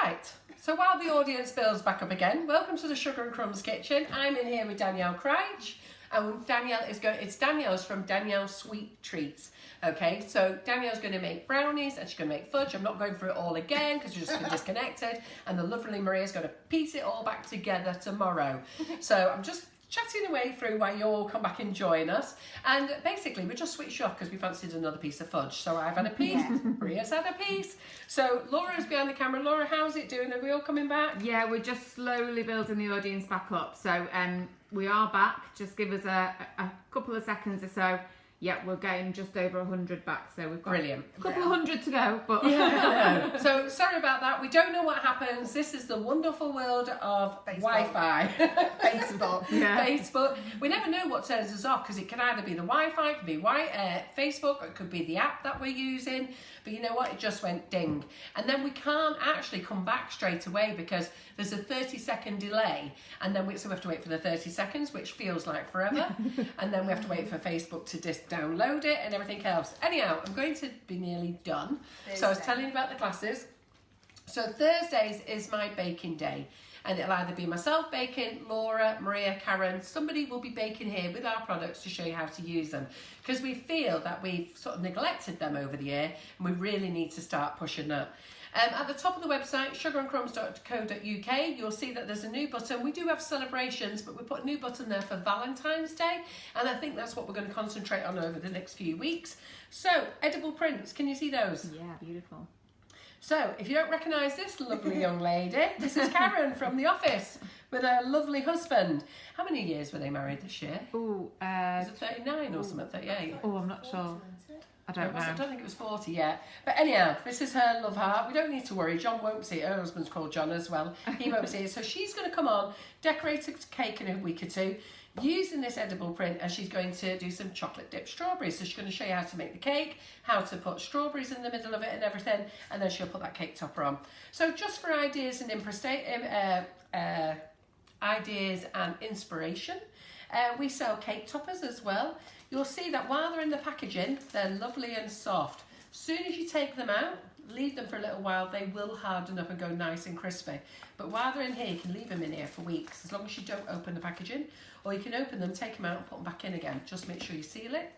Right, so while the audience builds back up again, welcome to the Sugar and Crumbs kitchen. I'm in here with Danielle Crouch, and Danielle is going. It's Danielle's from Danielle's Sweet Treats. Okay, so Danielle's going to make brownies and she's going to make fudge. I'm not going through it all again because you're just been disconnected. And the lovely Maria's going to piece it all back together tomorrow. So I'm just chatting away through while you all come back and join us. And basically, we just switched off because we fancied another piece of fudge. So I've had a piece, Maria's had a piece. So Laura's behind the camera. Laura, how's it doing? Are we all coming back? Yeah, we're just slowly building the audience back up. So we are back. Just give us a couple of seconds or so. Yeah, we're getting just over 100 back, so we've got Brilliant. a couple of hundred to go. But yeah, so sorry about that. We don't know what happens. This is the wonderful world of Wi-Fi. Facebook. Yeah. Facebook. We never know what turns us off because it can either be the Wi-Fi, it could be Facebook, or it could be the app that we're using. But you know what? It just went ding. And then we can't actually come back straight away because there's a 30-second delay. And then we have to wait for the 30 seconds, which feels like forever. And then we have to wait for Facebook to download it and everything else. Anyhow, I'm going to be nearly done. Thursday. So I was telling you about the classes. So Thursdays is my baking day. And it'll either be myself baking, Laura, Maria, Karen, somebody will be baking here with our products to show you how to use them. Because we feel that we've sort of neglected them over the year and we really need to start pushing that. At the top of the website, sugarandcrumbs.co.uk, you'll see that there's a new button. We do have celebrations, but we put a new button there for Valentine's Day. And I think that's what we're going to concentrate on over the next few weeks. So, edible prints, can you see those? yeah, beautiful. So, if you don't recognise this lovely young lady, this is Karen from the office with her lovely husband. How many years were they married this year? Oh, Was it 39 or something, 38? oh, I'm not sure. I don't know. I don't think it was 40 yet. But anyhow, this is her love heart. We don't need to worry. John won't see it. Her husband's called John as well. He won't see it. So she's going to come on, decorate a cake in a week or two, using this edible print, and she's going to do some chocolate dipped strawberries. So she's going to show you how to make the cake, how to put strawberries in the middle of it and everything, and then she'll put that cake topper on. So just for ideas and ideas and inspiration, we sell cake toppers as well. You'll see that while they're in the packaging, they're lovely and soft. As soon as you take them out, leave them for a little while, they will harden up and go nice and crispy. But while they're in here, you can leave them in here for weeks, as long as you don't open the packaging. Or you can open them, take them out and put them back in again. Just make sure you seal it.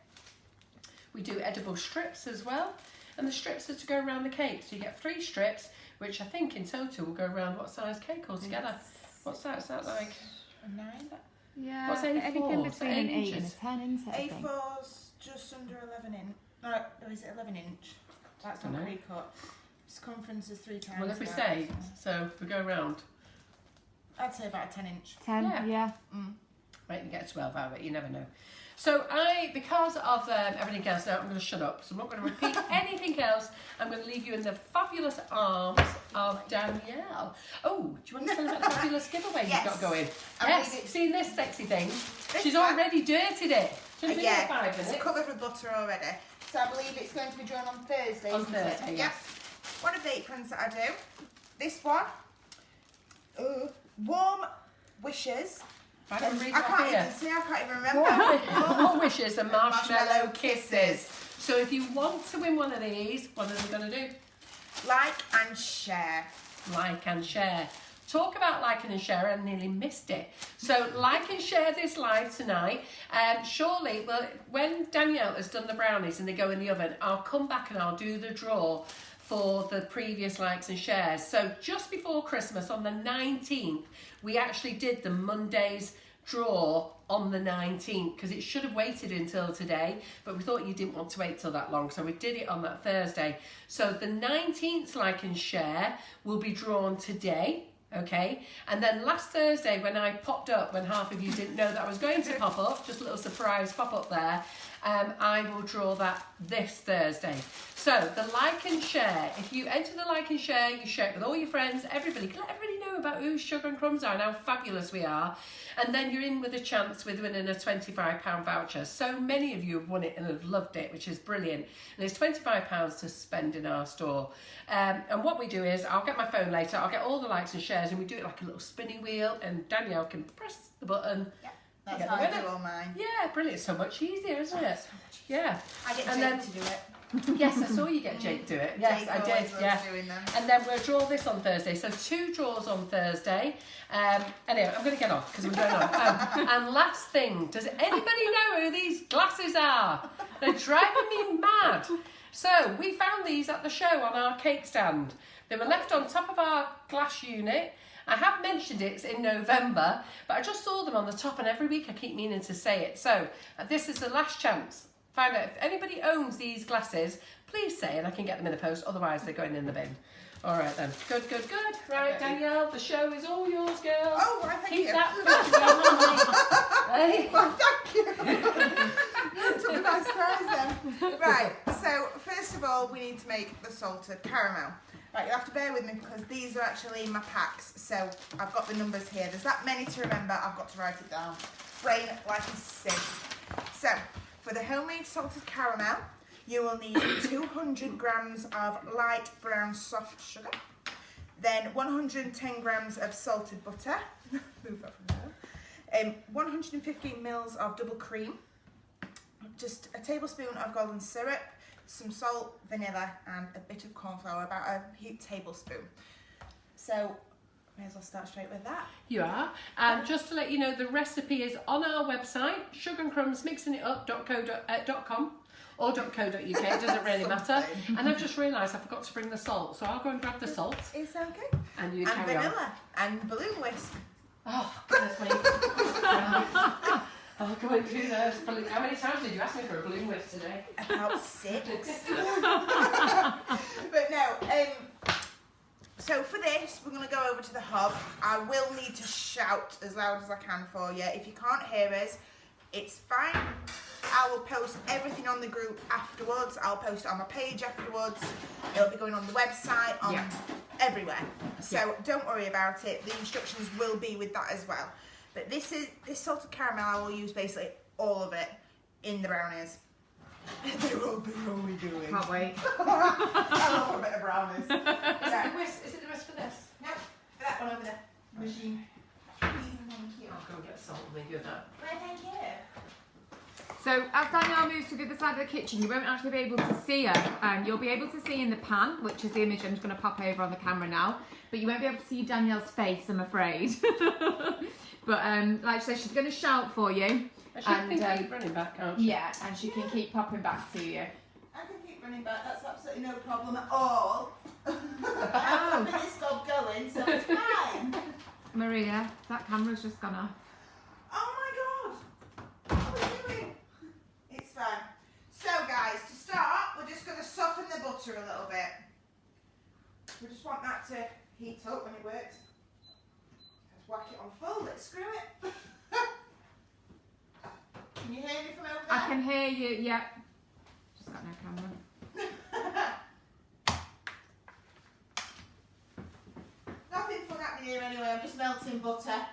We do edible strips as well. And the strips are to go around the cake. So you get 3 strips, which I think in total will go around what size cake altogether? Yes. What's that? Is that like... A 9? Yeah, What's A4? anything between an 8 and a inches? 10, isn't it? I think? A4's just under 11 inch. No, or is it 11 inch? That's not Dunno. pre-cut. Circumference is 3 times. Well, if we that, say, so we go around. I'd say about a 10 inch. 10, yeah. Right, you get a 12 out of it, you never know. So because of everything else now, I'm going to shut up. So I'm not going to repeat anything else. I'm going to leave you in the fabulous arms of Danielle. Oh, do you want to tell us about the fabulous giveaway Yes. you've got going? I Yes, believe it's- seen this sexy thing? She's one. already dirtied it. She's been Yeah, there 5 it's minutes. covered with butter already. So I believe it's going to be drawn on Thursday. On isn't it? Thursday, Yep. yes. One of the aprons that I do. This one. Warm wishes. I don't read I that can't here. even see. I can't even remember. Warm wishes and marshmallow Marshmallow kisses. So if you want to win one of these, what are they going to do? Like and share. Like and share. Talk about liking and share, I nearly missed it. So like and share this live tonight. Surely, well, when Danielle has done the brownies and they go in the oven, I'll come back and I'll do the draw for the previous likes and shares. So just before Christmas, on the 19th, we actually did the Monday's draw on the 19th because it should have waited until today, but we thought you didn't want to wait till that long, so we did it on that Thursday. So the 19th like and share will be drawn today. Okay, and then last Thursday when I popped up, when half of you didn't know that I was going to pop up, just a little surprise pop up there, I will draw that this Thursday. So the like and share, if you enter the like and share, you share it with all your friends, everybody, let everybody know about who Sugar and Crumbs are and how fabulous we are. And then you're in with a chance with winning a £25 voucher. So many of you have won it and have loved it, which is brilliant. And it's £25 to spend in our store. And what we do is, I'll get my phone later, I'll get all the likes and shares, and we do it like a little spinning wheel, and Danielle can press the button. Yeah, to that's get how the I winner. do all mine. Yeah, brilliant. So much easier, isn't it? So much easier. Yeah. I get And Jane then- to do it. Yes, I saw you get Jake do it. Yes, Jake I always did. loves Yeah. doing them. And then we'll draw this on Thursday. So 2 draws on Thursday. Anyway, I'm going to get off because we're going on. And last thing, does anybody know who these glasses are? They're driving me mad. So we found these at the show on our cake stand. They were left on top of our glass unit. I have mentioned it in November, but I just saw them on the top, and every week I keep meaning to say it. So this is the last chance. Find out if anybody owns these glasses, please say, and I can get them in the post. Otherwise, they're going in the bin. All right then. Good. Right, Danielle, the show is all yours, girls. Oh, well, thank Keep you. that hey. Well, thank you. Took a nice prize then. Right, so first of all, we need to make the salted caramel. Right, you'll have to bear with me because these are actually my packs. So I've got the numbers here. There's that many to remember. I've got to write it down. Brain like a sieve. So for the homemade salted caramel, you will need 200 grams of light brown soft sugar, then 110 grams of salted butter. Move that from there. 150 mils of double cream, just a tablespoon of golden syrup, some salt, vanilla, and a bit of corn flour, about a tablespoon. So, may as well start straight with that. You are. And just to let you know, the recipe is on our website, sugarandcrumbsmixingitup.com or .co.uk, it doesn't really matter. And I've just realised I forgot to bring the salt, so I'll go and grab the salt. It's okay. And you And carry on. vanilla, and balloon whisk. Oh, goodness me. I'll go and do this. How many times did you ask me for a balloon whisk today? About 6. But no, so for this, we're going to go over to the hub. I will need to shout as loud as I can for you. If you can't hear us, it's fine. I will post everything on the group afterwards. I'll post it on my page afterwards. It'll be going on the website, on everywhere. So don't worry about it. The instructions will be with that as well. But this salted caramel, I will use basically all of it in the brownies. They will be what we're doing. Can't wait. I love a bit of brownies. Is it the whisk for this? No, for that one over there. Machine. Please and thank you. I'll go and get salt and do that. Why, thank you. So as Danielle moves to the other side of the kitchen, you won't actually be able to see her. You'll be able to see in the pan, which is the image I'm just going to pop over on the camera now, but you won't be able to see Danielle's face, I'm afraid. But like I said, she's going to shout for you. And keep running back, can't she? Yeah, and she can keep popping back to you. I can keep running back, that's absolutely no problem at all. Oh. I've been stopped going, so it's fine. Maria, that camera's just gone off. Oh my god! What are we doing? It's fine. So guys, to start, we're just going to soften the butter a little bit. We just want that to heat up when it works. Let's whack it on full, let's screw it. Can you hear me from over there? I can hear you, yeah. Just got no camera. Nothing fun happening here anyway, I'm just melting butter.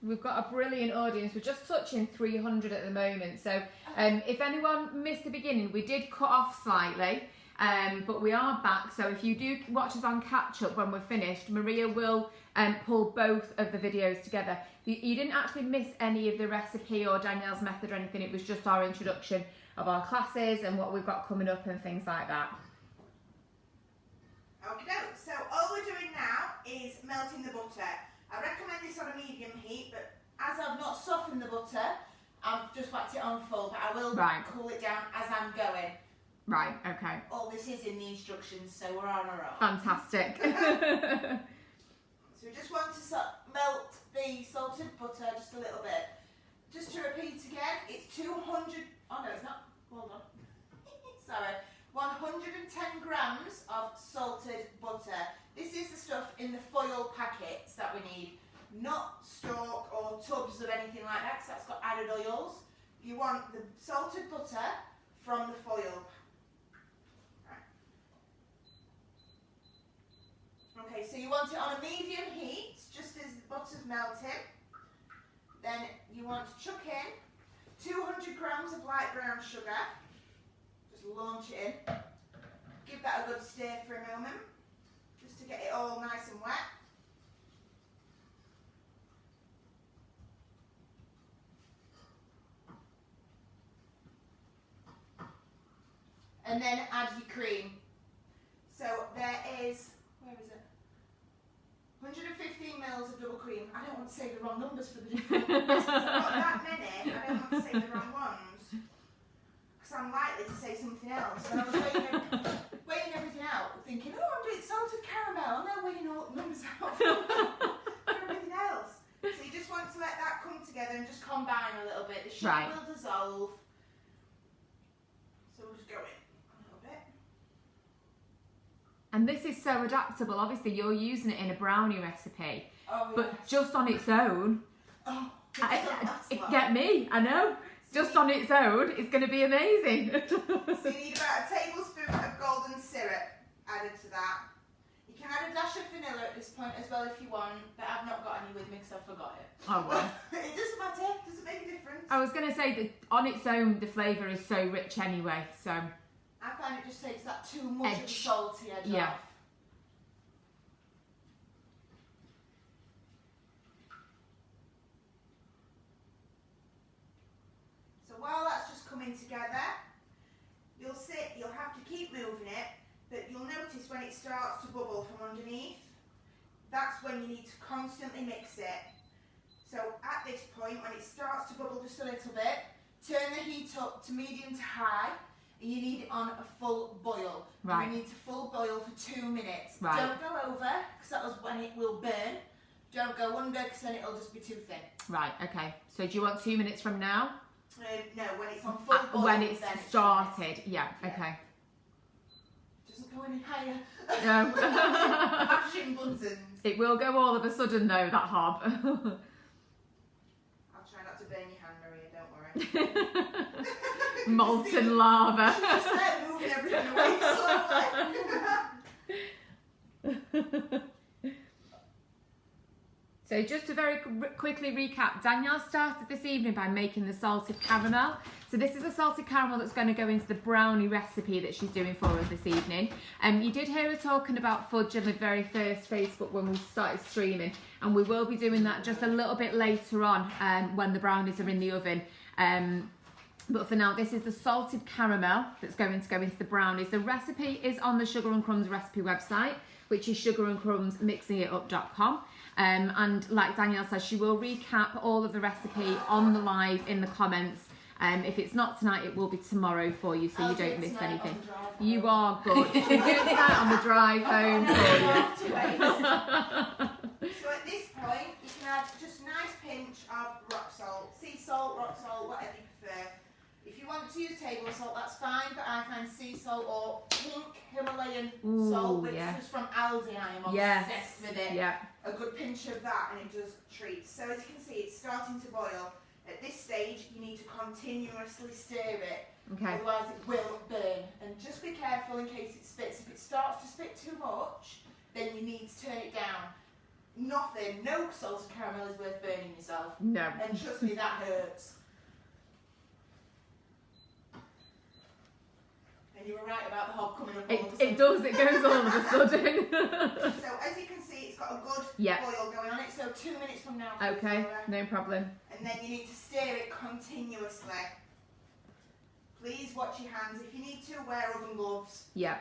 We've got a brilliant audience. We're just touching 300 at the moment. So if anyone missed the beginning, we did cut off slightly, but we are back. So if you do watch us on catch up when we're finished, Maria will pull both of the videos together. You didn't actually miss any of the recipe or Danielle's method or anything. It was just our introduction of our classes and what we've got coming up and things like that. Okay, so all we're doing now is melting the butter. I recommend this on a medium heat, but as I've not softened the butter, I've just whacked it on full, but I will cool it down as I'm going. Right, okay. All this is in the instructions, so we're on our own. Fantastic. So we just want to melt the salted butter just a little bit. Just to repeat again, it's 200, oh no it's not, hold on, sorry, 110 grams of salted butter. This is the stuff in the foil packets that we need, not stalk or tubs of anything like that, because that's got added oils. You want the salted butter from the foil. Okay, so you want it on a medium heat, just as the butter's melting. Then you want to chuck in 200 grams of light brown sugar. Just launch it in. Give that a good stir for a moment, just to get it all nice and wet. and then add your cream. So there is, where is it? 115 mils of double cream. I don't want to say the wrong numbers for the different ones. I've got that many. I don't want to say the wrong ones because I'm likely to say something else. And I was weighing everything out, thinking, oh, I'm doing salted caramel. I'm now weighing all the numbers out for everything else. So you just want to let that come together and just combine a little bit. The sugar will dissolve. So we'll just go in a little bit. And this is so adaptable. Obviously, you're using it in a brownie recipe, but Yes. just on its own, Get me. I know. Just on its own, it's going to be amazing. So you need about a tablespoon of golden syrup added to that. You can add a dash of vanilla at this point as well if you want, but I've not got any with me because I forgot it. Oh well. It doesn't matter. It doesn't make a difference. I was going to say that on its own, the flavour is so rich anyway. So I find it just takes that too much of the Edge. salty edge Yeah. off. So while that's just coming together, you'll have to keep moving it, but you'll notice when it starts to bubble from underneath, that's when you need to constantly mix it. So at this point, when it starts to bubble just a little bit, turn the heat up to medium to high, and you need it on a full boil. Right. And you need to full boil for 2 minutes. Right. Don't go over, because that was when it will burn. Don't go under, because then it'll just be too thin. right, okay. So do you want 2 minutes from now? No, when it's on full boil. When it's then started, yeah, Yeah. okay. Doesn't go any higher. No. Mashing buttons. It will go all of a sudden though, that hob. I'll try not to burn your hand, Maria, don't worry. Molten lava. She just started moving everything away slowly. So just to very quickly recap, Danielle started this evening by making the salted caramel. So this is a salted caramel that's going to go into the brownie recipe that she's doing for us this evening. You did hear her talking about fudge in the very first Facebook when we started streaming, and we will be doing that just a little bit later on when the brownies are in the oven. But for now, this is the salted caramel that's going to go into the brownies. The recipe is on the Sugar and Crumbs recipe website, which is sugarandcrumbsmixingitup.com. And like Danielle says, she will recap all of the recipe on the live in the comments. If it's not tonight, it will be tomorrow for you, so you don't miss anything. You are good. She'll do it tonight on the drive home for you. So at this point, you can add just a nice pinch of rock salt, sea salt, rock salt, whatever you prefer. If you want to use table salt, that's fine, but I find sea salt or pink Himalayan salt, which is from Aldi. I am obsessed with it. Yeah. A good pinch of that and it does treats. So as you can see, it's starting to boil. At this stage, you need to continuously stir it, Okay. otherwise it will burn. And just be careful in case it spits. If it starts to spit too much, then you need to turn it down. Nothing, no salted caramel is worth burning yourself. No. And trust me, that hurts. And you were right about the hob coming up all of a sudden. It does, it goes all of a sudden. So as you can see, it's got a good boil going on it. So 2 minutes from now, please, Okay, Laura. no problem. And then you need to stir it continuously. Please watch your hands. If you need to, wear oven gloves. Yeah.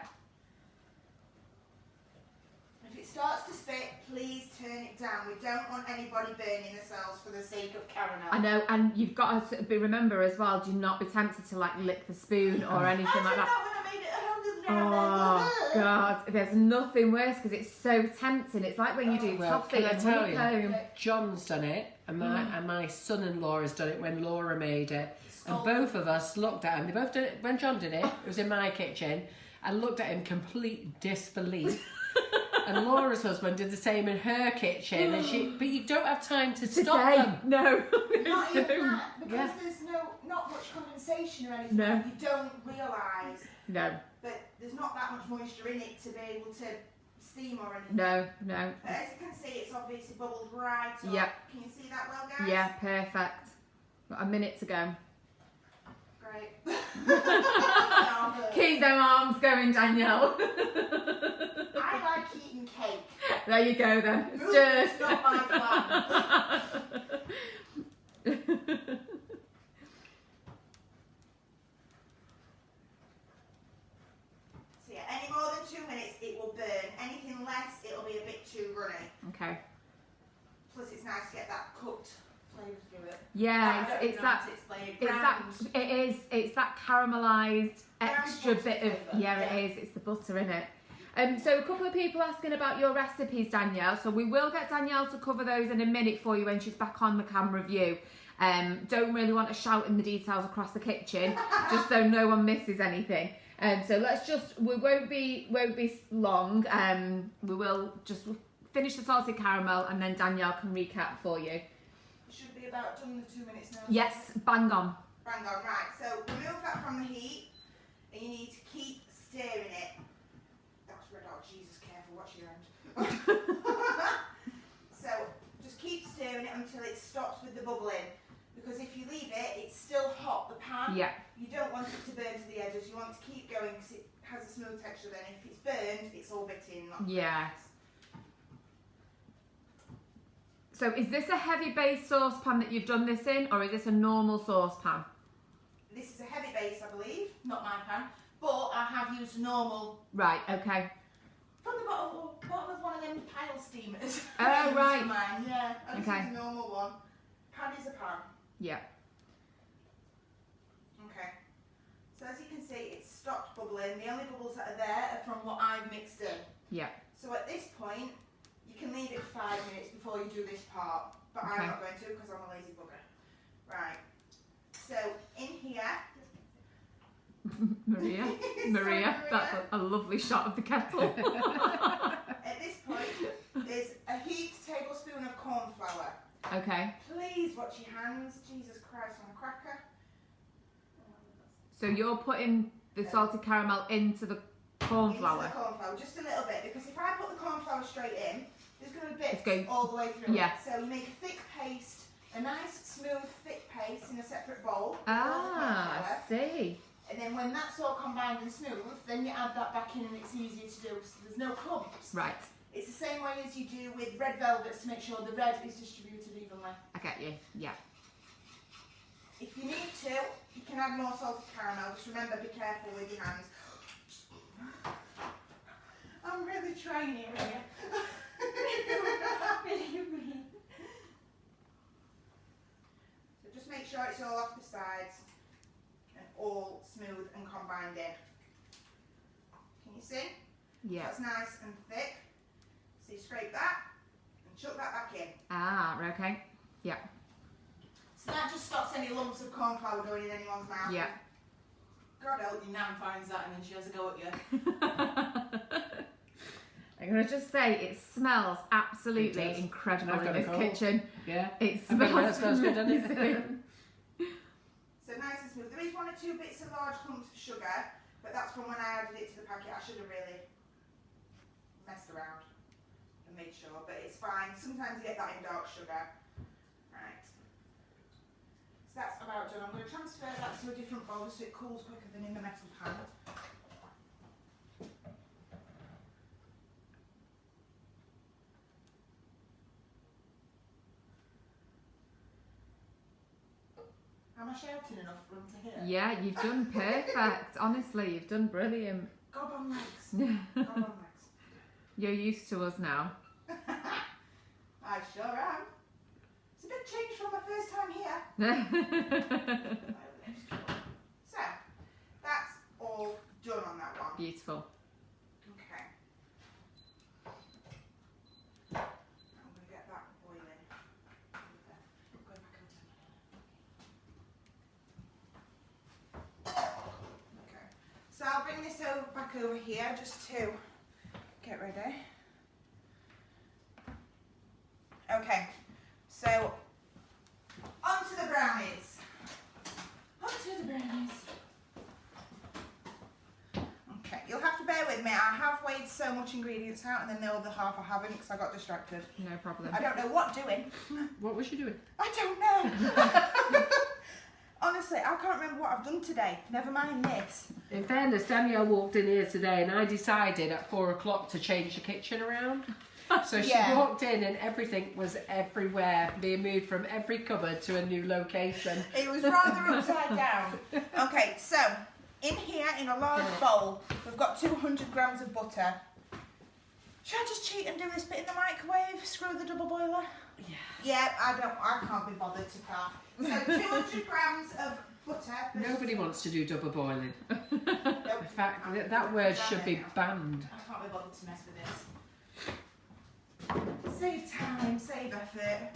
If it starts to spit, please turn it down. We don't want anybody burning themselves for the sake of caramel. I know, and you've got to remember as well, do not be tempted to like lick the spoon or anything like that. When I made it at home the Oh God, there's nothing worse because it's so tempting. It's like when you do toffee can I and tell you? honeycomb. John's done it, and my son-in-law has done it when Laura made it. And both of us looked at him. They both did it when John did it. It was in my kitchen. I looked at him complete disbelief. And Laura's husband did the same in her kitchen, and but you don't have time to stop them. No. Not even that, because there's not much condensation or anything. No. You don't realise. No. But there's not that much moisture in it to be able to steam or anything. No. But as you can see, it's obviously bubbled right up. Yep. Can you see that well, guys? Yeah, perfect. Got a minute to go. Great. Keep them arms going, Danielle. I like eating cake. There you go then. It's Movement is just not my plan. Okay. Plus, it's nice to get that cooked flavour through it. Yeah, it's that. It's that caramelised extra bit of it is. It's the butter in it. So a couple of people asking about your recipes, Danielle. So we will get Danielle to cover those in a minute for you when she's back on the camera view. Don't really want to shout in the details across the kitchen, just so no one misses anything. So we won't be long. We will just finish the salted caramel and then Danielle can recap for you. Should be about done in the 2 minutes now. Yes, bang on. Bang on, right. So remove that from the heat and you need to keep stirring it. That's red hot, Jesus, careful, watch your hand. So just keep stirring it until it stops with the bubbling. Because if you leave it, it's still hot, the pan. Yeah. You don't want it to burn to the edges. You want to keep going because it has a smooth texture then. If it's burned, it's all bitty, not yeah. So is this a heavy base saucepan that you've done this in, or is this a normal saucepan? This is a heavy base, I believe, not my pan, but I have used normal. Right, okay. From the bottom of one of them pile steamers. Oh, right. Mine, yeah. I just Okay. use a normal one. Pan is a pan. Yeah. Okay. So as you can see, it's stopped bubbling. The only bubbles that are there are from what I've mixed in. Yeah. So at this point, you can leave it 5 minutes before you do this part, but Okay. I'm not going to because I'm a lazy bugger. Right. So in here, Maria, Sorry, Maria, that's a lovely shot of the kettle. at this point, there's a heaped tablespoon of corn flour. Okay. Please watch your hands. Jesus Christ, on a cracker. So you're putting the salted caramel into the corn flour. Into the corn flour, just a little bit, because if I put the corn flour straight in, there's going to be It's bits going- all the way through. Yeah. So you make a thick paste, a nice smooth thick paste in a separate bowl. with all the Ah, corn flour. I see. And then when that's all combined and smooth, then you add that back in and it's easier to do because there's no clumps. Right. It's the same way as you do with red velvets to make sure the red is distributed evenly. I get you. Yeah. If you need to, you can add more salted caramel. Just remember, be careful with your hands. I'm really trying here, Maria. So just make sure it's all off the sides and all smooth and combined in. Can you see? Yeah. That's nice and thick. So you scrape that and chuck that back in. Ah, okay. Yeah. So that just stops any lumps of corn flour going in anyone's mouth. Yeah. God help your nan finds that and then she has a go at you. I'm going to just say it smells absolutely It does. incredible I've in got a this cold. kitchen. Yeah. It I bet smells, it smells good, doesn't it? amazing. So nice and smooth. There is 1 or 2 bits of large clumps of sugar, but that's from when I added it to the packet. I should have really messed around and made sure, but it's fine. Sometimes you get that in dark sugar. Right. So that's about done. I'm going to transfer that to a different bowl so it cools quicker than in the metal pan. Am I shouting enough for them to hear? Yeah, you've done perfect. Honestly, you've done brilliant. Gob on legs. Gob on legs. You're used to us now. I sure am. It's a big change from my first time here. So, that's all done on that one. Beautiful. Okay. I'm going to get that boiling. Go back over. Okay. So I'll bring this back over here just to get ready. Okay, so onto the brownies. Onto the brownies. Okay, you'll have to bear with me. I have weighed so much ingredients out and then the other half I haven't because I got distracted. No problem. I don't know what doing. What was you doing? I don't know. Honestly, I can't remember what I've done today. Never mind this. In fairness, Danielle walked in here today and I decided at 4 o'clock to change the kitchen around. So she Yeah. walked in and everything was everywhere, being moved from every cupboard to a new location. It was rather upside down. Okay, so in here, in a large bowl, we've got 200 grams of butter. Should I just cheat and do this bit in the microwave? Screw the double boiler? Yeah. Yeah, I can't be bothered to craft. So 200 grams of butter. Nobody wants to do double boiling. Nope. In fact, that word should be banned. I can't be bothered to mess with this. Save time, save effort.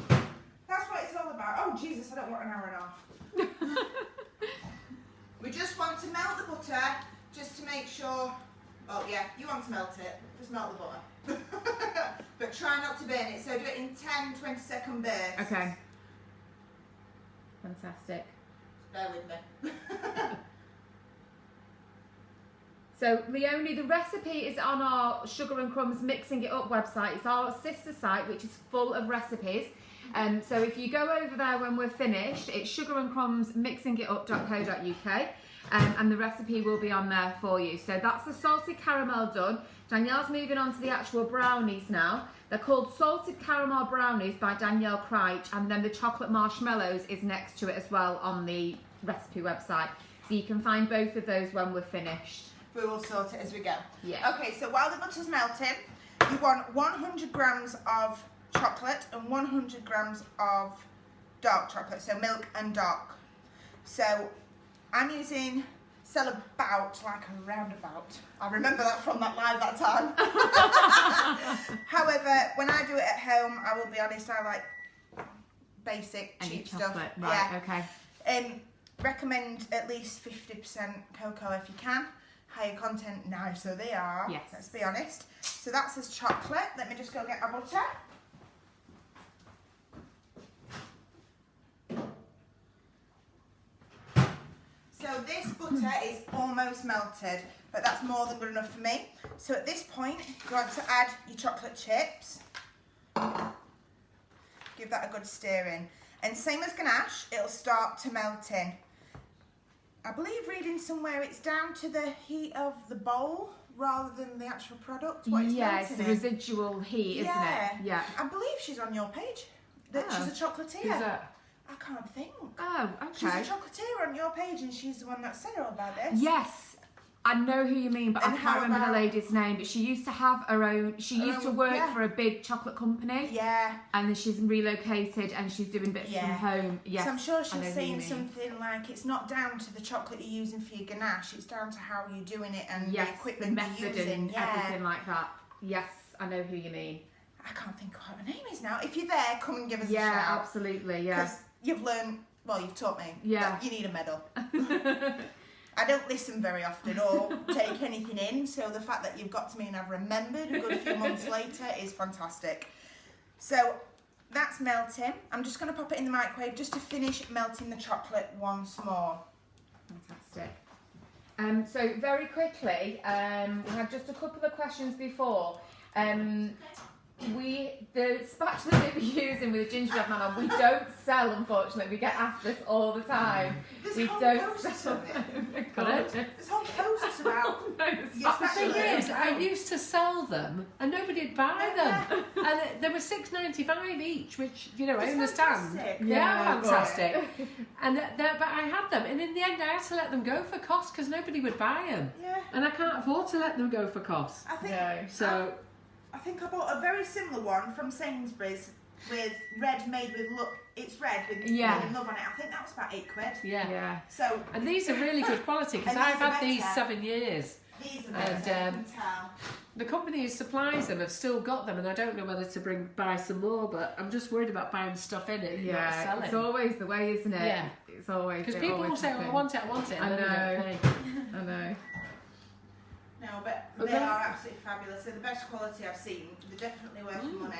That's what it's all about. Oh Jesus, I don't want an hour and a half. We just want to melt the butter just to make sure. Oh yeah, you want to melt it. Just melt the butter. But try not to burn it. So do it in 10-20-second bursts. Okay. Fantastic. Bear with me. So Leonie, the recipe is on our Sugar and Crumbs Mixing It Up website. It's our sister site, which is full of recipes. So if you go over there when we're finished, it's sugarandcrumbsmixingitup.co.uk, and the recipe will be on there for you. So that's the salted caramel done. Danielle's moving on to the actual brownies now. They're called Salted Caramel Brownies by Danielle Crouch, and then the chocolate marshmallows is next to it as well on the recipe website. So you can find both of those when we're finished. We will sort it as we go. Yeah. Okay, so while the butter's melting, you want 100 grams of chocolate and 100 grams of dark chocolate, so milk and dark. So I'm using About like a roundabout. I remember that from that live that time. However, when I do it at home, I will be honest, I like basic, cheap stuff. Right, yeah. Okay. Recommend at least 50% cocoa if you can. Higher content now, so they are. Yes. Let's be honest. So that's as chocolate. Let me just go get our butter. So this butter is almost melted, but that's more than good enough for me. So at this point, you want to add your chocolate chips. Give that a good stir in. And same as ganache, it'll start to melt in. I believe reading somewhere it's down to the heat of the bowl rather than the actual product. What it's Yeah, it's the melting in. residual heat, isn't Yeah. it? Yeah. I believe she's on your page. That Oh. she's a chocolatier. Who's that? I can't think. Oh, She's okay. a chocolatier on your page, and she's the one that said all about this. Yes, I know who you mean, but And I how can't remember the about- lady's name. But she used to have her own. She used to work yeah. for a big chocolate company, Yeah. and then she's relocated and she's doing bits Yeah. from home. Yes, So I'm sure I know she's who you saying mean. something like it's not down to the chocolate you're using for your ganache, it's down to how you're doing it and Yes, the the equipment method you're using. and Yeah. everything like that. Yes, I know who you mean. I can't think of what her name is now. If you're there, come and give us a Yeah, shout. absolutely. Yeah. Because you've learned, well, you've taught me. Yeah. That you need a medal. I don't listen very often or take anything in, so the fact that you've got to me and I've remembered a good few months later is fantastic. So that's melting. I'm just going to pop it in the microwave just to finish melting the chocolate once more. Fantastic. So very quickly, we had just a couple of questions before. The spatula that we're using with the gingerbread man on, we don't sell, unfortunately. We get asked this all the time. There's We whole don't posts sell of it. them. There's whole posts about No, your The thing spatula. is, I used to sell them and nobody'd buy them. And they were $6.95 each, which, you know, I It's understand. fantastic. They Yeah, are fantastic. But I had them, and in the end I had to let them go for cost because nobody would buy them. Yeah. And I can't afford to let them go for cost. I think No. So, I think I bought a very similar one from Sainsbury's with red made with it's red with Yeah. made in love on it. I think that was about £8. yeah. Yeah. So And these are really good quality because And I've these are had these better. 7 years. these are And, better, you can tell. The company who supplies them have still got them, and I don't know whether to buy some more, but I'm just worried about buying stuff in it and not Yeah, selling. it's always the way, isn't it? Yeah. It's always. Because it people will always say, oh, I happens. want it, and I then they know. don't pay. I know. No, but But they then- are absolutely fabulous. They're the best quality I've seen. They're definitely worth the money.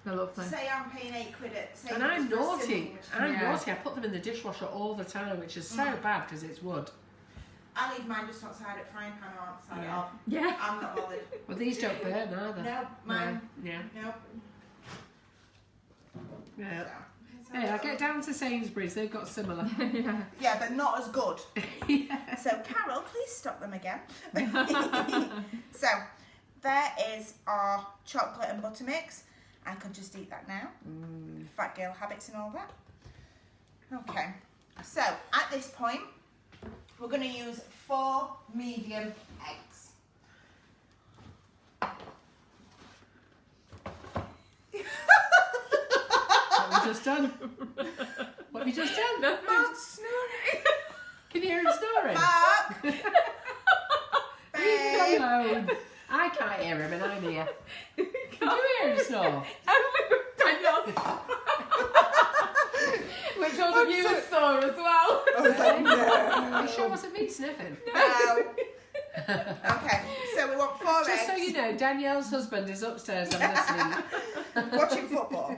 They're lovely. Say I'm paying £8 at Sainsbury's. And I'm for a naughty. sandwich. I'm Yeah. naughty. I put them in the dishwasher all the time, which is so bad because it's wood. I leave mine just outside at frying pan or outside Yeah. it. Yeah. I'm not bothered. Well, these don't burn either. No, mine. Yeah. No. Yeah. So, Hey, I get down to Sainsbury's. They've got similar. Yeah. yeah, but not as good. Yeah. So, Carol, please stop them again. So, there is our chocolate and butter mix. I could just eat that now. Fat girl habits and all that. Okay. So, at this point, we're going to use 4 medium eggs. done? What have you just done? Mark's snoring. Can you hear him snoring? Mark. Leave Babe. him alone. I can't hear him and I'm here. Can you hear him snore? Which all of you saw as well. I was like, no. Are you sure it wasn't me sniffing? No. Okay, so we want 4 eggs. Just so you know, Danielle's husband is upstairs having a sleep. Watching football.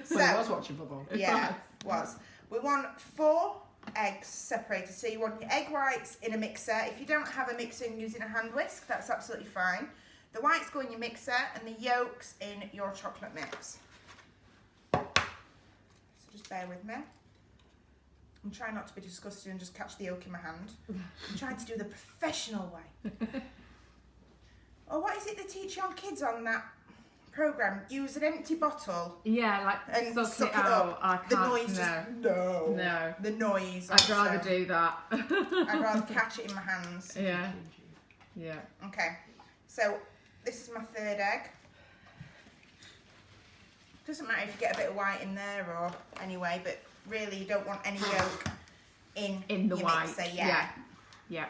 So, Well, he was watching football. yeah, was. We want 4 eggs separated. So you want your egg whites in a mixer. If you don't have a mixer and using a hand whisk, that's absolutely fine. The whites go in your mixer and the yolks in your chocolate mix. So just bear with me. I'm trying not to be disgusting and just catch the yolk in my hand. I'm trying to do the professional way. Or what is it they teach young kids on that programme? Use an empty bottle Yeah, like and suck it it out. up. I can't. The noise No. no. The noise. I'd rather also. do that. I'd rather catch it in my hands. Yeah. Yeah. Okay, so this is my 3rd egg. Doesn't matter if you get a bit of white in there or anyway, but really you don't want any yolk in the your white. mixer. Yeah. Yeah.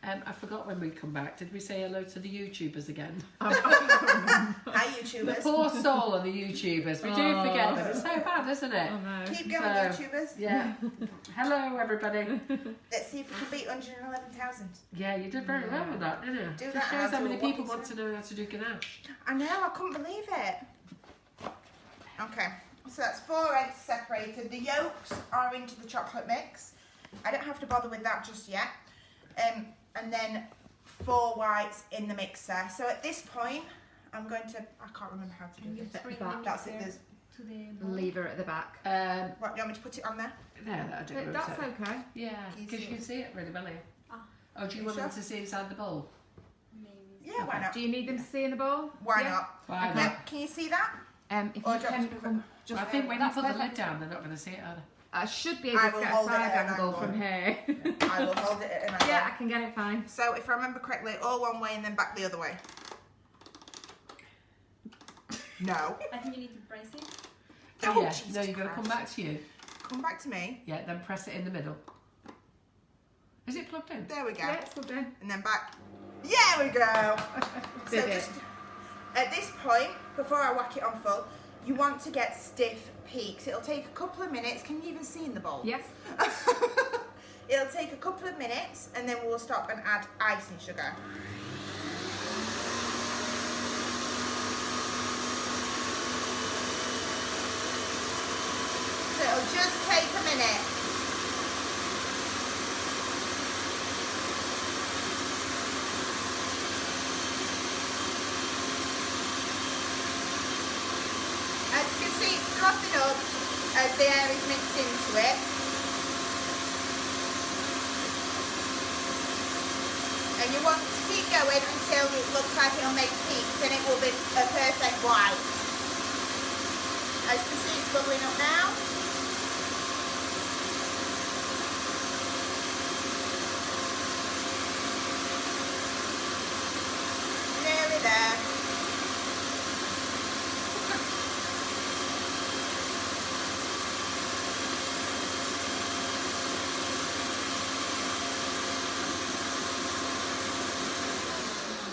I forgot when we come back. Did we say hello to the YouTubers again? Hi The YouTubers. poor soul of the YouTubers. We do forget them. It's so bad, isn't it? Oh no. Keep going, So- YouTubers. Yeah. Hello, everybody. Let's see if we can beat 111,000. Yeah, you did very well with that, didn't you? Do Just that and shows how I'll many do a people walkie want to know how to do ganache. I know, I couldn't believe it. Okay, so that's 4 eggs separated. The yolks are into the chocolate mix. I don't have to bother with that just yet. And then 4 whites in the mixer. So at this point, I'm going to, I can't remember how to do this. That's it, there's, Lever at the back. what, do you want me to put it on there? Yeah, that'll do. won't That's it? okay. Yeah, Can you because see you can see it really well here. Ah. Oh, do you You want them sure? to see inside the bowl? Yeah, why not? Do you need them to see in the bowl? Why Yeah. not? Why Yeah, not? can you see that? If Or you do you want can me to come just I think when you that's put the lid perfect. down, they're not going to see it, are they? I should be able I to will get a hold it side at an angle angle. from here. I will hold it at an angle. Yeah, I can get it fine. So if I remember correctly, all one way and then back the other way. No. I think you need to brace it. Oh, yeah. Jesus No, you've got to come Christ. back to you. Come back to me. Yeah, then press it in the middle. Is it plugged in? There we go. Yeah, it's good then. And then back. Yeah, we go. So Did it. just at this point, before I whack it on full, you want to get stiff peaks. It'll take a couple of minutes. Can you even see in the bowl? Yes. It'll take a couple of minutes and then we'll stop and add icing sugar. So it'll just take a minute. As you can see, it's frothing up as the air is mixed into it. And you want to keep going until it looks like it'll make peaks and it will be a perfect white. As you can see, it's bubbling up now. Nearly there.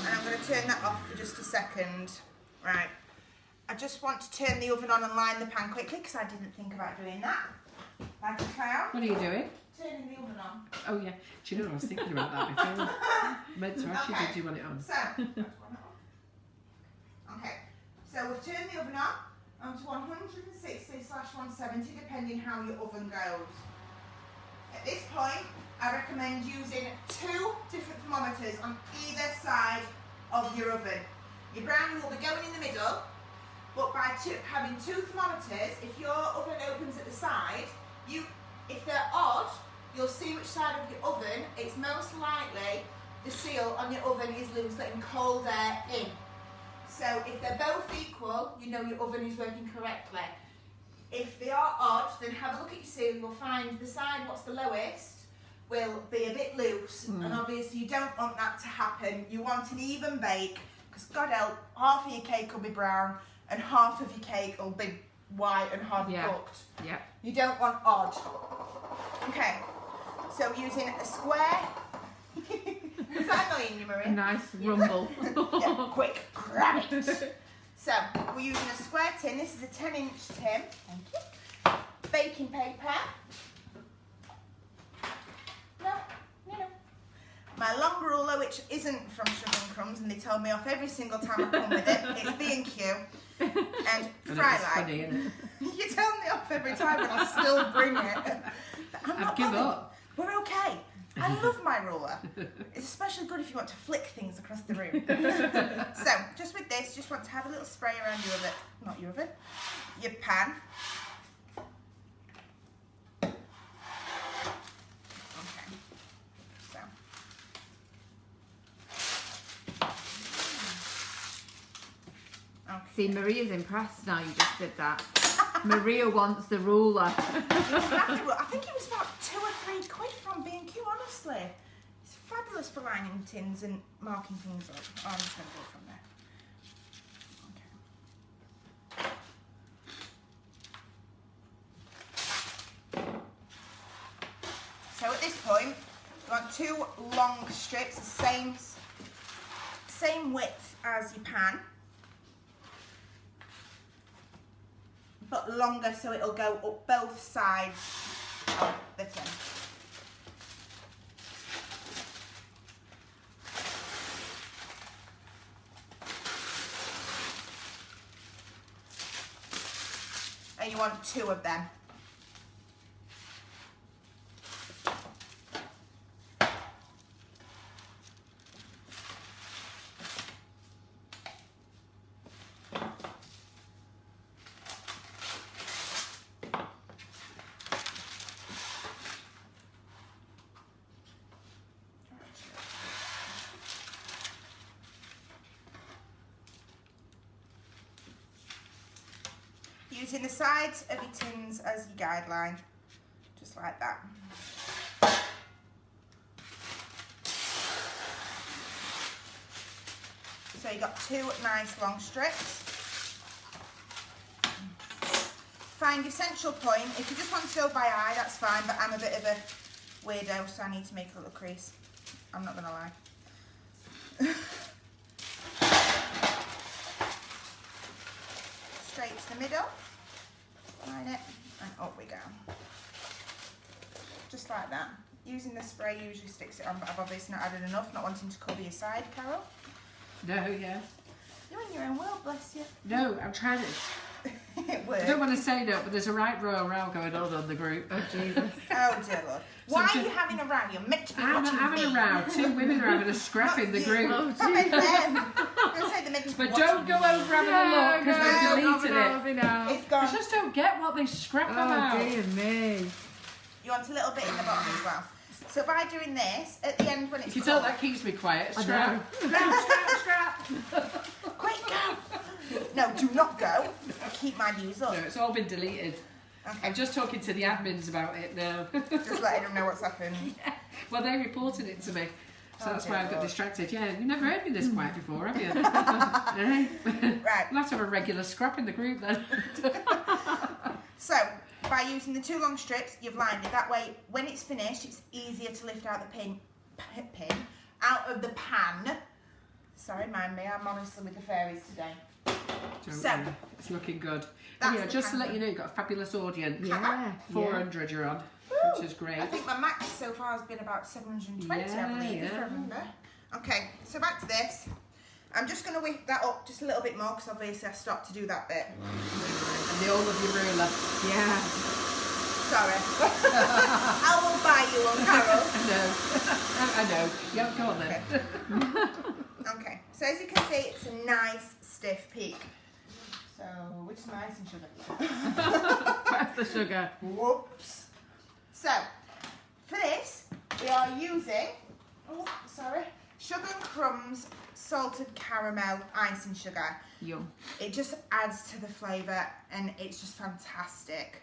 And I'm going to turn that off for just a second. Right. I just want to turn the oven on and line the pan quickly because I didn't think about doing that. Like a clown. What are you doing? Turning the oven on. Oh, yeah. Do you know, I was thinking about that before. Meant to ask you, Okay. did you want it on? So, okay. So we've turned the oven on to 160/170 depending how your oven goes. At this point, I recommend using 2 different thermometers on either side of your oven. Your brownie will be going in the middle, but by having 2 thermometers, if your oven opens at the side, if they're odd, you'll see which side of your oven it's most likely the seal on your oven is loose, letting cold air in. So if they're both equal, you know your oven is working correctly. If they are odd, then have a look at your seal. You'll find the side what's the lowest will be a bit loose, and obviously you don't want that to happen. You want an even bake, because God help, half of your cake will be brown and half of your cake will be white and hard Yeah. cooked. Yeah. You don't want odd. Okay, so using a square. Is that annoying you, A Maria? nice rumble. Yeah, quick, grab it. So, we're using a square tin. This is a 10-inch tin. Thank you. Baking paper. No. My long ruler, which isn't from Sugar and Crumbs, and they told me off every single time I come with it. It's B&Q. And fry light. Funny, isn't it? You tell me off every time and I still bring it. But I'm not I've given bothered. up. We're okay. I love my ruler. It's especially good if you want to flick things across the room. So, just with this, just want to have a little spray around your oven. Not your oven. Your pan. Okay. So. Okay. See, Maria's impressed now you just did that. Maria wants the ruler. I think it was about £2 or £3 from B&Q, honestly. It's fabulous for lining tins and marking things up. Oh, I'm just going to go from there. Okay. So at this point, you want 2 long strips, the same width as your pan, but longer, so it'll go up both sides of the tin. And you want 2 of them. Using the sides of your tins as your guideline, just like that. So you got 2 nice long strips. Find your central point. If you just want to go by eye, that's fine, but I'm a bit of a weirdo, so I need to make a little crease. I'm not gonna lie. Straight to the middle. Line it, and up we go. Just like that. Using the spray usually sticks it on, but I've obviously not added enough, not wanting to cover your side, Carol. No, yeah. You're in your own world, bless you. No, I'm trying to. It I works. don't want to say no, but there's a right royal row going on the group. Oh, Jesus. Oh dear Lord. Why are you having a row? You're meant to be I'm watching having me. a row. 2 women are having a scrap in the group. Oh, That makes Jesus. sense. I say they're meant to be But watching don't go me. over having a look because they've deleted it. It's gone. I just don't get what they scrap Oh, about. dear me. You want a little bit in the bottom as well. So by doing this, at the end when it's You can tell that keeps me quiet. I Scrap. Scrap. quick, go. No, do not go. Keep my views up. No, it's all been deleted. Okay. I'm just talking to the admins about it now. Just letting them know what's happened. Well, they reported it to me. So Oh, that's dear why I got Lord. distracted. Yeah, you've never heard me this quiet before, have you? Eh? Right. We'll have to have a regular scrap in the group then. So by using the 2 long strips, you've lined it. That way, when it's finished, it's easier to lift out the pin out of the pan. Sorry, mind me. I'm honestly with the fairies today. Don't So, worry, it's looking good. that's Yeah, the just to pan. let you know, you've got a fabulous audience. Yeah. 400 you're on, which is great. I think my max so far has been about 720, I Yeah, believe, if I yeah. remember. Okay, so back to this. I'm just going to whip that up just a little bit more because obviously I stopped to do that bit. And the all of your ruler. Yeah. Sorry. I will buy you one, Carol. I know. Yeah, go on then. Okay, so as you can see, it's a nice stiff peak. So, which is my icing sugar? That's the sugar. Whoops. So, for this, we are using, Sugar and Crumbs salted caramel icing sugar. Yum. It just adds to the flavour and it's just fantastic.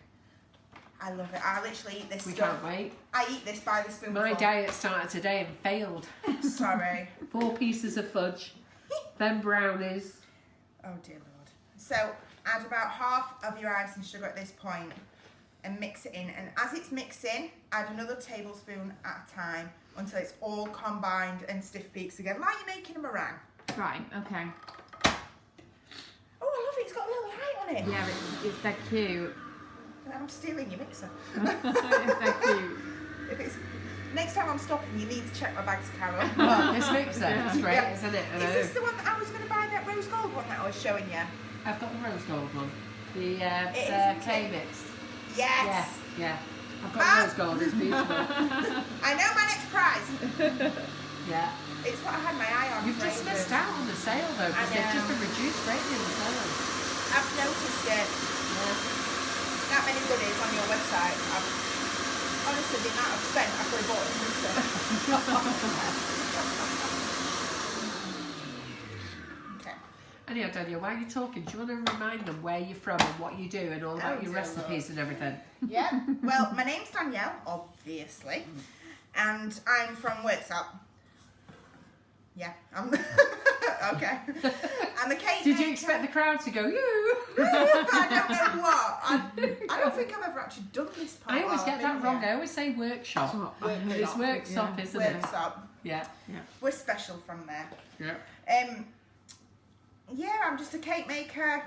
I love it. I literally eat this We stuff. can't wait. I eat this by the spoonful. My diet started today and failed. Sorry. 4 pieces of fudge, then brownies. Oh dear Lord. So add about half of your icing sugar at this point and mix it in. And as it's mixing, add another tablespoon at a time until it's all combined and stiff peaks again, like you're making a meringue. Right, okay. Oh, I love it. It's got a little light on it. Yeah, it's dead cute. I'm stealing your mixer. It's dead cute. If it's next time I'm stopping, you need to check my bags, Carol. Well, this mixer, it's great, Yeah. isn't it? I Is know. this the one that I was going to buy, that rose gold one that I was showing you? I've got the rose gold one. The isn't clay it? mix. Yes. Yeah. I've got Ah. rose gold, it's beautiful. I know my next prize. Yeah. It's what I had my eye on. You've for just ages. missed out on the sale though, because I they've just know. been reduced greatly in the sale. I've noticed it. Yeah. That many goodies on your website. Honestly, the amount I've spent, I could have bought a mixer. Okay. Anyhow, Daniel, while you're talking, do you want to remind them where you're from and what you do and all about Oh, your dear recipes and everything? Yeah. Well, my name's Danielle, obviously, and I'm from Worksop. Yeah. I'm okay. I'm a cake Did you maker. expect the crowd to go, you? I don't know what. I don't think I've ever actually done this part. I always while get I've that been wrong. here. I always say workshop. It's workshop, isn't it? Worksop. Yeah. We're special from there. Yeah. Yeah, I'm just a cake maker.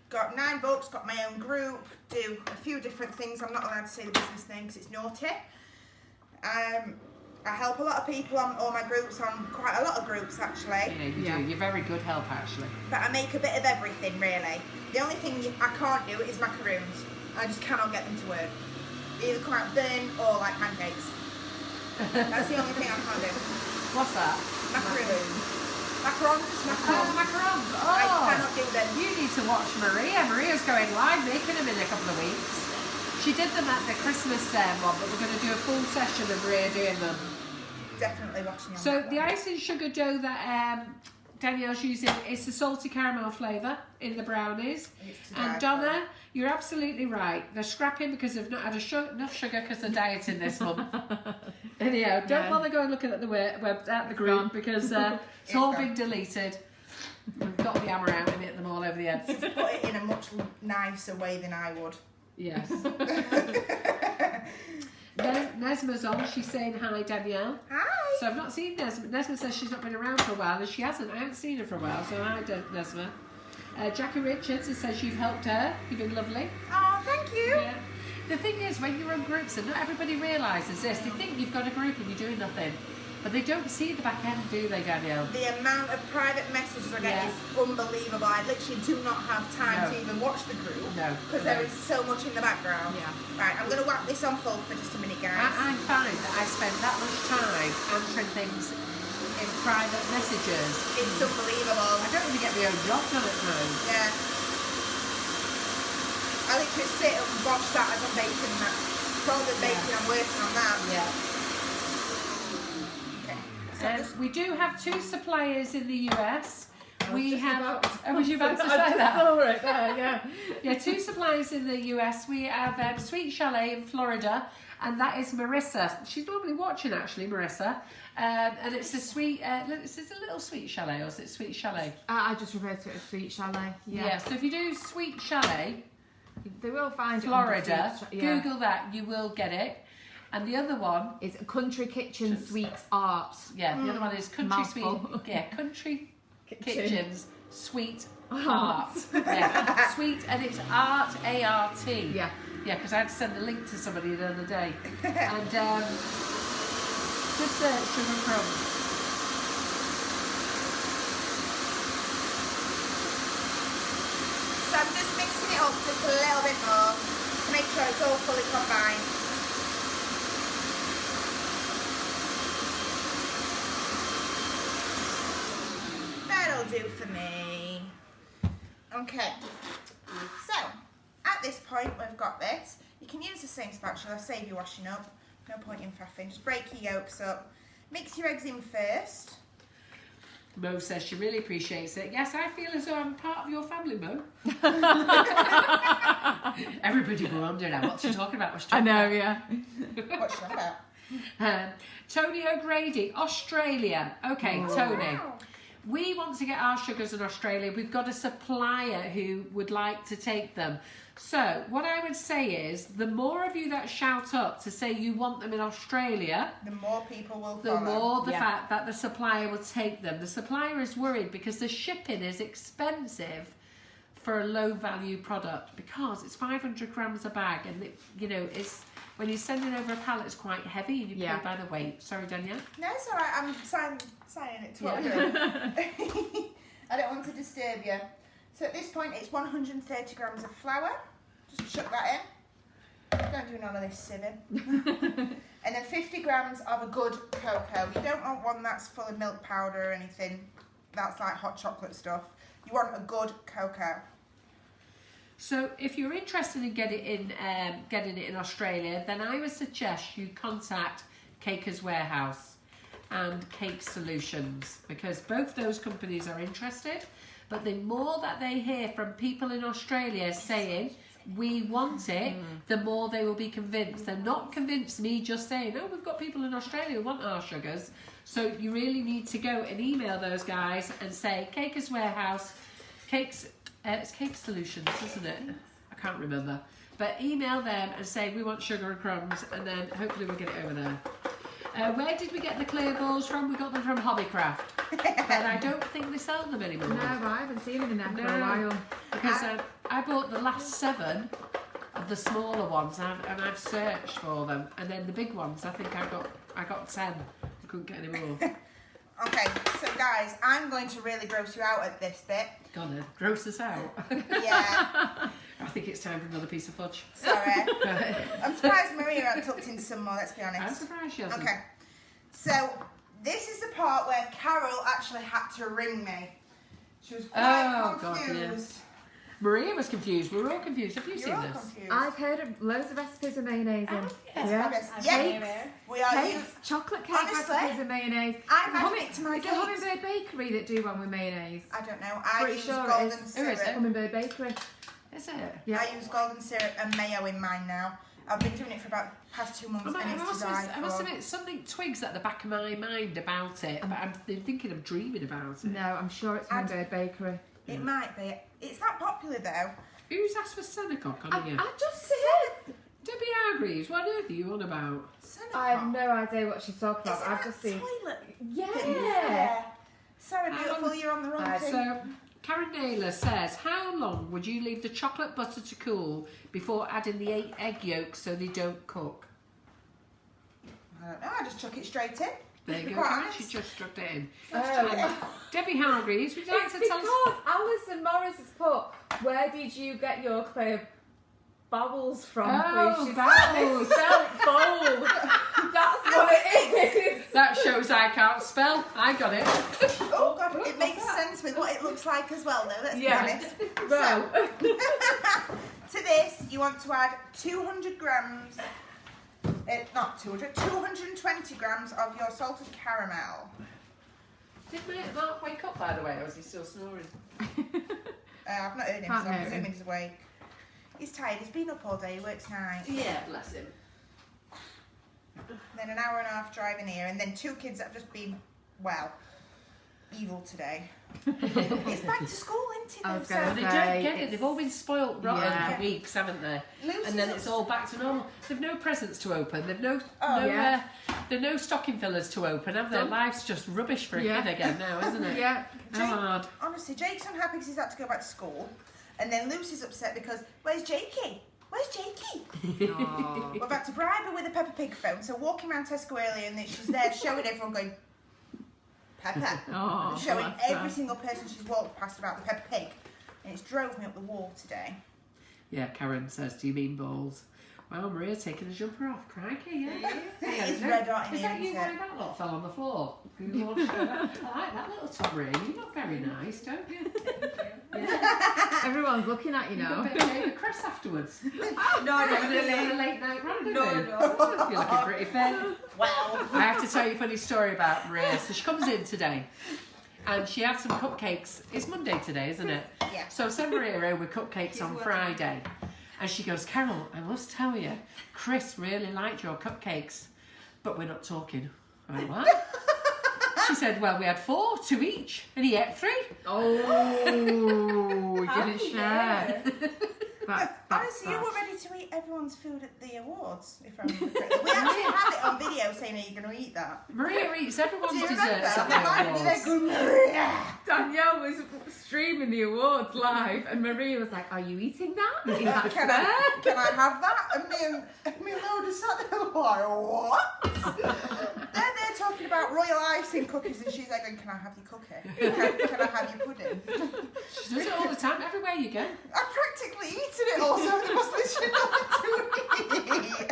Got 9 books, got my own group, do a few different things. I'm not allowed to say the business name because it's naughty. I help a lot of people on all my groups, on quite a lot of groups actually. Yeah, you do. You're very good help, actually. But I make a bit of everything really. The only thing I can't do is macaroons. I just cannot get them to work. They either come out burnt or like pancakes. That's the only thing I can't do. What's that? Macaroons. Macarons. Oh, macarons. I Oh, cannot do them. you need to watch Maria. Maria's going live making them in a couple of weeks. She did them at the Christmas one, but we're going to do a full session of Maria doing them. Definitely watching on So that the one. icing sugar dough that Danielle's using is the salty caramel flavour in the brownies. It's to die And for. Donna, you're absolutely right. They're scrapping because they've not had enough sugar because they're dieting this month. Anyhow, don't Yeah. bother going looking at the group gone. because It's it's all gone. been deleted. We've got the hammer out and hit them all over the heads. She's put it in a much nicer way than I would. Yes. Nesma's on. She's saying hi, Danielle. Hi. So I've not seen Nesma. Nesma says she's not been around for a while, and she hasn't. I haven't seen her for a while, so hi, Nesma. Jackie Richards says you've helped her. You've been lovely. Oh, thank you. Yeah. The thing is, when you're on groups, and not everybody realises this, they think you've got a group and you're doing nothing. But they don't see the back end, do they, Danielle? The amount of private messages I get Yeah. is unbelievable. I literally do not have time No. to even watch the group. No. Because there is so much in the background. Yeah. Right, I'm going to whack this on full for just a minute, guys. I find that I spend that much time answering things in private messages. It's unbelievable. I don't even get my own job done at times. Yeah. I literally sit and watch that as I'm baking that. From the baking, I'm working on that. Yeah. Okay. So just, We do have 2 suppliers in the US. We just have. about to Oh, was you about to I say just that? saw it there, yeah. Yeah, 2 suppliers in the US. We have Sweet Chalet in Florida, and that is Marissa. She's normally watching, actually, Marissa. And it's a sweet. Is it a little Sweet Chalet or is it Sweet Chalet? I just refer to it as Sweet Chalet. Yeah. So if you do Sweet Chalet, They will find Florida, it. Sweet yeah. Google that, you will get it. And the other one, It's Country Kitchen Sweets Arts. yeah, the other one is Country Mouthful. Sweet. Yeah, Country Kitchen. Kitchens Sweet Art. Art. Yeah, sweet, and it's art, A-R-T. Yeah. Yeah, because I had to send a link to somebody the other day. And just search Sugar Crumbs. so I'm just mixing it up just a little bit more to make sure it's all fully combined. That'll do for me. Okay. So, at this point we've got this. You can use the same spatula, save you washing up. No point in faffing. Just break your yolks up. Mix your eggs in first. Mo says she really appreciates it. Yes, I feel as though I'm part of your family, Mo. Everybody will wonder now, what's she talking about? What's she I talking know, about? yeah. What's that about? Tony O'Grady, Australia. Okay, Tony. Wow. we want to get our sugars in Australia. We've got a supplier who would like to take them. So what I would say is, the more of you that shout up to say you want them in Australia, The more people will the follow. more the fact that the supplier will take them. The supplier is worried because the shipping is expensive for a low value product, because it's 500 grams a bag, and it, you know, it's when you're sending over a pallet, it's quite heavy, and you pay by the weight. Sorry, Danielle. No, it's all right. I'm signing it to what we're doing. I don't want to disturb you. So at this point, it's 130 grams of flour. Just chuck that in. Don't do none of this sieving. And then 50 grams of a good cocoa. You don't want one that's full of milk powder or anything. That's like hot chocolate stuff. You want a good cocoa. So if you're interested in getting it in Australia, then I would suggest you contact Caker's Warehouse and Cake Solutions, because both those companies are interested. But the more that they hear from people in Australia saying we want it, the more they will be convinced. They're not convinced me just saying, oh, we've got people in Australia who want our sugars. So you really need to go and email those guys and say, Caker's Warehouse, it's Cake Solutions, isn't it? I can't remember. But email them and say, we want sugar and crumbs, and then hopefully we'll get it over there. Where did we get the clear balls from? We got them from Hobbycraft. But I don't think they sell them anymore. No, I haven't seen them in there for a while. Because I bought the last 7 of the smaller ones, and I've searched for them. And then the big ones, I think I got 10. I couldn't get any more. Okay, so guys, I'm going to really gross you out at this bit. Gonna gross us out. Yeah. I think it's time for another piece of fudge. Sorry. I'm surprised Maria hasn't tucked in some more, let's be honest. I'm surprised she hasn't. Okay. So, this is the part where Carol actually had to ring me. She was quite confused. Maria was confused. We were all confused. Have you You're seen all this? confused. I've heard of loads of recipes of mayonnaise in. Yes. Cakes, We are cakes, chocolate cake Honestly, recipes of mayonnaise. I'm adding it to my Is it cakes. Hummingbird Bakery that do one with mayonnaise? I don't know. I Pretty use sure it golden is. Who is syrup. it? Hummingbird Bakery. Is it? Yeah. I use golden syrup and mayo in mine now. I've been doing it for about the past 2 months, and it's to die I must for. admit, something twigs at the back of my mind about it, but I'm thinking of dreaming about it. No, I'm sure it's Hummingbird Bakery. It might be. It's that popular though. Who's asked for Senecock on here? I just said. Debbie Hargreaves, what on earth are you on about? I have no idea what she's talking Is about. it I've that just seen. toilet? Yeah. Sorry, beautiful, you're on the wrong thing. So, Karen Naylor says, how long would you leave the chocolate butter to cool before adding the 8 egg yolks so they don't cook? I don't know, I just chuck it straight in. There you go, Quite Karen, honest. she just struck it in. Oh. Debbie Hargreaves, would you like It's to tell us? because Alison Morris has put, where did you get your clear bowels from? Oh, please? She bowels. spelled bowl. That's what it is. That shows I can't spell. I got it. Oh god, it makes sense with what it looks like as well though, let's be honest. Well, To this, you want to add 200 grams, not 200, 220 grams of your salted caramel. Did Mark wake up, by the way, or is he still snoring? I've not heard him, Can't so I'm hear him. presuming he's awake. He's tired, he's been up all day, he works nights. Yeah, bless him. Then an hour and a half driving here, and then 2 kids that have just been, well, evil today. It's back to school, isn't it? I was though? gonna Well, they So don't say, get it. They've all been spoilt rotten Yeah. for weeks, haven't they? Lucy's And then it's all back to normal. They've no presents to open. They've no yeah. they've no stocking fillers to open, have they? Done. Life's just rubbish for a Yeah. kid again now, isn't it? yeah. How hard. honestly, Jake's unhappy because he's had to go back to school, and then Lucy's upset because where's Jakey? Where's Jakey? Aw. We've had to bribe her with a Peppa Pig phone, so walking around Tesco earlier, and then she's there showing everyone going, Peppa. Oh, Showing bless her. every single person she's walked past about the Peppa Pig, and it's drove me up the wall today. Yeah, Karen says, do you mean balls? Well, Maria's taking the jumper off. Crikey, yeah. It is red hot in Is here, that you isn't why it? that lot fell on the floor? You want to show that? I like that little top ring. You look very nice, don't you? Yeah. Everyone's looking at you You got a now. bit of David Chris afterwards. No, A late night rendezvous. You're looking pretty fair. Wow. I have to tell you a funny story about Maria. So she comes in today and she had some cupcakes. It's Monday today, isn't it? Yeah. So I sent Maria home with cupcakes on Friday. And she goes, Carol, I must tell you, Chris really liked your cupcakes, but we're not talking. I went, what? She said, well, we had 4, 2 each, and he ate 3. Oh, we didn't share. That's Honestly, you were ready to eat everyone's food at the awards, if I remember correctly. We actually had it on video saying, are you going to eat that? Maria eats everyone's Do you desserts remember? at the awards. Maria! Danielle was streaming the awards live, and Maria was like, "Are you eating that? Is that Can fair?" I have that? And me and Laura just sat there like, what? They're talking about royal icing cookies, and she's like, can I have your cookie? Can I have your pudding? She does it all the time, everywhere you go. I'm practically eating it all, so there must be nothing to eat.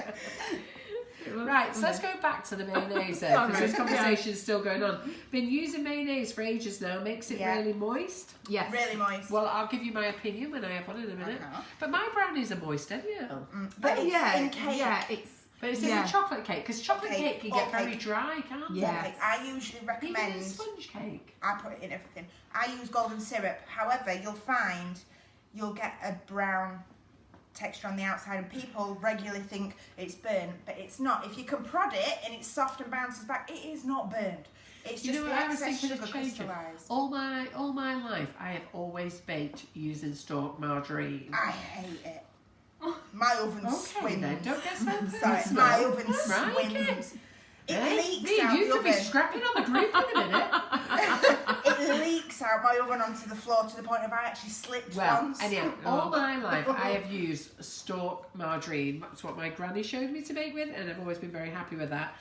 Right, so let's go back to the mayonnaise there, because this conversation is still going on. Been using mayonnaise for ages now, makes it really moist. Yes. Really moist. Well, I'll give you my opinion when I have one in a minute. But my brownies are moist anyhow. But it's in cake. Yeah, it's. But it's in the chocolate cake, because chocolate cake can get very dry, can't it? Yeah. I usually recommend... Even sponge cake. I put it in everything. I use golden syrup. However, you'll find you'll get a brown texture on the outside, and people regularly think it's burnt, but it's not. If you can prod it and it's soft and bounces back, it is not burnt. It's just the excess sugar crystallised. All my life, I have always baked using stalk margarine. I hate it. My oven swims. Then, don't get so Sorry, my oven Right, swims. It leaks out you the could be oven. scrapping on the group in a minute. It leaks out my oven onto the floor to the point of I actually slipped once. Anyhow, all my life I have used stalk margarine. That's what my granny showed me to make with, and I've always been very happy with that.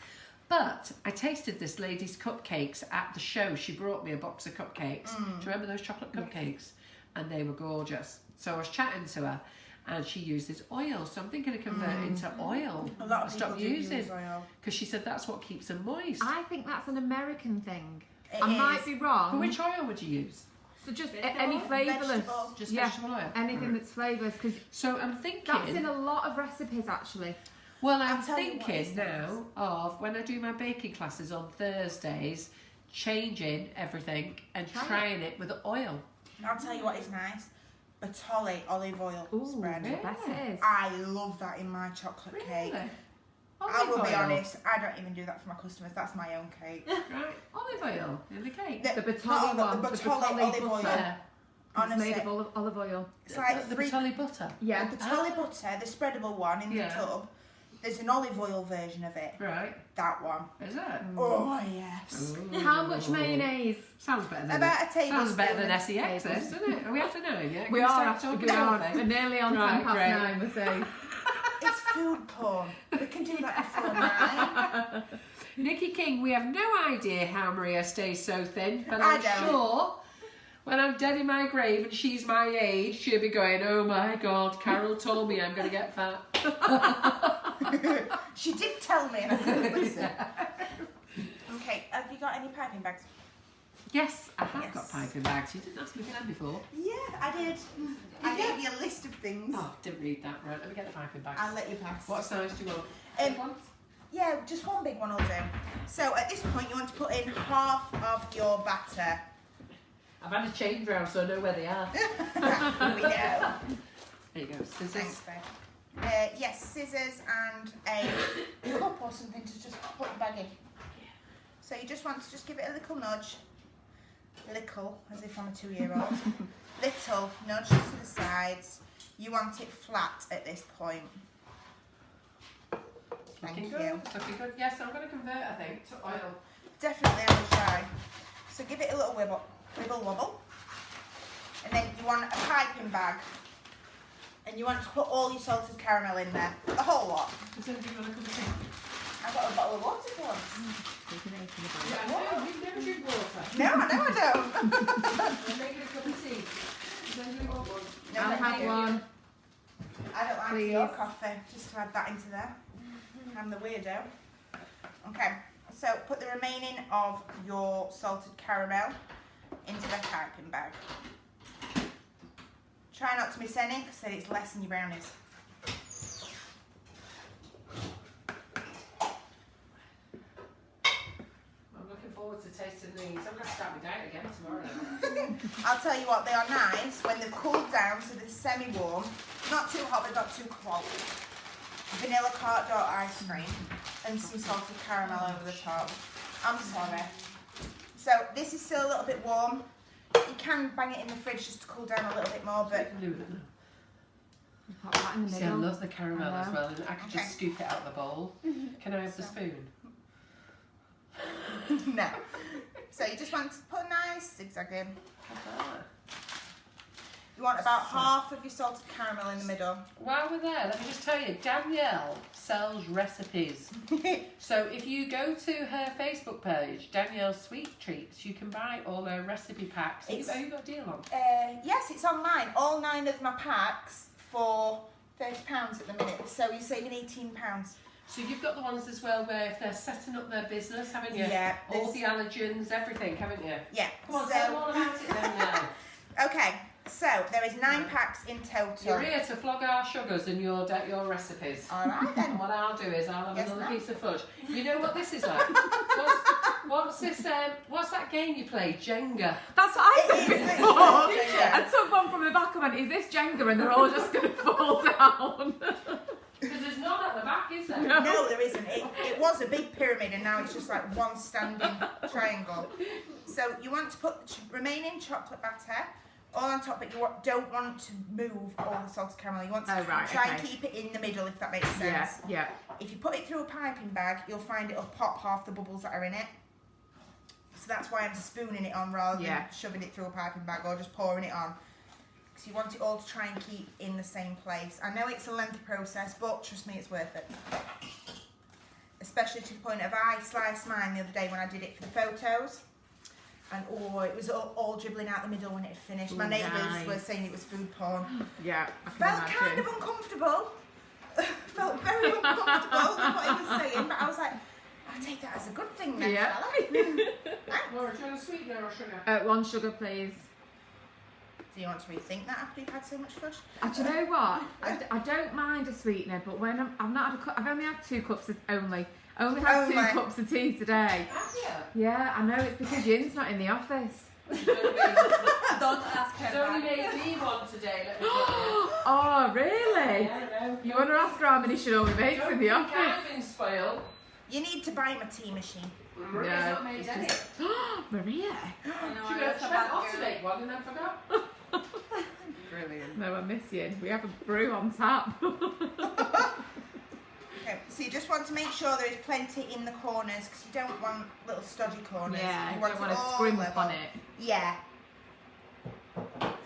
But I tasted this lady's cupcakes at the show. She brought me a box of cupcakes. Do you remember those chocolate cupcakes? And they were gorgeous. So I was chatting to her, and she uses oil. So I'm thinking of converting to oil. A lot of Stop people using use oil. because she said that's what keeps them moist. I think that's an American thing. It I might is. be wrong. But which oil would you use? So just Vegetable, any flavourless. vegetable. Just Yeah. vegetable oil. Anything that's flavours, because So I'm thinking. that's in a lot of recipes actually. Well, I'm I'll tell you what thinking is now of when I do my baking classes on Thursdays, changing everything and trying it with oil. I'll tell you what is nice. Bertolli olive oil spread. really? Yes, it is. I love that in my chocolate cake. Really? I will be Olive oil. honest, I don't even do that for my customers. That's my own cake. Right, olive oil in the cake. The Bertolli not one, the the Bertolli Bertolli olive butter. oil. Yeah. It's Honestly, made of olive oil. it's like the three. Bertolli butter. Yeah. The Bertolli butter, the spreadable one in the tub. There's an olive oil version of it. Right. That one. Is it? Oh yes. Ooh. How much mayonnaise? Sounds better than About a tablespoon. Sounds better than of SEX, doesn't it? Are we after 9 yet? Can We are start actually talking we are. about We're it? nearly on Right, 9:30, great. we're saying. It's food porn. We can do that before 9. Nikki King, we have no idea how Maria stays so thin, but I I'm don't. sure when I'm dead in my grave and she's my age, she'll be going, oh my God, Carol told me I'm going to get fat. She did tell me and I couldn't listen. Okay, have you got any piping bags? Yes, I have Yes. got piping bags. You didn't ask me for them before. Yeah, I did. I gave you a list of things. Oh, didn't read that. Right, let me get the piping bags. I'll let you pass. What size do you want? Um, Big ones? Yeah, just one big one will do. So at this point you want to put in half of your batter. I've had a change round so I know where they are. We know. There you go, scissors. Thanks, babe. Yes, scissors and a cup or something to just put the bag in. So you just want to just give it a little nudge. Little, as if I'm a 2-year-old. Little nudge to the sides. You want it flat at this point. Thank Looking you. good. Looking good. Yes, I'm going to convert, I think, to oil. Definitely on the shy. So give it a little wibble wobble. And then you want a piping bag. And you want to put all your salted caramel in there. The whole lot. Does anybody want to come and I've got a bottle of water for us. Yeah, no, you never drink water. No, I don't. We're making a cup of tea. Does anybody want one? No, I'll thank have you. one. I don't like Please. your coffee. Just to add that into there. I'm the weirdo. Okay, so put the remaining of your salted caramel into the piping bag. Try not to miss any because then it's less in your brownies. I'm looking forward to tasting these. I'm going to start my diet again tomorrow now. I'll tell you what, they are nice when they've cooled down so they're semi-warm. Not too hot, but not too cold. Vanilla cart ice cream and some salted caramel over the top. I'm sorry. So this is still a little bit warm. You can bang it in the fridge just to cool down a little bit more, but Pop that in the see, I middle. love the caramel as well, and I could Okay. just scoop it out of the bowl. Can I have the spoon? no. So you just want to put a nice zigzag in. You want about half of your salted caramel in the middle. While we're there, let me just tell you, Danielle sells recipes. So if you go to her Facebook page, Danielle's Sweet Treats, you can buy all her recipe packs. Have you got a deal on? Yes, it's online. All 9 of my packs for £30 at the minute. So you're saving £18. So you've got the ones as well where if they're setting up their business, haven't you? Yeah. All the allergens, everything, haven't you? Yeah. Come on, tell them all about it then now. Okay, so there is 9 packs in total. You're here to flog our sugars and your recipes. All right then. And what I'll do is I'll have Yes, another ma'am. piece of fudge. You know what this is like? What's this? What's that game you play? Jenga. That's what I It said is before. literally Jenga. And someone from the back went, is this Jenga? And they're all just going to fall down. Because there's none at the back, is there? No, there isn't. It was a big pyramid and now it's just like one standing triangle. So you want to put the remaining chocolate batter all on top, but you don't want to move all the salted caramel. You want to try and keep it in the middle, if that makes sense. Yeah. If you put it through a piping bag, you'll find it'll pop half the bubbles that are in it. So that's why I'm spooning it on rather than shoving it through a piping bag or just pouring it on. Because you want it all to try and keep in the same place. I know it's a lengthy process, but trust me, it's worth it. Especially to the point of I sliced mine the other day when I did it for the photos. And it was all dribbling out the middle when it had finished. My neighbours were saying it was food porn. Yeah, I can Felt imagine. kind of uncomfortable. Felt very uncomfortable with what he was saying, but I was like, I'll take that as a good thing then, shall I? Laura, do you want a sweetener or sugar? 1 sugar, please. Do you want to rethink that after you've had so much fudge? Do you know what? I don't mind a sweetener, but when I've not had a cup, I've only had 2 cups of only had 2 cups of tea today. Have you? Yeah, I know it's because Yin's not in the office. Don't ask her It's only that. made me one today, let me tell you. Oh, really? Yeah, I know. You want to ask her how many she normally makes in the I've office? been spoiled. You need to buy him a tea machine. Maria's No, not made it's any. Maria. I know, She I went was about off to to make one and then forgot. Brilliant. No, I miss Yin. We have a brew on tap. Okay, so you just want to make sure there is plenty in the corners because you don't want little stodgy corners. Yeah, you I want don't it want to all scrimp level. on it. Yeah.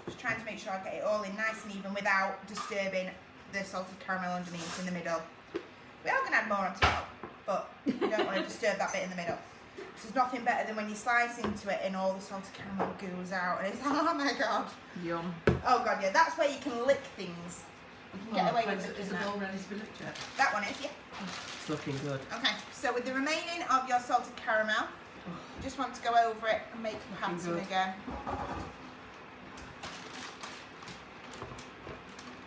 Just trying to make sure I get it all in nice and even without disturbing the salted caramel underneath in the middle. We are going to add more on top, but you don't want to disturb that bit in the middle. There's nothing better than when you slice into it and all the salted caramel goes out and it's oh my god. Yum. Oh god, yeah, that's where you can lick things. You can get away with it. Is the bowl ready to be looked at? That one is, yeah. It's looking good. Okay, so with the remaining of your salted caramel, you just want to go over it and make a pattern good. again.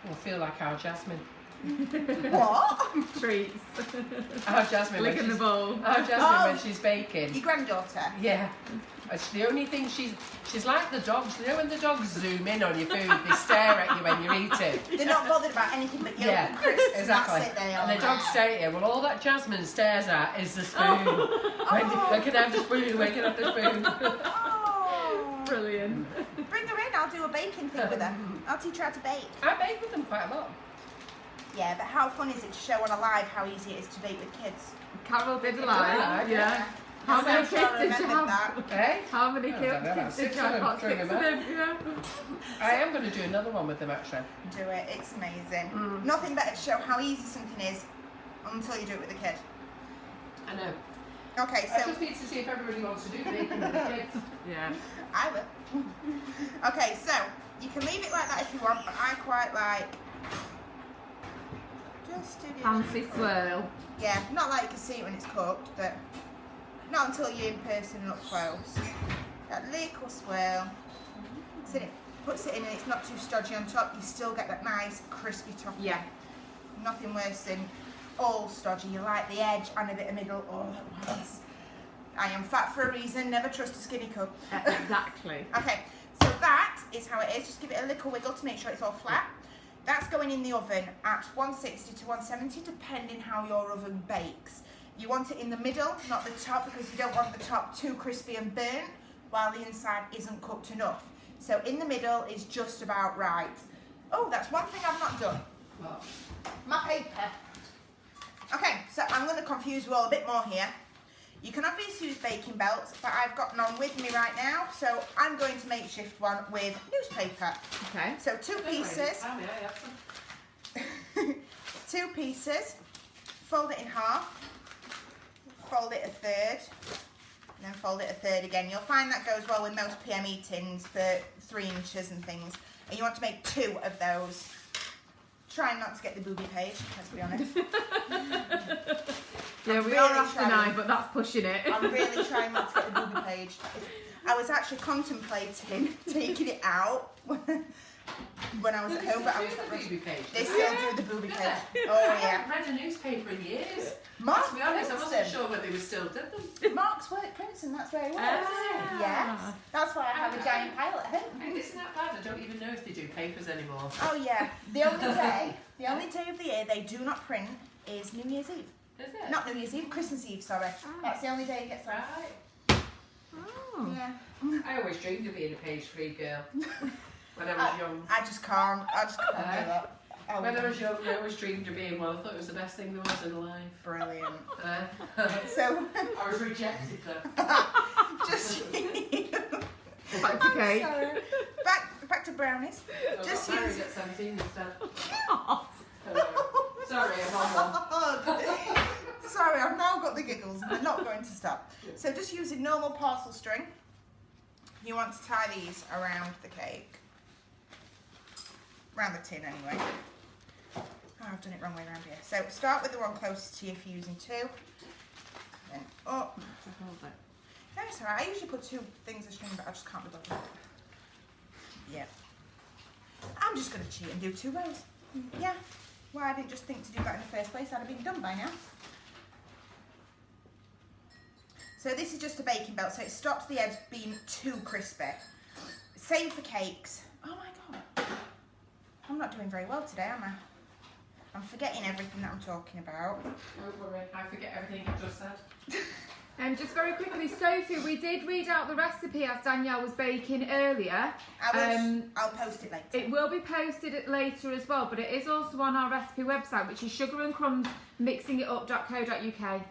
I feel like our Jasmine. What? Treats. Our Jasmine when Licking the she's, bowl. our Jasmine when she's baking. Your granddaughter? Yeah. It's the only thing she's like the dogs. You know when the dogs zoom in on your food, they stare at you when you're eating. They're not bothered about anything but yolk Yeah, and crisps. exactly. That's it, they And are. the dogs stare at you. Well, all that Jasmine stares at is the spoon. When can I have the spoon? When can I have the spoon? Oh. Brilliant. Bring her in, I'll do a baking thing with her. I'll teach her how to bake. I bake with them quite a lot. Yeah, but how fun is it to show on a live how easy it is to bake with kids? Carol did Yeah, live. Yeah. How many I'm kids sure I did you remembered have? that. Eh? How many I don't know, kids did 6 you of have? them, About 6 of remember? them, yeah. I am going to do another one with them actually. Do it, it's amazing. Nothing better to show how easy something is until you do it with a kid. I know. Okay, I so just need to see if everybody wants to do baking with the kids. Yeah. I will. Okay, so you can leave it like that if you want, but I quite like just do the Fancy little- swirl. Yeah, not like you can see it when it's cooked, but not until you're in person and up close. That little swirl. So it puts it in and it's not too stodgy on top. You still get that nice crispy top. Yeah. Nothing worse than all stodgy. You like the edge and a bit of middle all at once. I am fat for a reason. Never trust a skinny cook. Exactly. Okay, so that is how it is. Just give it a little wiggle to make sure it's all flat. That's going in the oven at 160 to 170, depending how your oven bakes. You want it in the middle, not the top, because you don't want the top too crispy and burnt while the inside isn't cooked enough. So in the middle is just about right. Oh, that's one thing I've not done. What? My paper. Okay, so I'm going to confuse you all a bit more here. You can obviously use baking belts, but I've got none with me right now, so I'm going to makeshift one with newspaper. Okay. So 2 pieces. Oh, yeah, I have some. 2 pieces. Fold it in half. Fold it a third. And then fold it a third again. You'll find that goes well with most PME tins for 3 inches and things. And you want to make 2 of those. Try not to get the booby page, let's be honest. Yeah, we are after 9, but that's pushing it. I'm really trying not to get the booby page. I was actually contemplating taking it out when I was at home, but I was the like, booby page. they still do the booby page. Oh I yeah. haven't read a newspaper in years. Mark To be honest, I wasn't Princeton. sure whether they were still did them. Mark's work Princeton, that's where he works. Ah. Yes. That's why I have a giant pile at home. And isn't that bad? I don't even know if they do papers anymore. Oh yeah. The only day of the year they do not print is New Year's Eve. Is it? Not New Year's Eve, Christmas Eve, sorry. That's the only day it gets off. Right. Oh. Yeah. I always dreamed of being a page-free girl when I was young. I just can't do that. Oh, When I was young, I always dreamed of being one. I thought it was the best thing there was in life. brilliant. Uh, So I was rejected though. just Back to cake. sorry. Back to brownies. So Just I got married use- at 17 instead. Sorry, I'm on one. Oh, sorry, I've now got the giggles and they're not going to stop. So just using normal parcel string, you want to tie these around the cake. Around the tin anyway. Oh, I've done it wrong way around here. So start with the one closest to you if you're using 2. Then up. No, it's alright. I usually put 2 things of string, but I just can't be bothered. Yeah. I'm just going to cheat and do 2 rows. Yeah. Well, I didn't just think to do that in the first place. I'd have been done by now. So this is just a baking belt, so it stops the edge being too crispy. Same for cakes. Oh my god. I'm not doing very well today, am I? I'm forgetting everything that I'm talking about. Don't worry, I forget everything you just said. Just very quickly, Sophie, we did read out the recipe as Danielle was baking earlier. I'll post it later. It will be posted later as well, but it is also on our recipe website, which is sugarandcrumbsmixingitup.co.uk.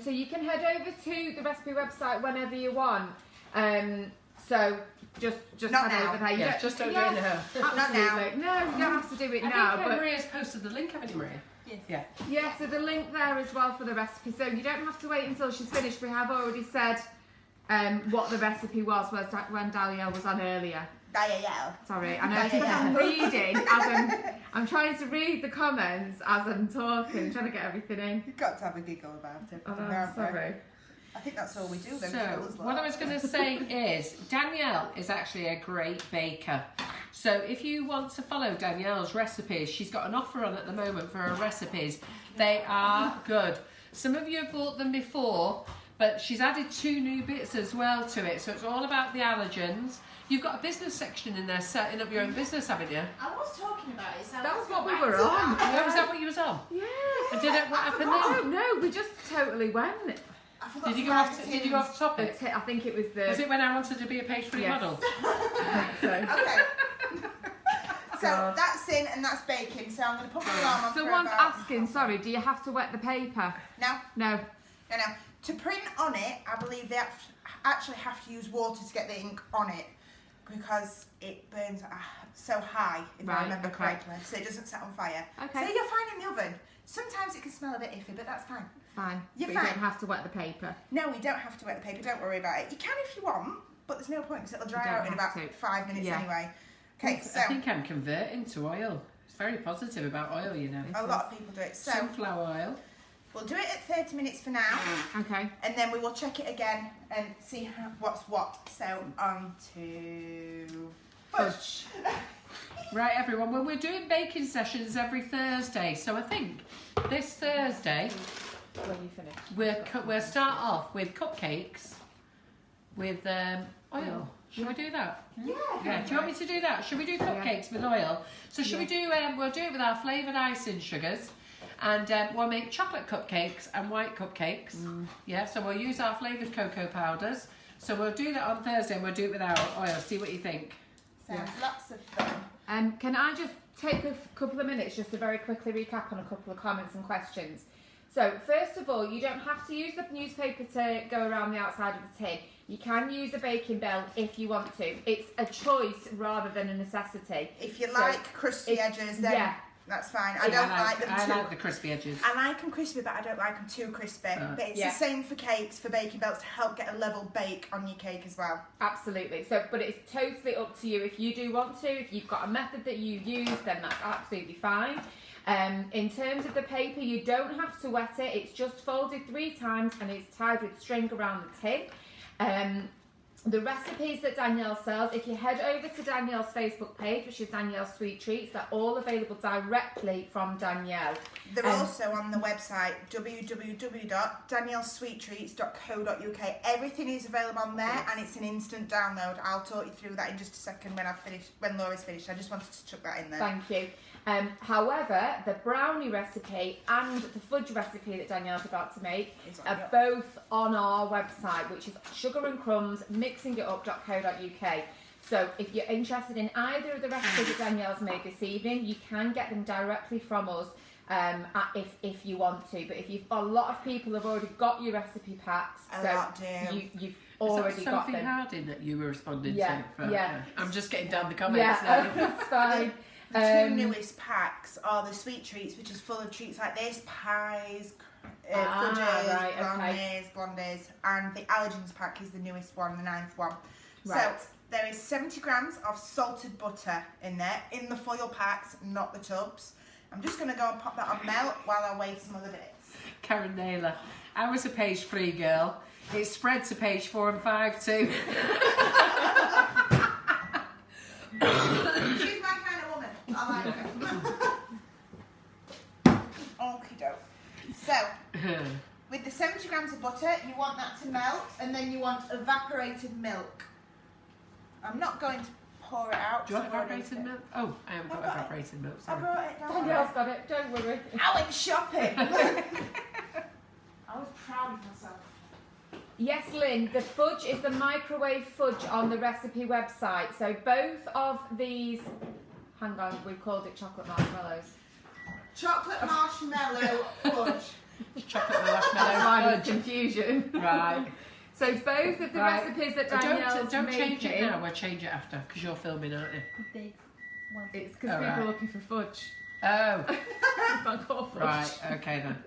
So you can head over to the recipe website whenever you want. So just Not head now. over there. You Yeah, don't- just don't yeah, do it now. Absolutely. No, you don't have to do it now. I think But Maria's posted the link, haven't you, Maria? Yes. Yeah. yeah, so the link there as well for the recipe. So you don't have to wait until she's finished. We have already said what the recipe was when Danielle was on earlier. Danielle. Sorry, I know because I'm reading as I'm trying to read the comments as I'm talking, trying to get everything in. You've got to have a giggle about it. Oh, haven't we? sorry. I think that's all we do then. So, giggles, what I was going to say is, Danielle is actually a great baker. So, if you want to follow Danielle's recipes, she's got an offer on at the moment for her recipes. They are good. Some of you have bought them before, but she's added 2 new bits as well to it. So, it's all about the allergens. You've got a business section in there, setting up your own business, haven't you? I was talking about it. So That's what we were on. Oh, was that what you was on? Yeah. And did it? What happened I then? don't know. We just totally went. I forgot Did you to go write off? the Did you go tins. off topic? I think it was the. Was it when I wanted to be a page-free Yes. model? So. Okay. So God. that's in and that's baking. So I'm going to put my alarm on for Someone's about... asking, sorry, do you have to wet the paper? No, No. no. To print on it, I believe they actually have to use water to get the ink on it because it burns so high, if I Right, remember okay. correctly, so it doesn't set on fire. Okay. So you're fine in the oven. Sometimes it can smell a bit iffy, but that's fine. Fine. You're but fine. You don't have to wet the paper. No, we don't have to wet the paper. Don't worry about it. You can if you want, but there's no point because it'll dry You don't out in have about to. 5 minutes Yeah. anyway. Okay, so I think I'm converting to oil. It's very positive about oil, you know. a lot of people do it. So Sunflower oil. we'll do it at 30 minutes for now. Okay. And then we will check it again and see what's what. So on to fudge. Right, everyone. Well, we're doing baking sessions every Thursday, so I think this Thursday When you finish. we'll start off with cupcakes with oil. Shall we do that? Yeah. Do you want me to do that? Should we do cupcakes with oil? So should we do? We'll do it with our flavoured icing sugars, And we'll make chocolate cupcakes and white cupcakes. Yeah, so we'll use our flavoured cocoa powders. So we'll do that on Thursday and we'll do it without oil. See what you think. Sounds lots of fun. Can I just take a couple of minutes just to very quickly recap on a couple of comments and questions? So first of all, you don't have to use the newspaper to go around the outside of the tin. You can use a baking belt if you want to. It's a choice rather than a necessity. If you like crispy edges, then that's fine. I don't like them too. I like the crispy edges. I like them crispy, but I don't like them too crispy. But it's the same for cakes, for baking belts, to help get a level bake on your cake as well. Absolutely. So, but it's totally up to you. If you do want to, if you've got a method that you use, then that's absolutely fine. In terms of the paper, you don't have to wet it. It's just folded 3 times and it's tied with string around the tin. The recipes that Danielle sells, if you head over to Danielle's Facebook page, which is Danielle's Sweet Treats, they're all available directly from Danielle. They're also on the website www.daniellesweettreats.co.uk. Everything is available on there and it's an instant download. I'll talk you through that in just a second when Laura's finished. I just wanted to chuck that in there. Thank you. However, the brownie recipe and the fudge recipe that Danielle's about to make are both on our website, which is sugarandcrumbsmixingitup.co.uk. So if you're interested in either of the recipes that Danielle's made this evening, you can get them directly from us if you want to. But a lot of people have already got your recipe packs, you've already got them. Sophie Harding that you were responding to? Yeah. I'm just getting down the comments now. That's fine. The 2 newest packs are the Sweet Treats, which is full of treats like this, pies, fudges, brownies, blondies, and the Allergens pack is the newest one, the 9th one. Right. So there is 70 grams of salted butter in there, in the foil packs, not the tubs. I'm just going to go and pop that on melt while I weigh some other bits. Karen Naylor, I was a page 3 girl. It spread to page 4 and 5 too. She's my kind of woman. I like her. Okie doke. So, with the 70 grams of butter, you want that to melt, and then you want evaporated milk. I'm not going to pour it out. Do you want evaporated milk? Oh, I haven't got evaporated milk. I Sorry. brought it down. Danielle's got it, don't worry. I went shopping. I was proud of myself. Yes, Lynn, the fudge is the microwave fudge on the recipe website. So both of these, hang on, we called it chocolate marshmallows. Chocolate marshmallow fudge. Chocolate marshmallow That's fudge. confusion. Right. So both of the recipes that Danielle's Don't making, change it now, we'll change it after, because you're filming, aren't you? it's because people are looking for fudge. Oh, It's not called fudge. right, okay then.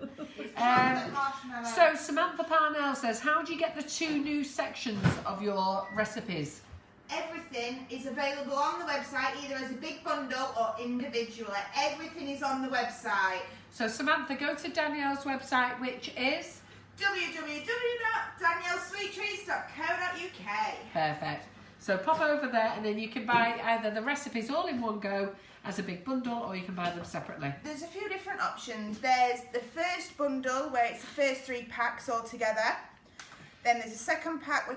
Chocolate marshmallow. So Samantha Parnell says, how do you get the 2 new sections of your recipes? Everything is available on the website, either as a big bundle or individually. Everything is on the website. So Samantha, go to Danielle's website, which is www.daniellesweettreats.co.uk. perfect. So pop over there and then you can buy either the recipes all in one go as a big bundle, or you can buy them separately. There's a few different options. There's the first bundle where it's the first 3 packs all together. Then there's a second pack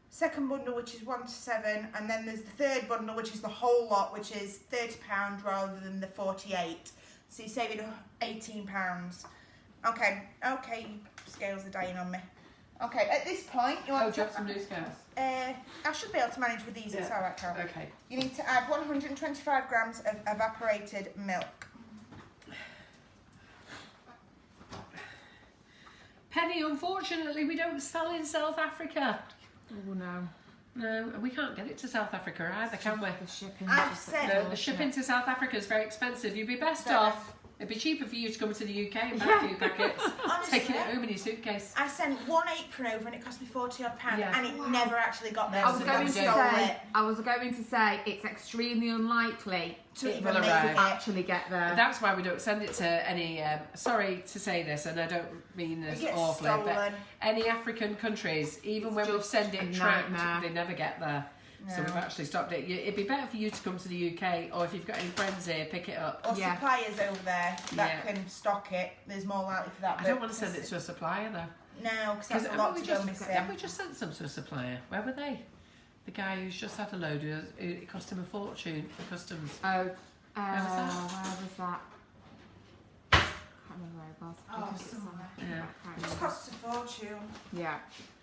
second bundle which is 1 to 7, and then there's the third bundle which is the whole lot, which is £30 rather than the 48. So you're saving £18. Okay, scales are dying on me. Okay, at this point you want do you have some new scales? I should be able to manage with these. It's all right, Carol. Okay. You need to add 125 grams of evaporated milk. Penny, unfortunately, we don't sell in South Africa. Oh no. No, and we can't get it to South Africa either, can we? The shipping. I've said No, the shipping to South Africa is very expensive. You'd be best off. It'd be cheaper for you to come to the UK and buy a few packets, Honestly, taking it home in your suitcase. I sent 1 apron over and it cost me £40 odd, Yeah. and it never actually got there. I was so going we to stole say, it it's extremely unlikely to even will make arrive. it. actually get there. That's why we don't send it to any, sorry to say this, and I don't mean this It gets awfully, but stolen. any African countries, even when we've just sent a it tracked, nightmare. they never get there. So No. we've actually stopped it. It'd be better for you to come to the UK, or if you've got any friends here, pick it up. Or Yeah. suppliers over there that Yeah. can stock it. There's more likely for that. I don't want to send it to a supplier though. No, because that's a Haven't lot we to go just, missing. haven't we just sent some to a supplier? Where were they? The guy who's just had a load, it cost him a fortune for customs. Oh, was that? where was that? remember where it was. Oh, Because it's on- somewhere. Yeah. I can't It remember. costs a fortune. Yeah.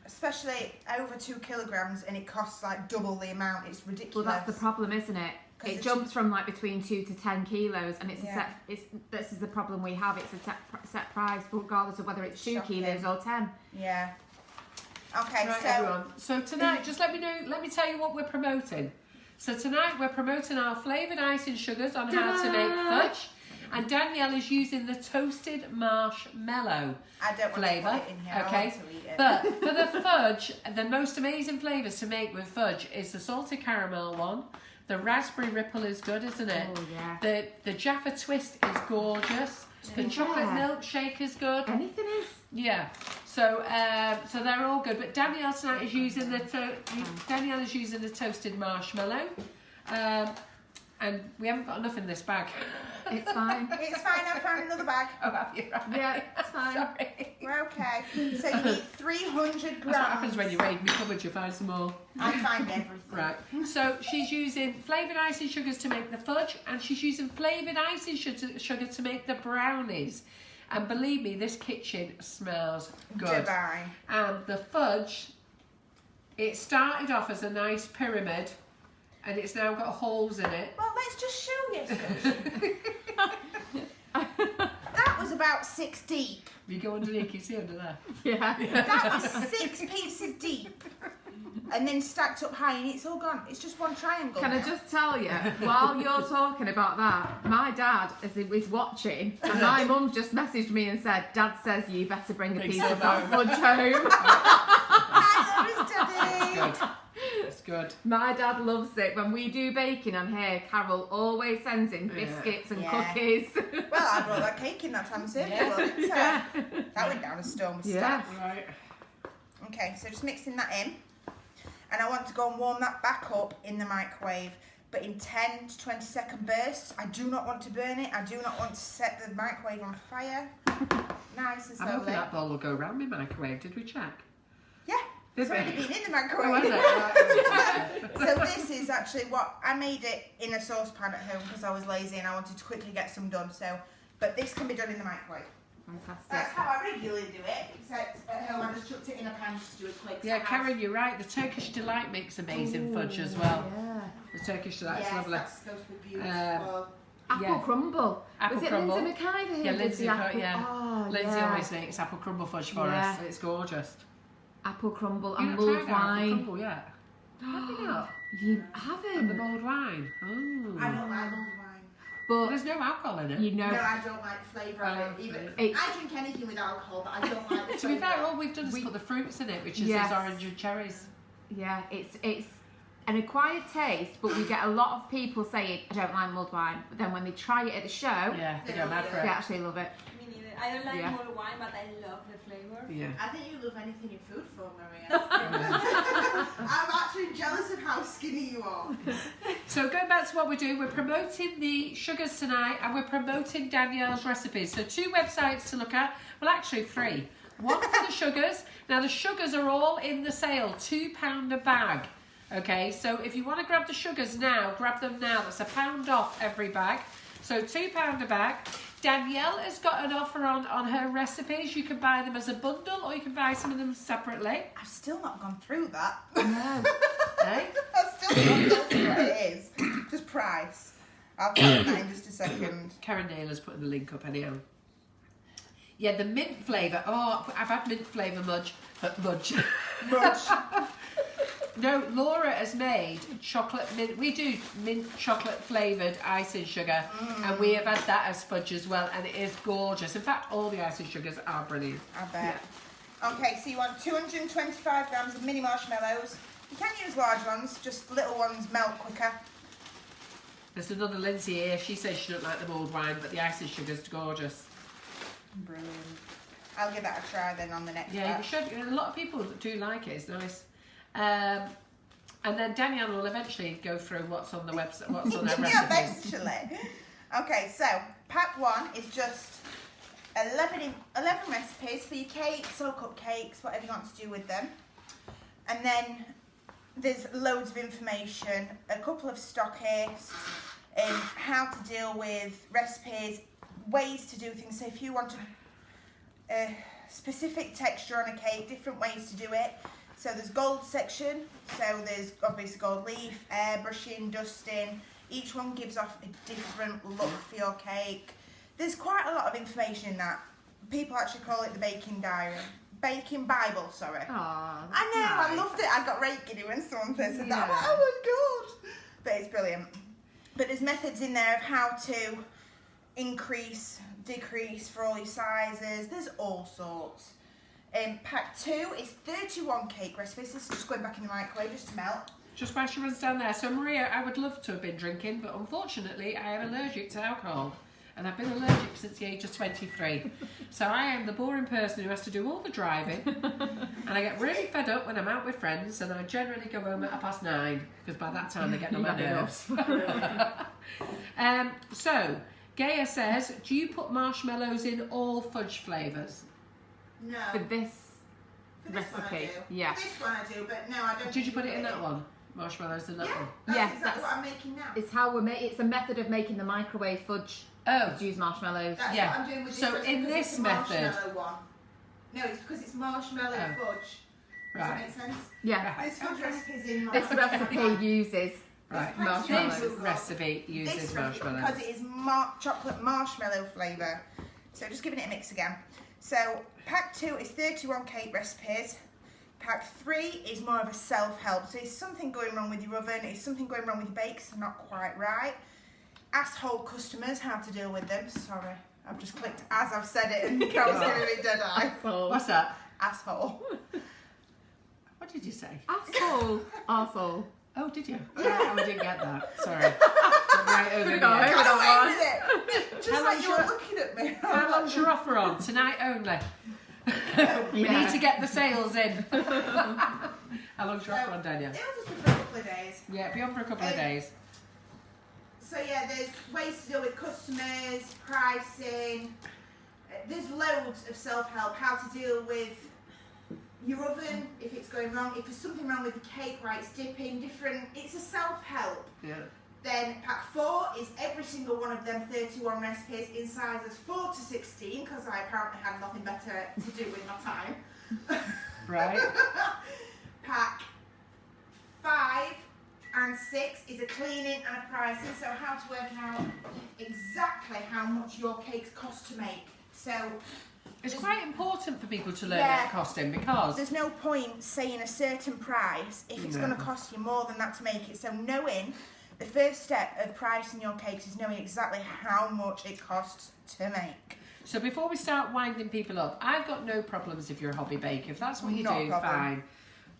Especially over 2 kilograms, and it costs like double the amount. It's ridiculous. Well, that's the problem, isn't it? 'Cause It it's- jumps from like between 2 to 10 kilos, and it's a Yeah. set. This is the problem we have. It's a set price, regardless of whether it's 2 Shocking. kilos or 10. Yeah. Okay, Right, so everyone. So tonight, just let me tell you what we're promoting. So tonight we're promoting our flavoured icing sugars on how to make fudge. And Danielle is using the toasted marshmallow I don't want flavour. to put it in here. I Okay. want to eat it. But for the fudge, the most amazing flavours to make with fudge is the salted caramel one. The raspberry ripple is good, isn't it? Oh yeah. The Jaffa twist is gorgeous. The chocolate milkshake is good. Anything is. Yeah. So so they're all good. But Danielle tonight is using Danielle is using the toasted marshmallow. And we haven't got enough in this bag. It's fine. It's fine, I found another bag. Oh, have you? Right. Yeah, it's fine. Sorry. We're okay. So you need 300 grams. That's what happens when you raid me cupboard, you find some more. I find everything. Right. So she's using flavoured icing sugars to make the fudge, and she's using flavoured icing sugar to make the brownies. And believe me, this kitchen smells good. Divine. And the fudge, it started off as a nice pyramid, and it's now got holes in it. Well, let's just show you something. That was about 6 deep. You go underneath, you see under there. Yeah. That was 6 pieces deep. And then stacked up high, and it's all gone. It's just one triangle. Can I now. just tell you, while you're talking about that, my dad is watching, and my mum just messaged me and said, Dad says you better bring a Bring piece some of that home." fudge home. I love his daddy. Good. It's good. My dad loves it. When we do baking on here, Carol always sends in Yeah. biscuits and Yeah. cookies. Well, I brought that cake in that time of serving. Yeah. Well, it's, that went down a storm of Yeah. stuff. Right. Okay, so just mixing that in. And I want to go and warm that back up in the microwave, but in 10 to 20 second bursts. I do not want to burn it. I do not want to set the microwave on fire. Nice and I'm hoping slowly. that bowl will go round my microwave. Did we check? Yeah, it's Did we? already been in the Oh, was microwave. it? Right. So this is actually what I made it in a saucepan at home because I was lazy and I wanted to quickly get some done. So, but this can be done in the microwave. That's Fantastic. how I regularly do it. Except at home I just chucked it in a pan just to do it quick. So Yeah, I have- Karen, you're right. The Turkish Delight makes amazing fudge as well. Yeah. The Turkish Delight's Yes, lovely. that's supposed to be beautiful. Apple Yeah. crumble. Apple Was it crumble. Lindsay Mackay who Yeah, did Lindsay the got- apple? yeah. Oh, Lindsay yeah. always makes apple crumble fudge for Yeah. us. It's gorgeous. Apple crumble You've and not mulled tried our apple wine. crumble yet? Have you not? You And the haven't. mulled wine. I Oh. don't like mulled wine. But There's no alcohol in it. you know, No, I don't like the flavour of it either. It's- I drink anything with alcohol, but I don't like the To be fair, flavour. all we've done is put the fruits in it, which is Yes. these orange and cherries. yeah, it's an acquired taste, but we get a lot of people saying, I don't like mulled wine. But then when they try it at the show, Yeah, they go mad for they it. actually love it. Me neither. I don't like Yeah. mulled wine, but I love the flavor. Yeah. I think you love anything in food form, Maria. I'm actually jealous of how skinny you are. So going back to what we're doing, we're promoting the sugars tonight and we're promoting Danielle's recipes. So 2 websites to look at. Well, actually 3. One for the sugars. Now the sugars are all in the sale, £2 a bag. Okay, so if you want to grab the sugars now, grab them now. That's £1 off every bag. So £2 a bag. Danielle has got an offer on her recipes. You can buy them as a bundle or you can buy some of them separately. I've still not gone through that. No. Eh? I've still not gone through what it is. Just price. I'll tell you that in just a second. Karen Naylor's putting the link up anyhow. Yeah, the mint flavour. Oh, I've had mint flavour mudge. Much. No, Laura has made chocolate mint. We do mint chocolate flavoured icing sugar, and we have had that as fudge as well, and it is gorgeous. In fact, all the icing sugars are brilliant. I bet. Okay, so you want 225 grams of mini marshmallows. You can use large ones, just little ones melt quicker. There's another Lindsay here. She says she doesn't like the mulled wine, but the icing sugar's gorgeous. Brilliant. I'll give that a try then on the next Yeah, you batch. should. A lot of people do like it. It's nice. And then Danielle will eventually go through what's on the website, what's on her Yeah, recipes. eventually. Okay, so pack 1 is just 11 recipes for your cakes or cupcakes, whatever you want to do with them. And then there's loads of information, a couple of stockists, how to deal with recipes, ways to do things. So if you want a specific texture on a cake, different ways to do it. So there's gold section, so there's obviously gold leaf, airbrushing, dusting. Each one gives off a different look for your cake. There's quite a lot of information in that. People actually call it the baking diary. Baking Bible, sorry. Aww, I know, nice. I loved it. I got right giddy when someone first said that. I'm Yeah. like, oh my god. But it's brilliant. But there's methods in there of how to increase, decrease for all your sizes. There's all sorts. Pack 2 is 31 cake recipes. This is just going back in the microwave just to melt. Just while she runs down there. So Maria, I would love to have been drinking, but unfortunately I am allergic to alcohol. And I've been allergic since the age of 23. So I am the boring person who has to do all the driving. And I get really fed up when I'm out with friends, and I generally go home at 9:30, because by that time they're getting on my nerves. So, Gaia says, do you put marshmallows in all fudge flavours? No. For this For this one I recipe, do. yeah. For this one I do, but no, I don't. Did you put it in that one? Marshmallows in that Yeah, one? that's Yes, exactly that's- what I'm making now. It's how it's a method of making the microwave fudge. Oh, To use marshmallows. That's Yeah. what I'm doing with So this recipe in because this it's a method- marshmallow one. No, it's because it's marshmallow Oh. fudge. Does that right. make sense? Yeah. This fudge recipe's in This recipe uses Right. marshmallows. This recipe uses This recipe, marshmallows. because it is chocolate marshmallow flavour. So just giving it a mix again. So pack 2 is 31 cake recipes. Pack 3 is more of a self-help. So is something going wrong with your oven? Is something going wrong with your bakes? Not quite right. Asshole customers, how to deal with them. Sorry, I've just clicked as I've said it and Carol's giving me dead eye. What's that? Asshole. What did you say? Asshole. Arsehole. Oh, did you? Yeah, I didn't get that. Sorry. Right over We got here. it. Got away with it. Just How like long's you were your- looking at me. How long's your offer on? Tonight only. We Yeah. need to get the sales in. How long's your offer on, Daniel? It'll just be for a couple of days. Yeah, be on for a couple of days. So yeah, there's ways to deal with customers, pricing. There's loads of self-help. How to deal with your oven if it's going wrong. If there's something wrong with the cake, right, it's dipping, different. It's a self-help. Yeah. Then pack 4 is every single one of them 31 recipes in sizes 4 to 16 because I apparently had nothing better to do with my time. Right. Pack 5 and 6 is a cleaning and a pricing, so how to work out exactly how much your cakes cost to make. So It's quite important for people to learn Yeah. that costing, because there's no point saying a certain price if it's No. going to cost you more than that to make it. So knowing the first step of pricing your cakes is knowing exactly how much it costs to make. So before we start winding people up, I've got no problems if you're a hobby baker. If that's what you Not a do, problem. fine.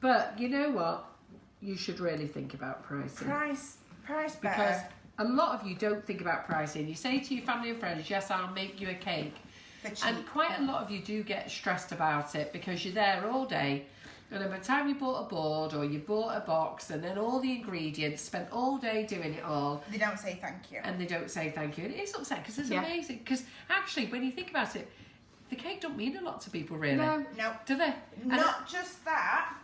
But you know what? You should really think about pricing. Price better. Because a lot of you don't think about pricing. You say to your family and friends, yes, I'll make you a cake. for cheap. And quite a lot of you do get stressed about it because you're there all day. And then by the time you bought a board or you bought a box and then all the ingredients, spent all day doing it all, They don't say thank you. and they don't say thank you. And it is upsetting because it's Yeah. amazing. Because actually, when you think about it, the cake don't mean a lot to people, really. No. No. Do they? And Not just that,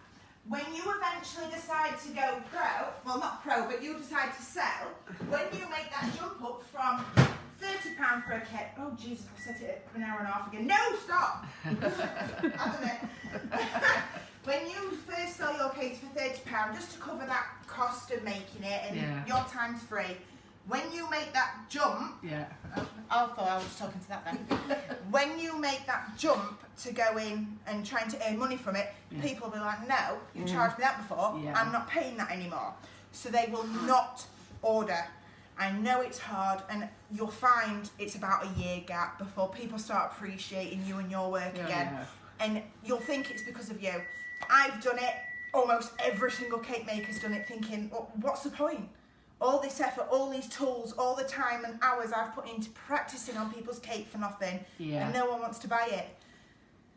when you eventually decide to go pro, well not pro, but you decide to sell, when you make that jump up from £30 for a cake, oh Jesus, I set it an hour and a half again. No, stop! I've done it. When you first sell your cakes for £30, just to cover that cost of making it and Yeah. your time's free, when you make that jump, yeah. I thought I was talking to that then. When you make that jump to go in and trying to earn money from it, Yeah. people will be like, no, you charged me that before, Yeah. I'm not paying that anymore. So they will not order. I know it's hard, and you'll find it's about a year gap before people start appreciating you and your work Yeah, again. yeah. And you'll think it's because of you. I've done it, almost every single cake maker's done it, thinking, well, what's the point? All this effort, all these tools, all the time and hours I've put into practicing on people's cake for nothing, Yeah. and no one wants to buy it.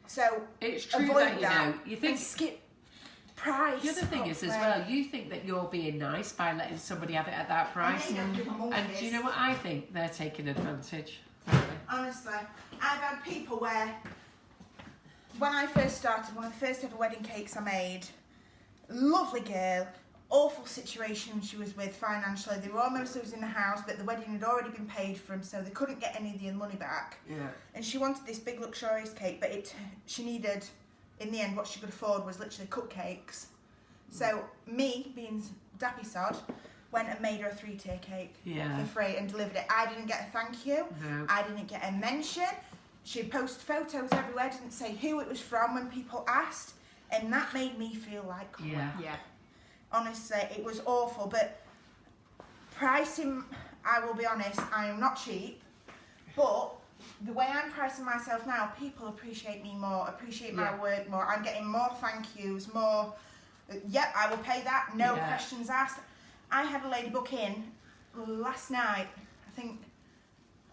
So It's true avoid that, you that. know, you think and skip price. the other thing is as properly. well, you think that you're being nice by letting somebody have it at that I price. hate that people want And this. do you know what I think? They're taking advantage. Honestly, I've had people where, when I first started, one of the first ever wedding cakes I made, lovely girl, awful situation she was with financially. They were almost losing the house, but the wedding had already been paid for them, so they couldn't get any of the money back. Yeah. And she wanted this big luxurious cake, but she needed, in the end, what she could afford was literally cupcakes. So me, being dappy sod, went and made her a 3-tier cake for free and delivered it. I didn't get a thank you. No. I didn't get a mention. She'd post photos everywhere, didn't say who it was from when people asked, and that made me feel like crap. Yeah. Honestly, it was awful. But pricing, I will be honest, I am not cheap, but the way I'm pricing myself now, people appreciate me more, appreciate my work more. I'm getting more thank yous, more, yep, I will pay that, no questions asked. I had a lady book in last night, I think,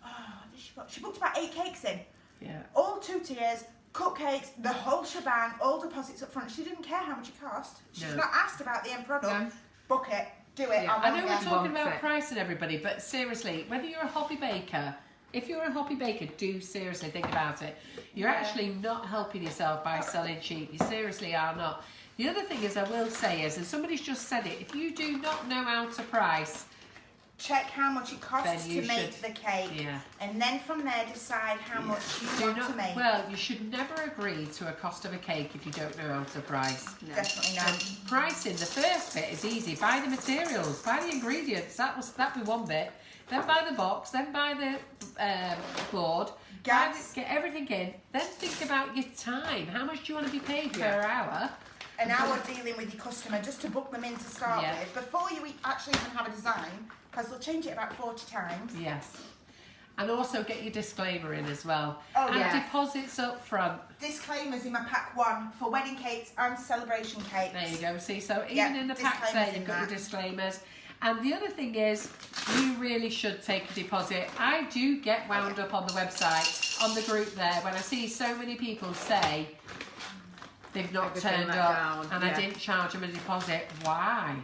what did she book? She booked about 8 cakes in. Yeah. All 2 tiers, cupcakes, the whole shebang, all deposits up front. She didn't care how much it cost. She's not asked about the end product. No. Book it, do it. Yeah. I know we're talking Want about it. pricing, everybody, but seriously, whether you're a hobby baker, if you're a hobby baker, do seriously think about it. You're actually not helping yourself by selling cheap. You seriously are not. The other thing is, I will say is, and somebody's just said it, if you do not know how to price, check how much it costs Then you to make should- the cake. Yeah. And then from there decide how much you want to make. well, you should never agree to a cost of a cake if you don't know how to price. Definitely not. And pricing, the first bit is easy. Buy the materials, buy the ingredients. That'd be one bit. Then buy the box. Then buy the board. Gas. Get everything in. Then think about your time. How much do you want to be paid per hour? An hour dealing with your customer just to book them in to start Yeah. with before you actually even have a design, because they'll change it about 40 times. Yes. And also get your disclaimer in as well. Oh, and yes. deposits up front. Disclaimers in my pack 1 for wedding cakes and celebration cakes. There you go. See, so even Yeah, in the pack disclaimers there, in you've got your that. disclaimers. And the other thing is, you really should take a deposit. I do get wound up on the website, on the group there, when I see so many people say they've not Everything turned let up down, and I didn't charge them a deposit. Why?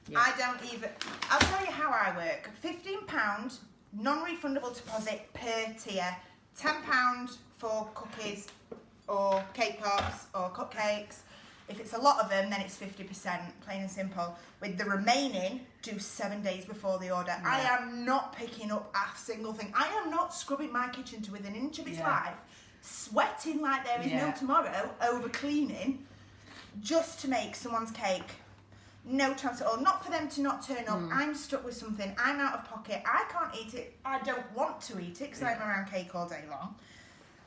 Yeah. I don't even. I'll tell you how I work. £15 non-refundable deposit per tier. £10 for cookies or cake pops or cupcakes. If it's a lot of them, then it's 50%, plain and simple. With the remaining, do 7 days before the order. I am not picking up a single thing. I am not scrubbing my kitchen to within an inch of its life, sweating like there is no tomorrow over cleaning, just to make someone's cake. No chance at all. Not for them to not turn up. I'm stuck with something. I'm out of pocket. I can't eat it. I don't want to eat it because I'm around cake all day long.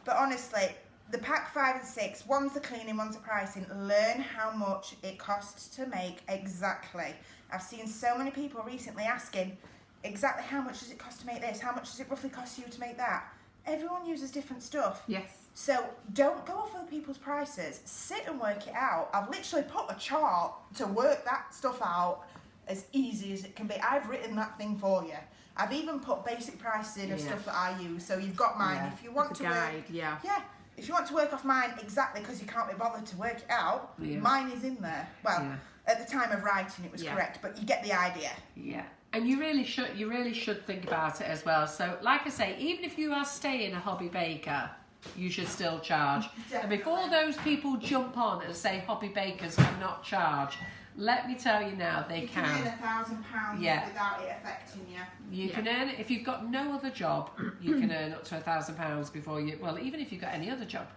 But honestly, the pack 5 and 6, one's the cleaning, one's the pricing. Learn how much it costs to make exactly. I've seen so many people recently asking exactly how much does it cost to make this? How much does it roughly cost you to make that? Everyone uses different stuff. Yes. So don't go off other people's prices. Sit and work it out. I've literally put a chart to work that stuff out as easy as it can be. I've written that thing for you. I've even put basic prices in of stuff that I use. So you've got mine. Yeah. If you want It's to a guide, work, if you want to work off mine exactly because you can't be bothered to work it out, mine is in there. Well, at the time of writing it was correct, but you get the idea. Yeah. And you really should think about it as well. So, like I say, even if you are staying a hobby baker, you should still charge. And before those people jump on and say hobby bakers cannot charge, let me tell you now, they You can. earn £1,000 without it affecting you. You can earn it if you've got no other job. You can earn up to £1,000 before you. Well, even if you've got any other job,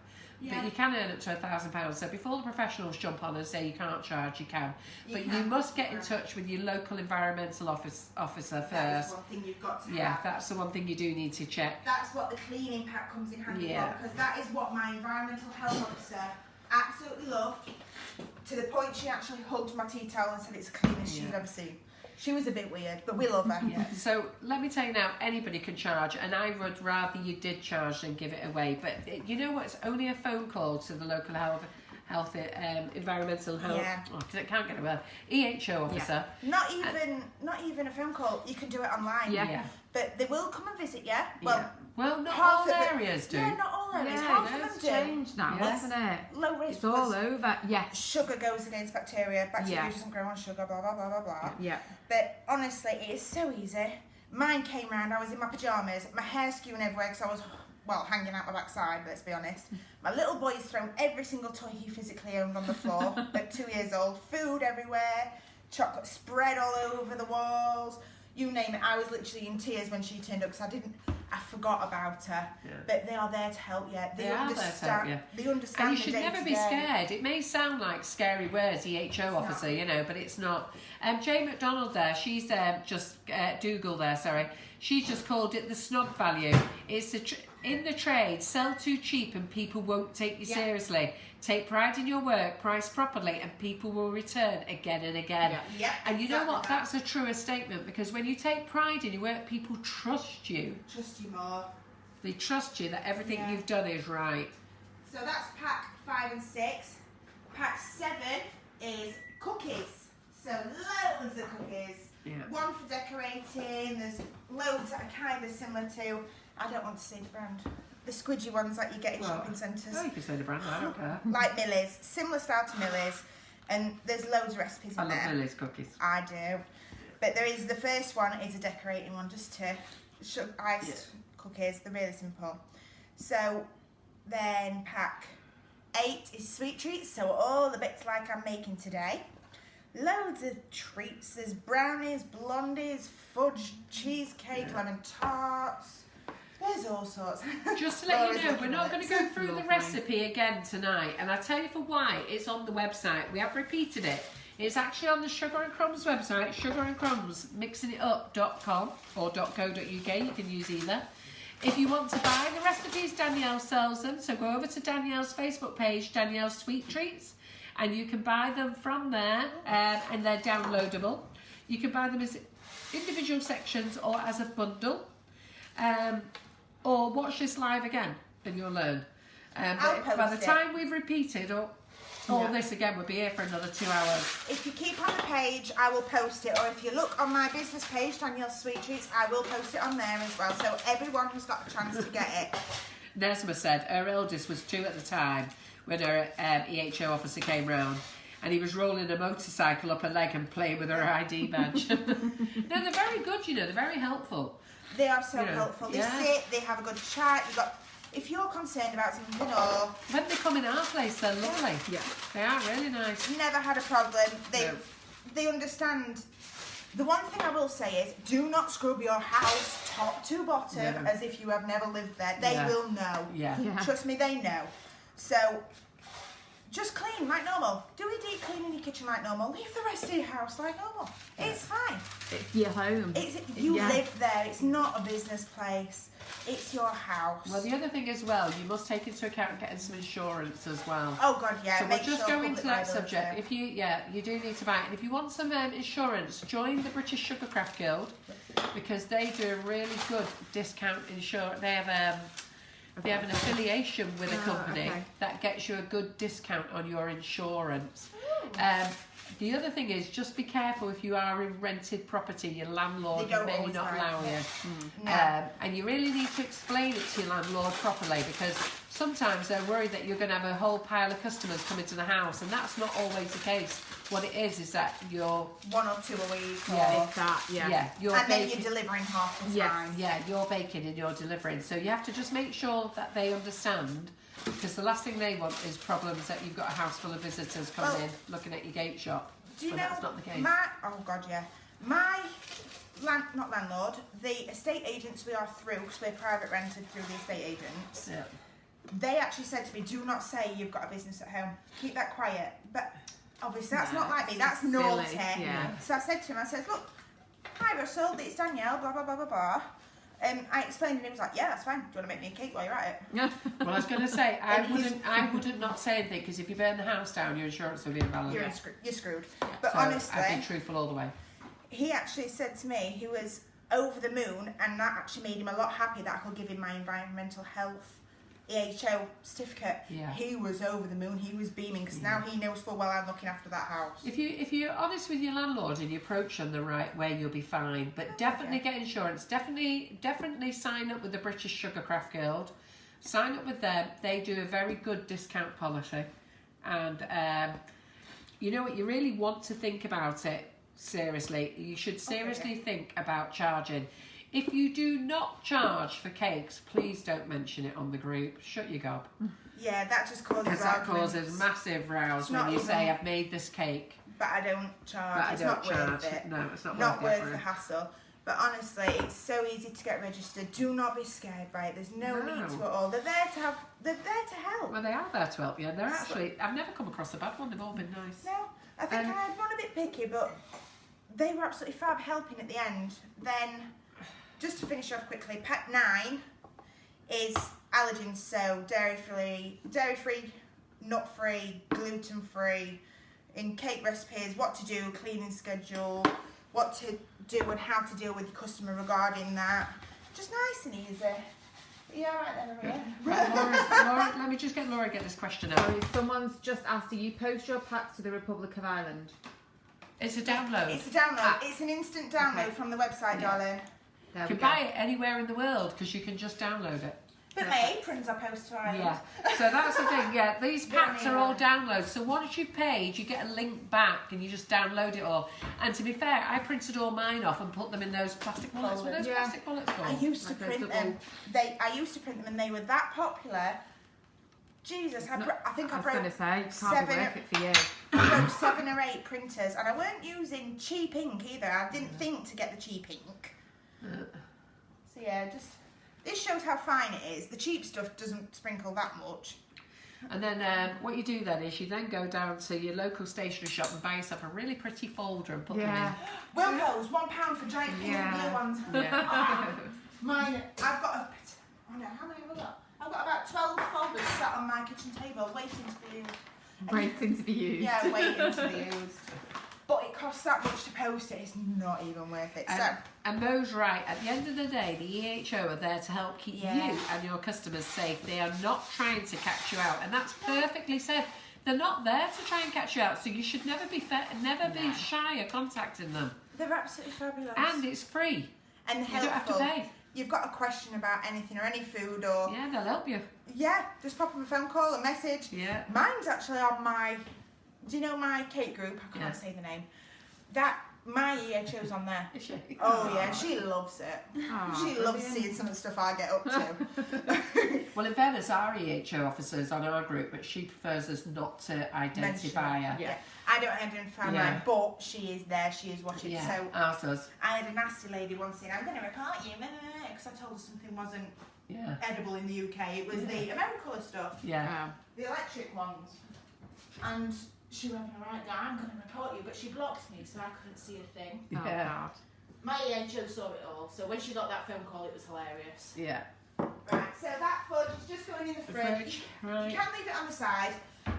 but you can earn up to £1,000. So before the professionals jump on and say you can't charge, you can. But you must get in touch with your local environmental officer first. That is one thing you've got to have. That's the one thing you do need to check. That's what the cleaning pack comes in handy for, because that is what my environmental health officer absolutely loved, to the point she actually hugged my tea towel and said it's the cleanest she'd ever seen. She was a bit weird, but we love her. Yeah. So let me tell you now, anybody can charge, and I would rather you did charge than give it away. But you know what? It's only a phone call to the local environmental health. Yeah. Oh, 'cause I can't get a word. EHO officer. Not even a phone call. You can do it online. Yeah. But they will come and visit you. Well, Well, not half all of it- areas do. Yeah, not all areas. Yeah, Half no, of it's them do. changed now, Yeah. isn't it? Low risk. It's all because over. Yes. Sugar goes against bacteria. Bacteria Yeah. doesn't grow on sugar. Blah blah blah blah blah. Yeah. But honestly, it is so easy. Mine came round. I was in my pajamas, my hair skewing everywhere because I was, well, hanging out my backside. Let's be honest. My little boy's thrown every single toy he physically owned on the floor at 2 years old. Food everywhere. chocolate spread all over the walls. You name it. I was literally in tears when she turned up because I forgot about her. Yeah. But they are there to help you. They They are there to help you. They understand. And you should the never be day-to-day. scared. It may sound like scary words, EHO officer, not. you know, but it's not. Jay McDonald there, she's just, Dougal there, sorry. She's just called it the snob value. It's in the trade, sell too cheap and people won't take you seriously. Take pride in your work, price properly, and people will return again and again. Yeah, And you know exactly what? that. That's a truer statement, because when you take pride in your work, people trust you. Trust you more. They trust you that everything you've done is right. So that's pack 5 and 6. Pack 7 is cookies. So loads of cookies. Yeah. One for decorating. There's loads that are kind of similar to, I don't want to say the brand, the squidgy ones that you get in shopping centres. Oh, you can say the brand, I don't care. Like Millie's, similar style to Millie's, and there's loads of recipes I in love there. Millie's cookies. I do, but there is the first one is a decorating one, just to iced cookies. They're really simple. So then pack 8 is sweet treats. So all the bits like I'm making today. Loads of treats. There's brownies, blondies, fudge, cheesecake, lemon tarts. There's all sorts. Just to let you Laura's know, we're looking not at going to it. go through the recipe again tonight, and I'll tell you for why. It's on the website. We have repeated it. It's actually on the Sugar and Crumbs website, sugarandcrumbsmixingitup.com or .co.uk. You can use either. If you want to buy the recipes, Danielle sells them. So go over to Danielle's Facebook page, Danielle's Sweet Treats, and you can buy them from there, and they're downloadable. You can buy them as individual sections or as a bundle. Or watch this live again and you'll learn. I'll But by the post it. time we've repeated all this again, we'll be here for another 2 hours. If you keep on the page, I will post it. Or if you look on my business page, Danielle's Sweet Treats, I will post it on there as well. So everyone has got a chance to get it. Nesma said her eldest was 2 at the time when her EHO officer came round. And he was rolling a motorcycle up her leg and playing with her ID badge. No, they're very good, you know. They're very helpful. They are so Yeah. helpful. They Yeah. sit, they have a good chat. You got, if you're concerned about something or When they come in our place, they're lovely. Yeah. They are really nice. never had a problem, No. they understand. The one thing I will say is, do not scrub your house top to bottom No. as if you have never lived there. They Yeah. will know. Yeah. Yeah. Trust me, they know. So just clean like normal. Do a deep clean in your kitchen like normal. Leave the rest of your house like normal. It's fine. It's your home. You Yeah. live there. It's not a business place. It's your house. Well, the other thing as well, you must take into account getting some insurance as well. Oh God, yeah. So we'll make just sure go into public that liability. subject. If you do need to buy it. And if you want some insurance, join the British Sugarcraft Guild, because they do a really good discount insurance. They have an affiliation with a company okay. that gets you a good discount on your insurance. The other thing is, just be careful if you are in rented property, your landlord They don't may always not like allow it. you. No. And you really need to explain it to your landlord properly, because sometimes they're worried that you're going to have a whole pile of customers come into the house, and that's not always the case. What it is that you're 1 or 2 a week. Yeah. It's that, you're And then baking. you're delivering half the Yes. time. Yeah, you're baking and you're delivering. So you have to just make sure that they understand, because the last thing they want is problems that you've got a house full of visitors coming Well, in looking at your gate shop. Do you when know that's not the case. oh God, yeah. Not landlord, the estate agents we are through, because we're private rented through the estate agents, Yeah. they actually said to me, do not say you've got a business at home. Keep that quiet. But obviously that's No, not like me, that's silly, naughty. yeah. So I said to him, I said, look, hi Russell, it's Danielle, blah, blah, blah, blah, blah. I explained and he was like, yeah, that's fine. Do you want to make me a cake while you're at it? Well, I was going to say, I And he's- wouldn't not say anything, because if you burn the house down, your insurance will be invalid. You're screwed. But So honestly, I've been truthful all the way. he actually said to me he was over the moon, and that actually made him a lot happy that I could give him my environmental health EHO certificate. Yeah. He was over the moon. He was beaming, because now he knows full well I'm looking after that house. If you're honest with your landlord and you approach them the right way, you'll be fine. But definitely get insurance. Definitely sign up with the British Sugarcraft Guild. Sign up with them. They do a very good discount policy, and you know what? You really want to think about it seriously. You should seriously think about charging. If you do not charge for cakes, please don't mention it on the group. Shut your gob. Yeah, that just causes Because that arguments. causes massive rows It's when not you say, even- I've made this cake. But I don't charge. But I It's don't not charge. worth it. No, it's not Not worth worth it. the hassle. But honestly, it's so easy to get registered. Do not be scared by it. There's no need to at all. They're there to help. Well, they are there to help you. They're actually, I've never come across a bad one. They've all been nice. No, I think I had one a bit picky, but they were absolutely fab helping at the end. Then, just to finish off quickly, pack 9 is allergens, so dairy-free, nut-free, gluten-free, in cake recipes, what to do, cleaning schedule, what to do and how to deal with your customer regarding that. Just nice and easy. Yeah, right then, Maria. Right, Laura, let me just get Laura to get this question out. Sorry, someone's just asked, do you post your packs to the Republic of Ireland? It's a download. It's a download. It's an instant download Okay. from the website, darling. There You we can go. buy it anywhere in the world because you can just download it. But my aprons I post to Ireland. Yeah, so that's the thing. Yeah, these packs are all downloads. So once you've paid, you get a link back and you just download it all. And to be fair, I printed all mine off and put them in those plastic wallets. What are those Yeah. plastic wallets I called? used to Like those print double- them. I used to print them, and they were that popular. Jesus, I think I I was broke going to say, it can't be seven- worth it for you. I broke 7 or 8 printers, and I weren't using cheap ink either. I didn't think to get the cheap ink. So yeah, just this shows how fine it is. The cheap stuff doesn't sprinkle that much. And then what you do then is you then go down to your local stationery shop and buy yourself a really pretty folder and put Yeah. Wilco's, £1 for giant pink and blue ones. them in. Yeah. Mine, I've got how many have I got? I've got about 12 folders sat on my kitchen table waiting to be used. Waiting to be used. Yeah, waiting to be used. But it costs that much to post it, it's not even worth it. So, And Mo's right. At the end of the day, the EHO are there to help keep Yeah. you and your customers safe. They are not trying to catch you out, and that's perfectly said. They're not there to try and catch you out, so you should never be be shy of contacting them. they're absolutely fabulous. And it's free. And You helpful. don't have to pay. You've got a question about anything or any food or... Yeah, they'll help you. Yeah, just pop them a phone call, a message. Yeah. Mine's actually on my... Do you know my cake group? I can't say the name. My EHO's on there. Is she? Oh yeah, she loves it. Aw, She loves brilliant. seeing some of the stuff I get up to. Well, in fairness, our EHO officer's on our group, but she prefers us not to identify her. Yeah. I don't identify Yeah. mine, but she is there, she is watching. Yeah, So ours does. I had a nasty lady once saying, I'm going to report you, because I told her something wasn't Yeah. edible in the UK. It was the Americolour stuff, Yeah. the electric ones. And she went, all right, I'm going to report you, but she blocked me, so I couldn't see a thing. Oh, Yeah. God. My EHO saw it all, so when she got that phone call, it was hilarious. Yeah. Right, so that fudge is just going in the fridge. Right. You can leave it on the side.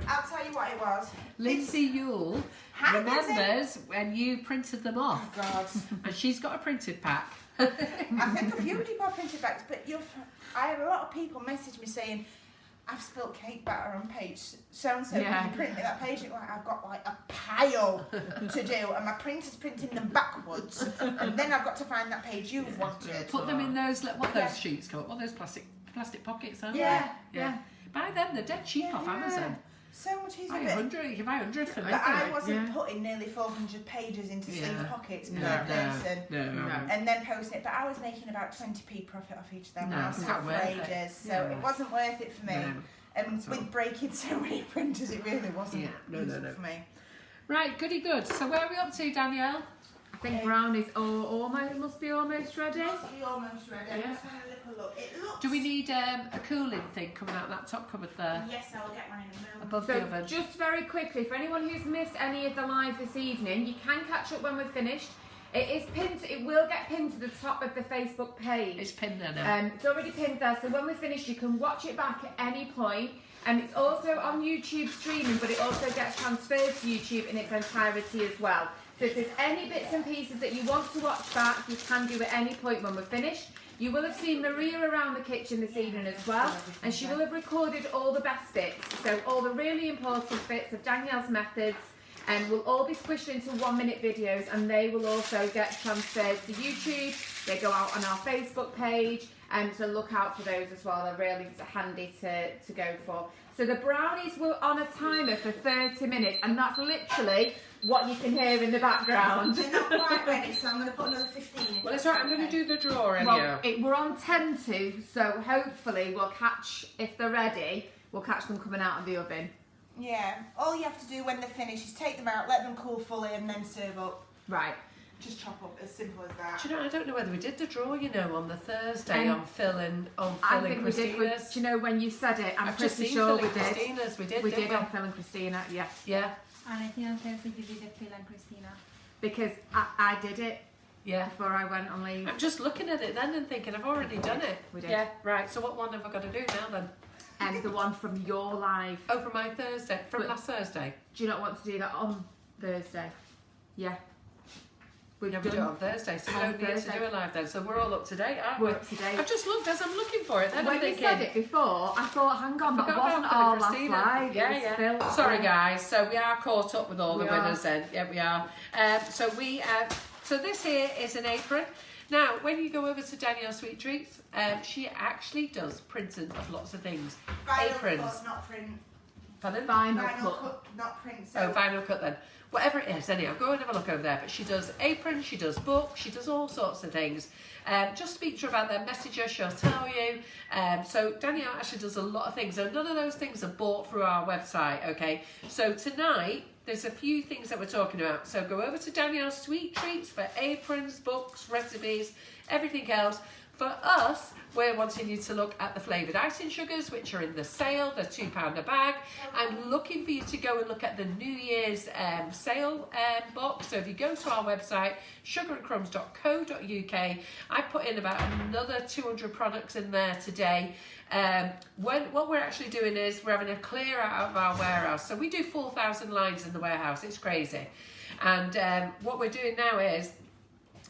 I'll tell you what it was. Lindsay Yule Hi, remembers when you printed them Oh off, God. and she's got a printed pack. I think a few people have printed backs, but I had a lot of people message me saying, I've spilt cake batter on page so-and-so, Yeah. can you print me that page? Like, I've got like a pile to do, and my printer's printing them backwards, and then I've got to find that page you've wanted. Put them in those, what are Yeah. those sheets called? What are those plastic pockets, aren't Yeah, they? Yeah. Buy them, they're dead cheap off Amazon. So much easier. Buy but- 100, you can buy 100 for me. But I wasn't Yeah. putting nearly 400 pages into sleeve Yeah. pockets per No, person. no. And then posting it, but I was making about 20p profit off each of them when No, I was it's sat not for worth it. ages, so No. it wasn't worth it for me. No. And That's all. with breaking so many printers, it really wasn't Yeah, no, useful for me. Right, goody good. So where are we up to, Danielle? I think brownies almost must be almost ready. Must be almost ready. Yeah. I'm just having a little look. It looks. Do we need a cooling thing coming out that top cupboard there? Yes, I will get mine in a moment. Above the So oven? just very quickly, for anyone who's missed any of the live this evening, you can catch up when we're finished. It is pinned. It will get pinned to the top of the Facebook page. It's pinned there now. It's already pinned there, so when we're finished, you can watch it back at any point. And it's also on YouTube streaming, but it also gets transferred to YouTube in its entirety as well. So if there's any bits and pieces that you want to watch back, you can do at any point when we're finished. You will have seen Maria around the kitchen this evening as well, and she will have recorded all the best bits. So all the really important bits of Danielle's methods, and will all be squished into 1-minute videos, and they will also get transferred to YouTube. They go out on our Facebook page, and so look out for those as well. They're really handy to go for. So the brownies were on a timer for 30 minutes, and that's literally what you can hear in the background. They're not quite ready, so I'm going to put another 15 in. Well, it's right, I'm going to do the drawer Well, anyhow. we're on 10 to, so hopefully we'll catch, if they're ready, we'll catch them coming out of the oven. Yeah, all you have to do when they're finished is take them out, let them cool fully, and then serve up. Right. Just chop up, as simple as that. Do you know, I don't know whether we did the draw, you know, on the Thursday on Phil and I think we did. Christina's. Do you know, when you said it, I'm I've just pretty seen sure Phil we and did. Christina's. We did, We didn't did on Phil and Christina, yes. Yeah, And I think on Thursday you did the Phil and Christina. Because I did it yeah. before I went on leave. I'm just looking at it then and thinking, I've already done it. We did. Yeah, right. So what one have I got to do now then? And the one from your live. Oh, from my Thursday, from But- last Thursday. Do you not want to do that on Thursday? Yeah. We've Yeah, we do it done. on Thursday, so we On don't need to Thursday. do it live then. So we're all up to date, aren't we? We're up to date. I've just looked as I'm looking for it. Then When I'm you thinking, said it before, I thought, hang on, that forgot wasn't about our Phil and last Christina. live. Yeah, it was yeah. Phil. Sorry, Yeah. guys. So we are caught up with all the We are. winners then. Yeah, we are. So this here is an apron. Now, when you go over to Danielle Sweet Treats, she actually does printing of lots of things. Vinyl Aprons. cut, not print. Pardon? Vinyl Vinyl cut. cut, not print. Oh, So vinyl cut then. Whatever it is, anyhow, go and have a look over there. But she does aprons, she does books, she does all sorts of things. Just speak to her about them, message her, she'll tell you. So Danielle actually does a lot of things. So none of those things are bought through our website, okay? So tonight, there's a few things that we're talking about. So go over to Danielle's Sweet Treats for aprons, books, recipes, everything else. For us, we're wanting you to look at the flavoured icing sugars, which are in the sale. They're £2 a bag. I'm looking for you to go and look at the New Year's sale box. So if you go to our website, sugarandcrumbs.co.uk, I put in about another 200 products in there today. What we're actually doing is we're having a clear out of our warehouse. So we do 4,000 lines in the warehouse. It's crazy. And what we're doing now is,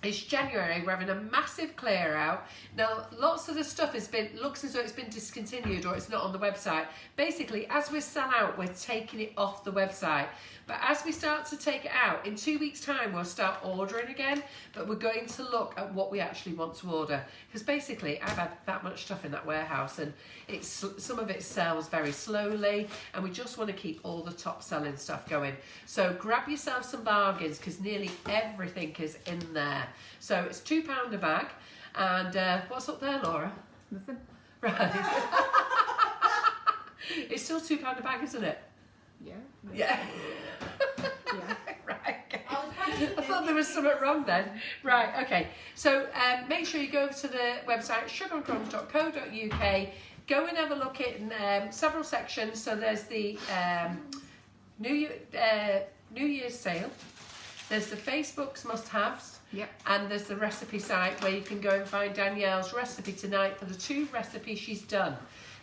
it's January, we're having a massive clear out. Now, lots of the stuff looks as though it's been discontinued or it's not on the website. Basically, as we sell out, we're taking it off the website. But as we start to take it out, in 2 weeks' time, we'll start ordering again. But we're going to look at what we actually want to order. Because basically, I've had that much stuff in that warehouse and some of it sells very slowly. And we just want to keep all the top selling stuff going. So grab yourself some bargains because nearly everything is in there. So it's £2 a bag. And what's up there, Laura? Nothing. Right. It's still £2 a bag, isn't it? Yeah. Yeah. Yeah. Right. Okay. I I thought there was something wrong then. Right, okay. So make sure you go to the website sugarandcrumbs.co.uk. Go and have a look at several sections. So there's the New Year's sale. There's the Facebook's must-haves. Yep. And there's the recipe site where you can go and find Danielle's recipe tonight for the 2 recipes she's done.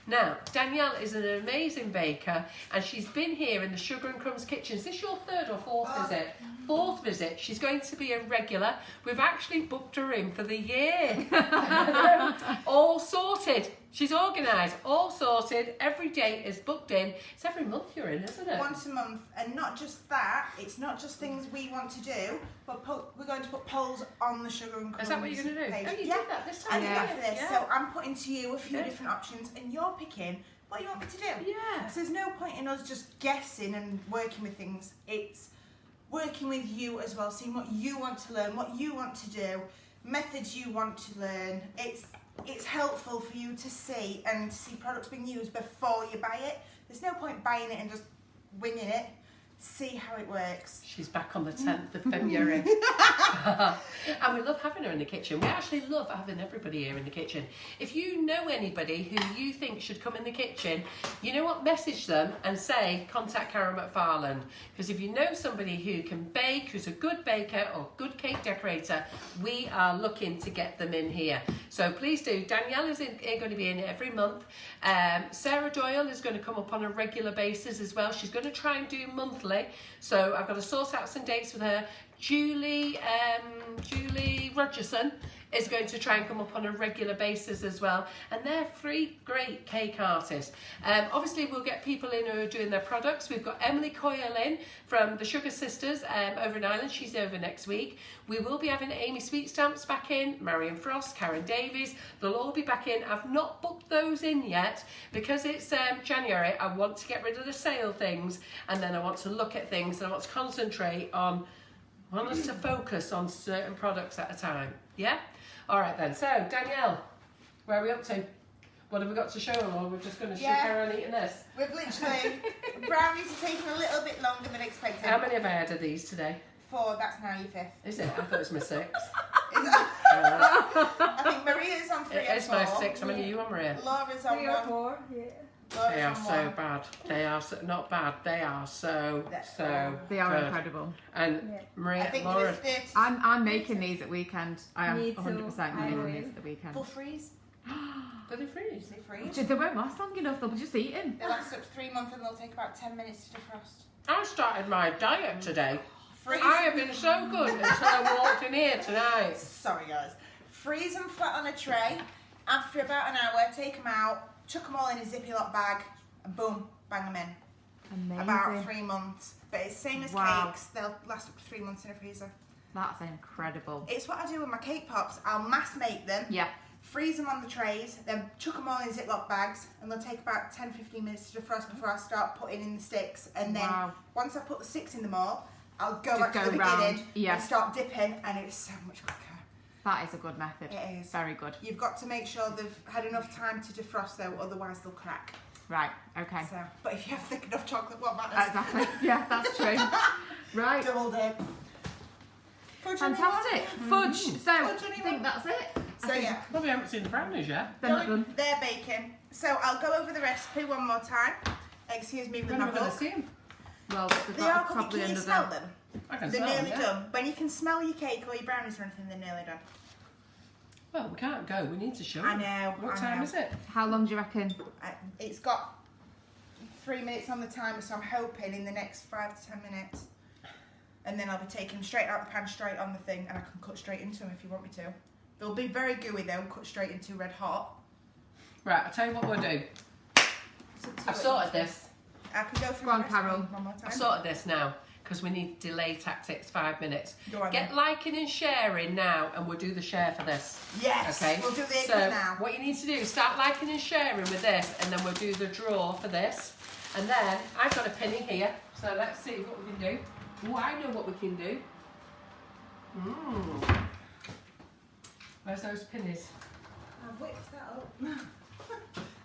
Now, Danielle is an amazing baker and she's been here in the Sugar and Crumbs kitchen. Is this your 3rd or 4th visit? 4th visit. She's going to be a regular. We've actually booked her in for the year. All sorted. She's organised, all sorted. Every date is booked in. It's every month you're in, isn't it? once a month, and not just that. It's not just things we want to do, but we're going to put polls on the Sugar and Crumbs. Is that what you're going to do? Page. Oh, you Yeah. did that this I time. did that for this, Yeah. so I'm putting to you a few Good. different options, and you're picking what you want me to do. Yeah. So there's no point in us just guessing and working with things. It's working with you as well, seeing what you want to learn, what you want to do, methods you want to learn. It's helpful for you to see and see products being used before you buy it. There's no point buying it and just winging it. See how it works. She's back on the 10th of February. And we love having her in the kitchen. We actually love having everybody here in the kitchen. If you know anybody who you think should come in the kitchen, you know what? Message them and say, contact Karen McFarland. Because if you know somebody who can bake, who's a good baker or good cake decorator, we are looking to get them in here. So please do. Danielle is going to be in every month. Sarah Doyle is going to come up on a regular basis as well. She's going to try and do monthly. So I've got to sort out some dates with her. Julie Rogerson is going to try and come up on a regular basis as well, and they're 3 great cake artists. Obviously we'll get people in who are doing their products. We've got Emily Coyle in from the Sugar Sisters over in Ireland. She's over next week. We will be having Amy Sweet Stamps back in, Marion Frost, Karen Davies. They'll all be back in. I've not booked those in yet because it's January. I want to get rid of the sale things, and then I want to look at things, and I want to concentrate on, I want us to focus on certain products at a time. Yeah? All right then. So, Danielle, where are we up to? What have we got to show them, or we're just going to Yeah. carry on eating this? We've literally, brownies are taking a little bit longer than expected. How many have I had of these today? 4, that's now your 5th. Is it? I thought it was my 6. Is it? I think Maria's on 3 or 4. It's my 6. How many are you on, Maria? Laura's on 3 or 1. 4, yeah. Laura's They are on so 1. bad. They are so, not bad. They are so They are good. incredible. And Yeah. Maria, I think Laura, there's 30 I'm making these at weekend. I am Me too. 100% I making will. these at the weekend. full freeze. do they freeze? They freeze. They won't last long enough. They'll be just eating. They last up to 3 months and they'll take about 10 minutes to defrost. I started my diet today. Freeze. I have been so good until I walked in here tonight. Sorry guys. Freeze them flat on a tray. After about an hour, take them out, chuck them all in a Ziploc bag, and boom, bang them in. Amazing. About 3 months. But it's same as Wow. cakes. They'll last up to 3 months in a freezer. That's incredible. It's what I do with my cake pops. I'll mass make them, Yeah. freeze them on the trays, then chuck them all in Ziploc bags, and they'll take about 10-15 minutes to defrost before I start putting in the sticks. And then Wow. once I put the sticks in them all, I'll go Just back to go the round, beginning yeah. and start dipping, and it's so much quicker. That is a good method. It is. Very good. You've got to make sure they've had enough time to defrost though, otherwise they'll crack. Right. Okay. So, but if you have thick enough chocolate, what matters? Exactly. Yeah, that's true. Right. Double dip. Fudge Fantastic. Fudge. So, Fudge I anyone? think that's it. So yeah, Well, we haven't seen the brownies yet. They're not done. they're baking. So I'll go over the recipe one more time. Excuse me with When my are we going to book. see them? Well, we've They got are cooking. probably Can you another. smell them? I can They're smell nearly them, yeah. done. When you can smell your cake or your brownies or anything, they're nearly done. Well, we can't go. We need to show I them. know. What I time know. is it? How long do you reckon? It's got 3 minutes on the timer, so I'm hoping in the next 5 to 10 minutes. And then I'll be taking them straight out the pan, straight on the thing, and I can cut straight into them if you want me to. They'll be very gooey though, cut straight into red hot. Right, I'll tell you what we'll do. It's up to I've you. sorted this. I can go through Go on, the recipe Carol. one more time. I've sorted this now because we need delay tactics 5 minutes. Go on Get then. liking and sharing now, and we'll do the share for this. Yes, Okay. we'll do the So eggs now. what you need to do is start liking and sharing with this, and then we'll do the draw for this. And then I've got a penny here, so let's see what we can do. Oh, I know what we can do. Where's those pennies? I've whipped that up.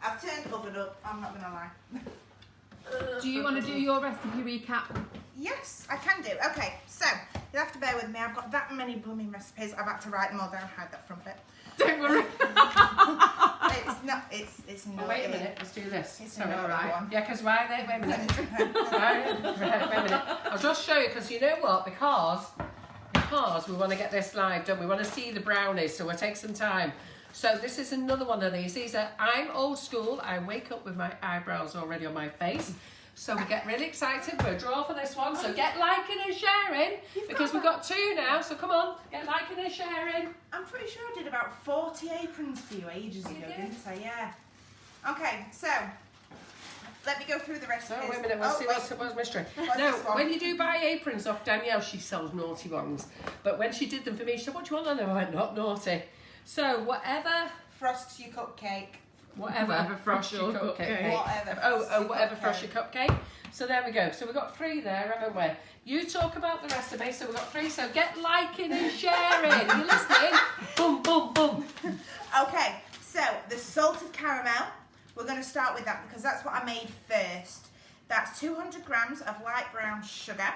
I've turned the oven up, I'm not going to lie. Do you want to do your recipe recap? Yes, I can do. Okay, so you'll have to bear with me. I've got that many blooming recipes. I've had to write them all down. Hide that front bit. Don't worry. It's not. It's Oh, not. wait a minute, let's do this. It's Sorry, another right. one. Yeah, because why they? Wait a minute. Right, wait a minute. I'll just show you because you know what? Because we want to get this live done. We want to see the brownies, so we'll take some time. So this is another one of these. These are, I'm old school. I wake up with my eyebrows already on my face. So we get really excited. We'll draw for this one. So get liking and sharing because we've got 2 now. So come on, get liking and sharing. I'm pretty sure I did about 40 aprons for you ages ago, did? didn't I? Yeah. Okay, so let me go through the recipes. So wait a minute, we'll see wait. what's mystery. What's No, this one? when you do buy aprons off Danielle, she sells naughty ones. But when she did them for me, she said, "What do you want on them?" I went, "Not naughty." So whatever Frost your cupcake. Whatever frost your frost your cupcake. Whatever Oh, frost your whatever cupcake. frost your cupcake. So there we go. So we've got 3 there, haven't we? You talk about the recipe, so we've got 3. So get liking and sharing. Are you listening? Boom, boom, boom. Okay, so the salted caramel. We're going to start with that because that's what I made first. That's 200 grams of light brown sugar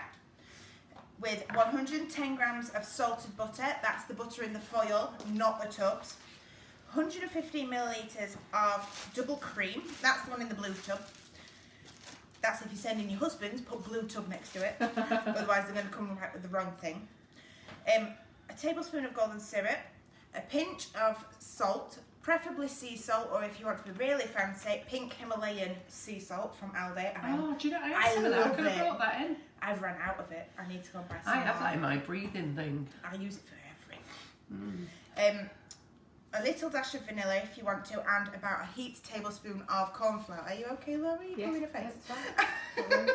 with 110 grams of salted butter. That's the butter in the foil, not the tubs. 150 millilitres of double cream. That's the one in the blue tub. That's if you're sending your husband, put blue tub next to it. Otherwise they're going to come out with the wrong thing. A tablespoon of golden syrup. A pinch of salt, preferably sea salt, or if you want to be really fancy, pink Himalayan sea salt from Aldi. Oh, do you know, I I had some of that. I love could have it. brought that in. I've run out of it. I need to go and buy some I have more. that in my breathing thing. I use it for everything. A little dash of vanilla if you want to, and about a heaped tablespoon of corn flour. Are you okay, Laura? You Yeah, pulling a face? that's fine.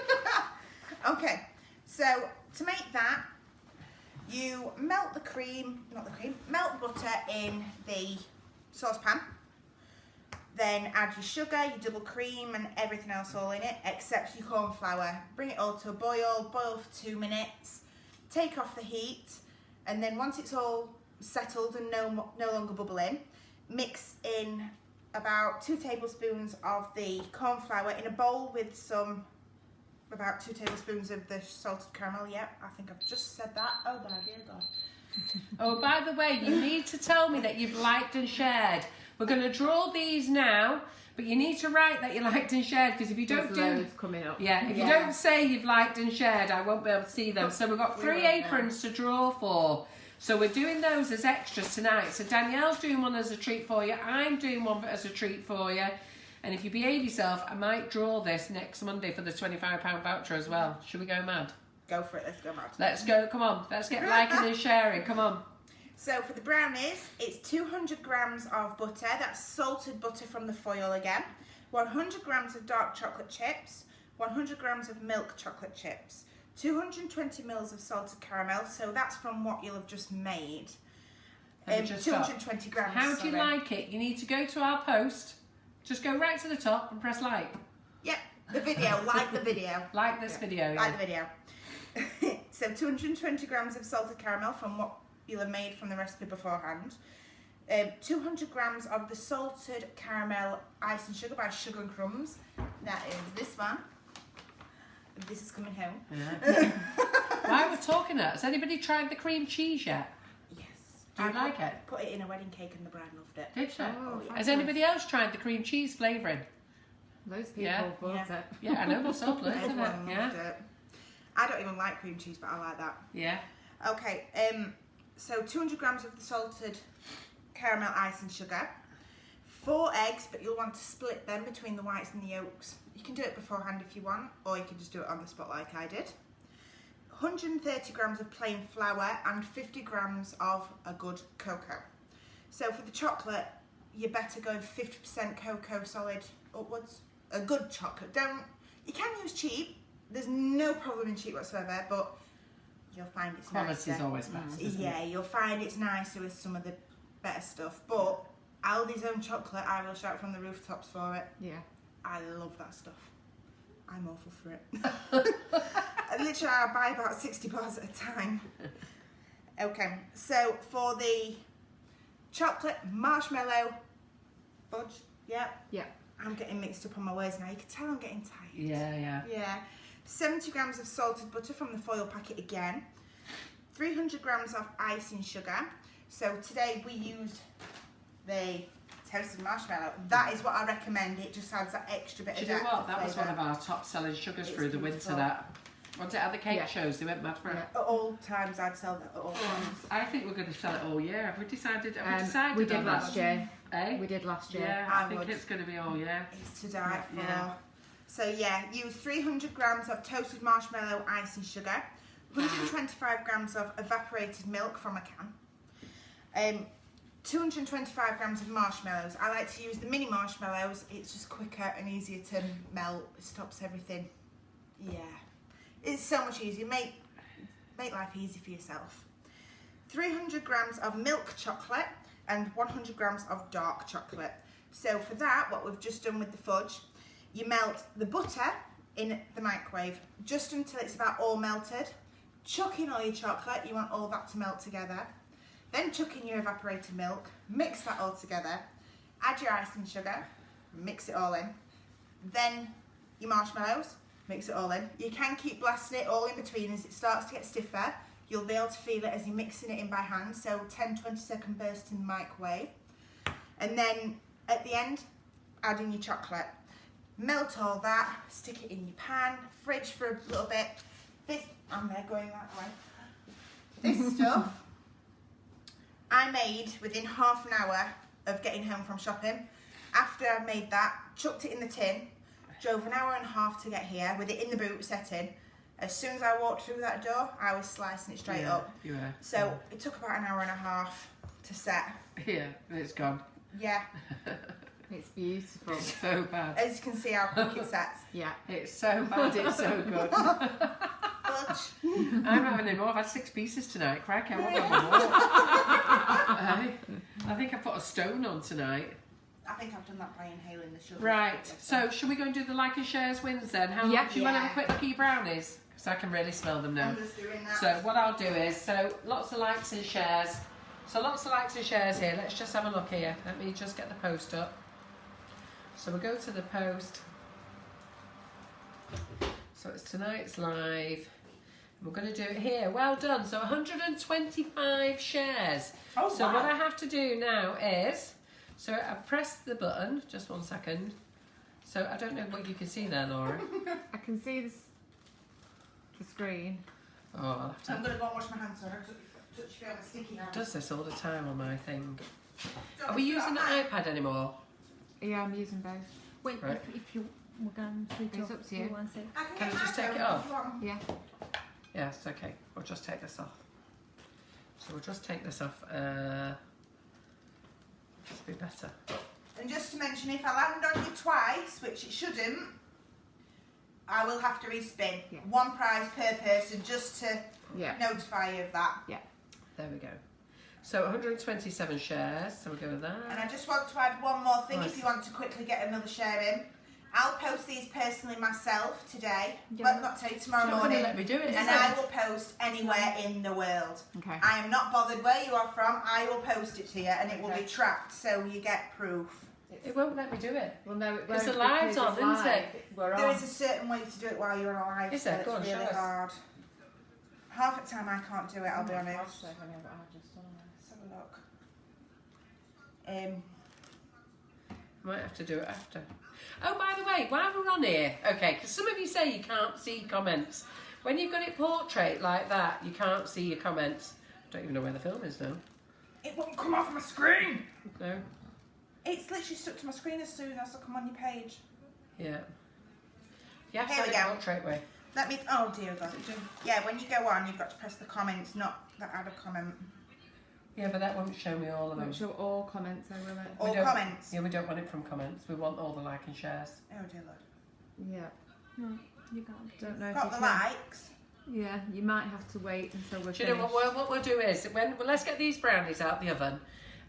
Okay, so to make that, you melt the cream, melt butter in the saucepan. Then add your sugar, your double cream, and everything else all in it, except your corn flour. Bring it all to a boil for 2 minutes. Take off the heat, and then once it's all settled and no longer bubbling, mix in about 2 tablespoons of the corn flour in a bowl with about 2 tablespoons of the salted caramel. Yep, I think I've just said that. Oh my dear God. Oh, by the way, you need to tell me that you've liked and shared. We're going to draw these now, but you need to write that you liked and shared, because if you don't There's loads coming up. Yeah, if you don't say you've liked and shared, I won't be able to see them. So we've got 3 aprons to draw for. So we're doing those as extras tonight. So Danielle's doing one as a treat for you. I'm doing one as a treat for you. And if you behave yourself, I might draw this next Monday for the £25 voucher as well. Should we go mad? Go for it, let's go mad. Let's go, come on. Let's get liking and sharing, come on. So for the brownies, it's 200 grams of butter. That's salted butter from the foil again. 100 grams of dark chocolate chips. 100 grams of milk chocolate chips. 220 mils of salted caramel, so that's from what you'll have just made. 220 grams. How do you like it? You need to go to our post. Just go right to the top and press like. Yep, the video, like the video. Like this video. Like the video. So 220 grams of salted caramel from what you'll have made from the recipe beforehand. 200 grams of the salted caramel icing sugar by Sugar and Crumbs. That is this one. This is coming home. Yeah. While we're talking that, has anybody tried the cream cheese yet? Yes. Do you like it? Put it in a wedding cake and the bride loved it. Did she? Oh, Has anybody else tried the cream cheese flavouring? Loads of people Yeah. bought Yeah. it. Yeah, I know, myself, isn't it? Everyone Yeah. loved it. I don't even like cream cheese, but I like that. Yeah. Okay, so 200 grams of the salted caramel icing sugar. 4 eggs, but you'll want to split them between the whites and the yolks. You can do it beforehand if you want, or you can just do it on the spot like I did. 130 grams of plain flour and 50 grams of a good cocoa. So for the chocolate, you're better going 50% cocoa solid upwards. A good chocolate. You can use cheap. There's no problem in cheap whatsoever, but you'll find it's Quality's nicer. always best, isn't it? Yeah, you'll find it's nicer with some of the better stuff. But Aldi's own chocolate, I will shout from the rooftops for it. Yeah. I love that stuff. I'm awful for it. Literally, I buy about 60 bars at a time. Okay, so for the chocolate marshmallow fudge, yeah. I'm getting mixed up on my words now. You can tell I'm getting tired. Yeah. Yeah. 70 grams of salted butter from the foil packet again. 300 grams of icing sugar. So today we used the toasted marshmallow. That is what I recommend. It just adds that extra bit Do of you know depth what? That was one of our top selling sugars through the winter, beautiful. that. Wasn't it at the cake Yeah. shows? They went mad for it. At all times, I'd sell that at all times. I think we're going to sell it all year. Have we decided? We did on last that? year. Eh? We did last year. Yeah, I I think would. it's going to be all year. It's to die for. Yeah. So yeah, use 300 grams of toasted marshmallow icing sugar, 125 grams of evaporated milk from a can, 225 grams of marshmallows. I like to use the mini marshmallows. It's just quicker and easier to melt. It stops everything. Yeah, it's so much easier. Make life easy for yourself. 300 grams of milk chocolate and 100 grams of dark chocolate. So for that, what we've just done with the fudge, you melt the butter in the microwave just until it's about all melted. Chuck in all your chocolate. You want all that to melt together. Then chuck in your evaporated milk, mix that all together, add your icing sugar, mix it all in. Then your marshmallows, mix it all in. You can keep blasting it all in between as it starts to get stiffer. You'll be able to feel it as you're mixing it in by hand, so 10-20 second bursts in the microwave. And then at the end, add in your chocolate. Melt all that, stick it in your pan, fridge for a little bit. They're going that way. This stuff I made within half an hour of getting home from shopping. After I made that, chucked it in the tin, drove an hour and a half to get here with it in the boot setting. As soon as I walked through that door, I was slicing it straight up. You were. So it took about an hour and a half to set. Yeah, it's gone. Yeah, It's beautiful. It's so bad. as you can see how quick it sets. Yeah. It's so bad, it's so good. Fudge. I'm not having any more. I've had 6 pieces tonight. Crikey, I want one more. I think I put a stone on tonight. I think I've done that by inhaling the sugar. Right, so should we go and do the like and shares wins then? How Yeah. do you want to have a quick look at your brownies? Because I can really smell them now. I'm just doing that. So what I'll do is, so lots of likes and shares. So lots of likes and shares here. Let's just have a look here. Let me just get the post up. So we'll go to the post. So it's tonight's live. We're going to do it here. Well done. So 125 shares. Oh, so wow. what I have to do now is, so I press the button, just 1 second. So I don't know what you can see there, Laura. I can see the screen. Oh, I'll have to. I'm going to go and wash my hands so I don't touch you on a sticky hand. It does this all the time on my thing. Don't Are we do using the that. iPad anymore? Yeah, I'm using both. Wait, Right. if you can switch It's off up to you. one sec. I Can get I just my take it phone off? if you want. Yeah. Yes, okay. We'll just take this off. So we'll just take this off. This will be better. And just to mention, if I land on you twice, which it shouldn't, I will have to respin. Yeah. One prize per person, just to Yeah. notify you of that. There we go. So 127 shares. So we'll go with that. And I just want to add one more thing, Nice. if you want to quickly get another share in. I'll post these personally myself today, Yeah. but not today, tomorrow You're not going to morning. let me do it, And is I it? will post anywhere in the world. Okay. I am not bothered where you are from. I will post it to you, and it will Okay. be tracked, so you get proof. It won't let me do it. Well, no, it It's won't the live's because on, it's isn't live. it? We're There on. is a certain way to do it while you're alive. Is there? so Go on, it's show really us. hard. Half the time I can't do it, I'll be honest. Let's Let's have a look. Might have to do it after. Oh, by the way, while we're on here, okay, because some of you say you can't see comments. When you've got it portrait like that, you can't see your comments. Don't even know where the film is now. It won't come off my screen. No? It's literally stuck to my screen as soon as I come on your page. Yeah. You have to Here have we it go. portrait way. Let me. Oh dear God. Yeah, when you go on, you've got to press the comments, not the add a comment. Yeah, but that won't show me all of them. Won't show all comments, though, will it? All don't- comments. Yeah, we don't want it from comments. We want all the like and shares. Oh dear Lord. Yeah. No, you can't. Don't know if Got you the can. likes. Yeah, you might have to wait until we're Do you know finished. what we'll do is, well, let's get these brownies out the oven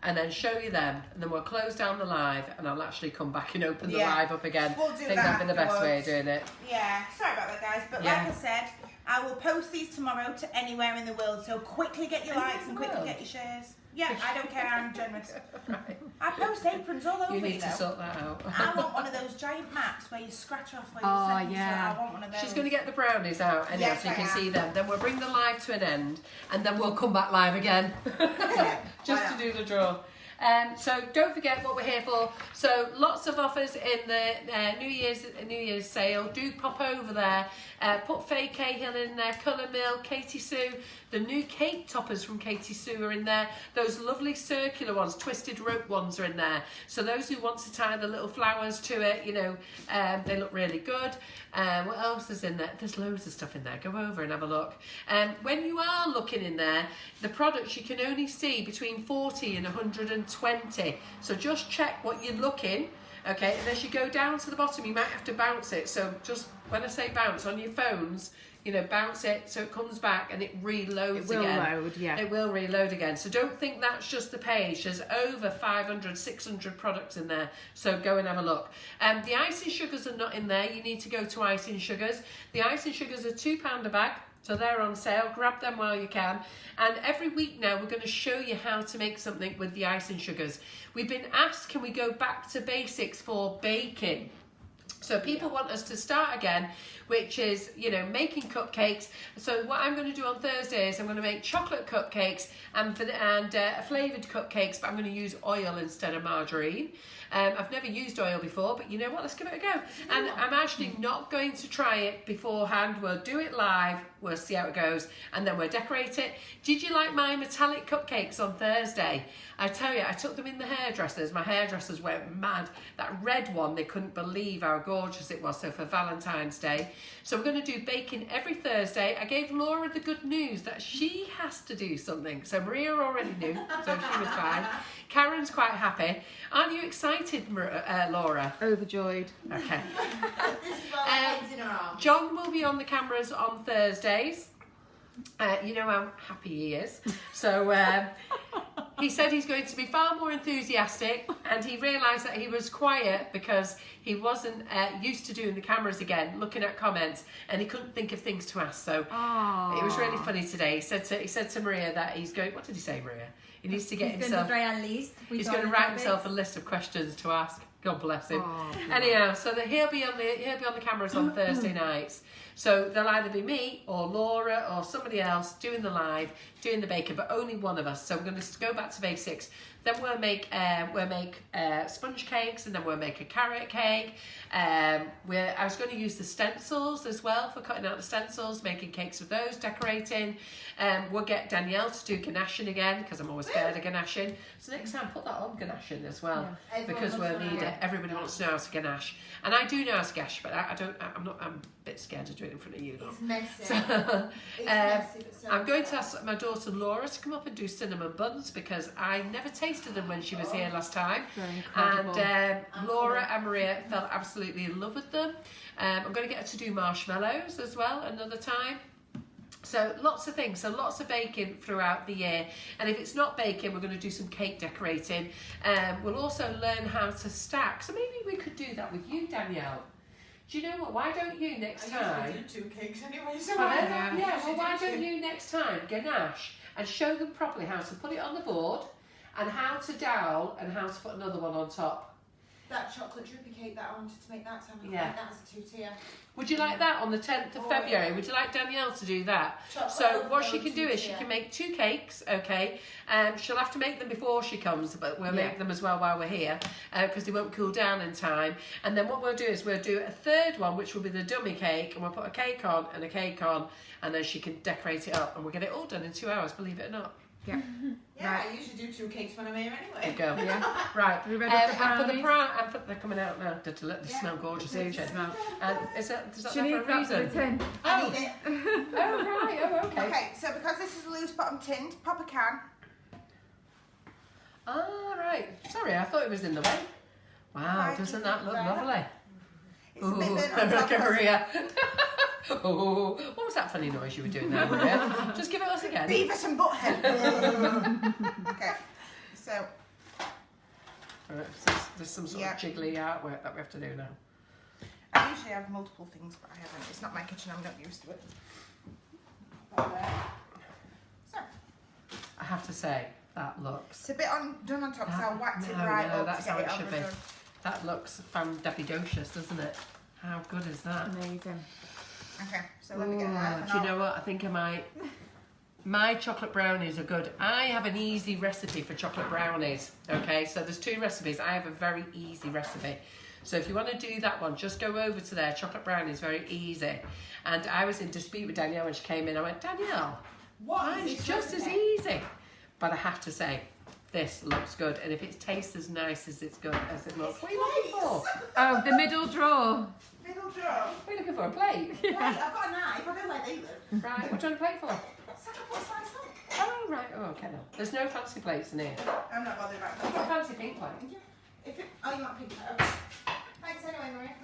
and then show you them, and then we'll close down the live and I'll actually come back and open the Yeah. live up again. We'll do I think that that'd be the best way of afterwards. doing it. Yeah, sorry about that, guys. But Yeah. like I said, I will post these tomorrow to anywhere in the world. So quickly get your Anywhere likes in and the quickly world? get your shares. Yeah, I don't care. I'm generous. Right. I post aprons all over You need you to know. sort that out. I want one of those giant maps where you scratch off where you Oh, send yeah. I want one of those. She's going to get the brownies out anyway, Yes, so you I can am. see them. Then we'll bring the live to an end, and then we'll come back live again, just why to not? do the draw. So don't forget what we're here for. So lots of offers in the New Year's sale. Do pop over there. Put Faye Cahill in there, Colour Mill, Katie Sue. The new cake toppers from Katie Sue are in there. Those lovely circular ones, twisted rope ones are in there. So those who want to tie the little flowers to it, you know, they look really good. What else is in there? There's loads of stuff in there. Go over and have a look. When you are looking in there, the products you can only see between 40 and 120. So just check what you're looking. Okay, and as you go down to the bottom, you might have to bounce it. So just when I say bounce on your phones, you know, bounce it so it comes back and it reloads It will again. load, yeah. It will reload again. So don't think that's just the page. There's over 500, 600 products in there. So go and have a look. The icing sugars are not in there. You need to go to Icing Sugars. The icing sugars are £2 a bag. So they're on sale. Grab them while you can. And every week now we're going to show you how to make something with the icing sugars. We've been asked, can we go back to basics for baking? So people want us to start again, which is, you know, making cupcakes. So what I'm going to do on Thursday is I'm going to make chocolate cupcakes and flavoured cupcakes, but I'm going to use oil instead of margarine. I've never used oil before, but you know what, let's give it a go. And I'm actually not going to try it beforehand. We'll do it live, we'll see how it goes, and then we'll decorate it. Did you like my metallic cupcakes on Thursday? I tell you, I took them in the hairdressers. My hairdressers went mad. That red one, they couldn't believe how gorgeous it was, so for Valentine's Day. So we're going to do baking every Thursday. I gave Laura the good news that she has to do something. So Maria already knew, so she was fine. Karen's quite happy. Aren't you excited, Laura? Overjoyed. Okay. This is all eggs in her arm. John will be on the cameras on Thursdays. You know how happy he is. So he said he's going to be far more enthusiastic, and he realised that he was quiet because he wasn't used to doing the cameras again, looking at comments, and he couldn't think of things to ask. So Aww. it was really funny today. He said to Maria that he's going. What did he say, Maria? He needs to get He's himself. going to try a list. He's going to write himself a list of questions to ask. God bless him. Oh, Anyhow, so he'll be on the cameras on Thursday nights. So there'll either be me or Laura or somebody else doing the live, doing the baking, but only one of us. So we're going to go back to basics. Then we'll make sponge cakes, and then we'll make a carrot cake. I was going to use the stencils as well for cutting out the stencils, making cakes with those, decorating. We'll get Danielle to do ganaching again because I'm always scared of ganaching. So next time, put that on ganaching as well because we'll need it. Everybody wants to know how to ganache, and I do know how to ganache, but I'm a bit scared to do it in front of you. It's messy. So, It's messy, but so I'm going to ask my daughter Laura to come up and do cinnamon buns because I never tasted them when she was here last time. They're incredible. And Laura and Maria fell absolutely in love with them. I'm going to get her to do marshmallows as well another time. So lots of things, so lots of baking throughout the year. And if it's not baking, we're going to do some cake decorating. We'll also learn how to stack. So maybe we could do that with you, Danielle. Do you know what? Why don't you next time? I usually do 2 cakes anyway, so Why don't you next time ganache and show them properly how to put it on the board and how to dowel and how to put another one on top. That chocolate drippy cake that I wanted to make that time, I Yeah. think that as a 2-tier. Would you like that on the 10th of February? Would you like Danielle to do that? So what she can do is she can make 2 cakes, okay? She'll have to make them before she comes, but we'll make them as well while we're here because they won't cool down in time. And then what we'll do is we'll do a third one, which will be the dummy cake, and we'll put a cake on and a cake on, and then she can decorate it up, and we'll get it all done in 2 hours, believe it or not. Yeah. Yeah, I usually do 2 cakes when I'm here There you anyway. go. Yeah. Right. Are we ready for and for the brownies? they're coming out now. They smell gorgeous, don't they? Smell. And does that She have needs a that reason? for the tin. I need it. Oh, right. Oh, okay. Okay, so because this is loose bottom tinned, pop a can. Ah, right. Sorry, I thought it was in the way. Wow, Right, doesn't that look lovely? It's a bit Ooh, burnt on top. look at Maria. Oh, what was that funny noise you were doing there, Maria? Just give it us again. Beavis and Butthead. Okay, so Right, so there's some sort Yeah. of jiggly artwork that we have to do now. I usually have multiple things, but I haven't. It's not my kitchen, I'm not used to it. So, I have to say, that looks... it's a bit done on top, so I'll wax it No, right no, up that's to how get it it should be. overdone. That looks fandabidocious, doesn't it? How good is that? Amazing. Okay, so let me get a knife and Do you know what? I think I might... My chocolate brownies are good. I have an easy recipe for chocolate brownies, okay? So there's 2 recipes. I have a very easy recipe. So if you want to do that one, just go over to there. Chocolate brownies, very easy. And I was in dispute with Danielle when she came in. I went, Danielle, mine's just as easy. But I have to say, this looks good. And if it tastes as nice as it's good as it looks. What are you looking for? Oh, the middle drawer. Middle drawer. What are you looking for? A plate? Wait, I've got a knife. I know where they live. Right, what do you want a plate for? So I can put slice on. Oh, right. Oh, okay, no. There's no fancy plates in here. I'm not bothered about I've got a that. fancy pink plate. If it, oh, you want pink photo? Thanks anyway, Maria.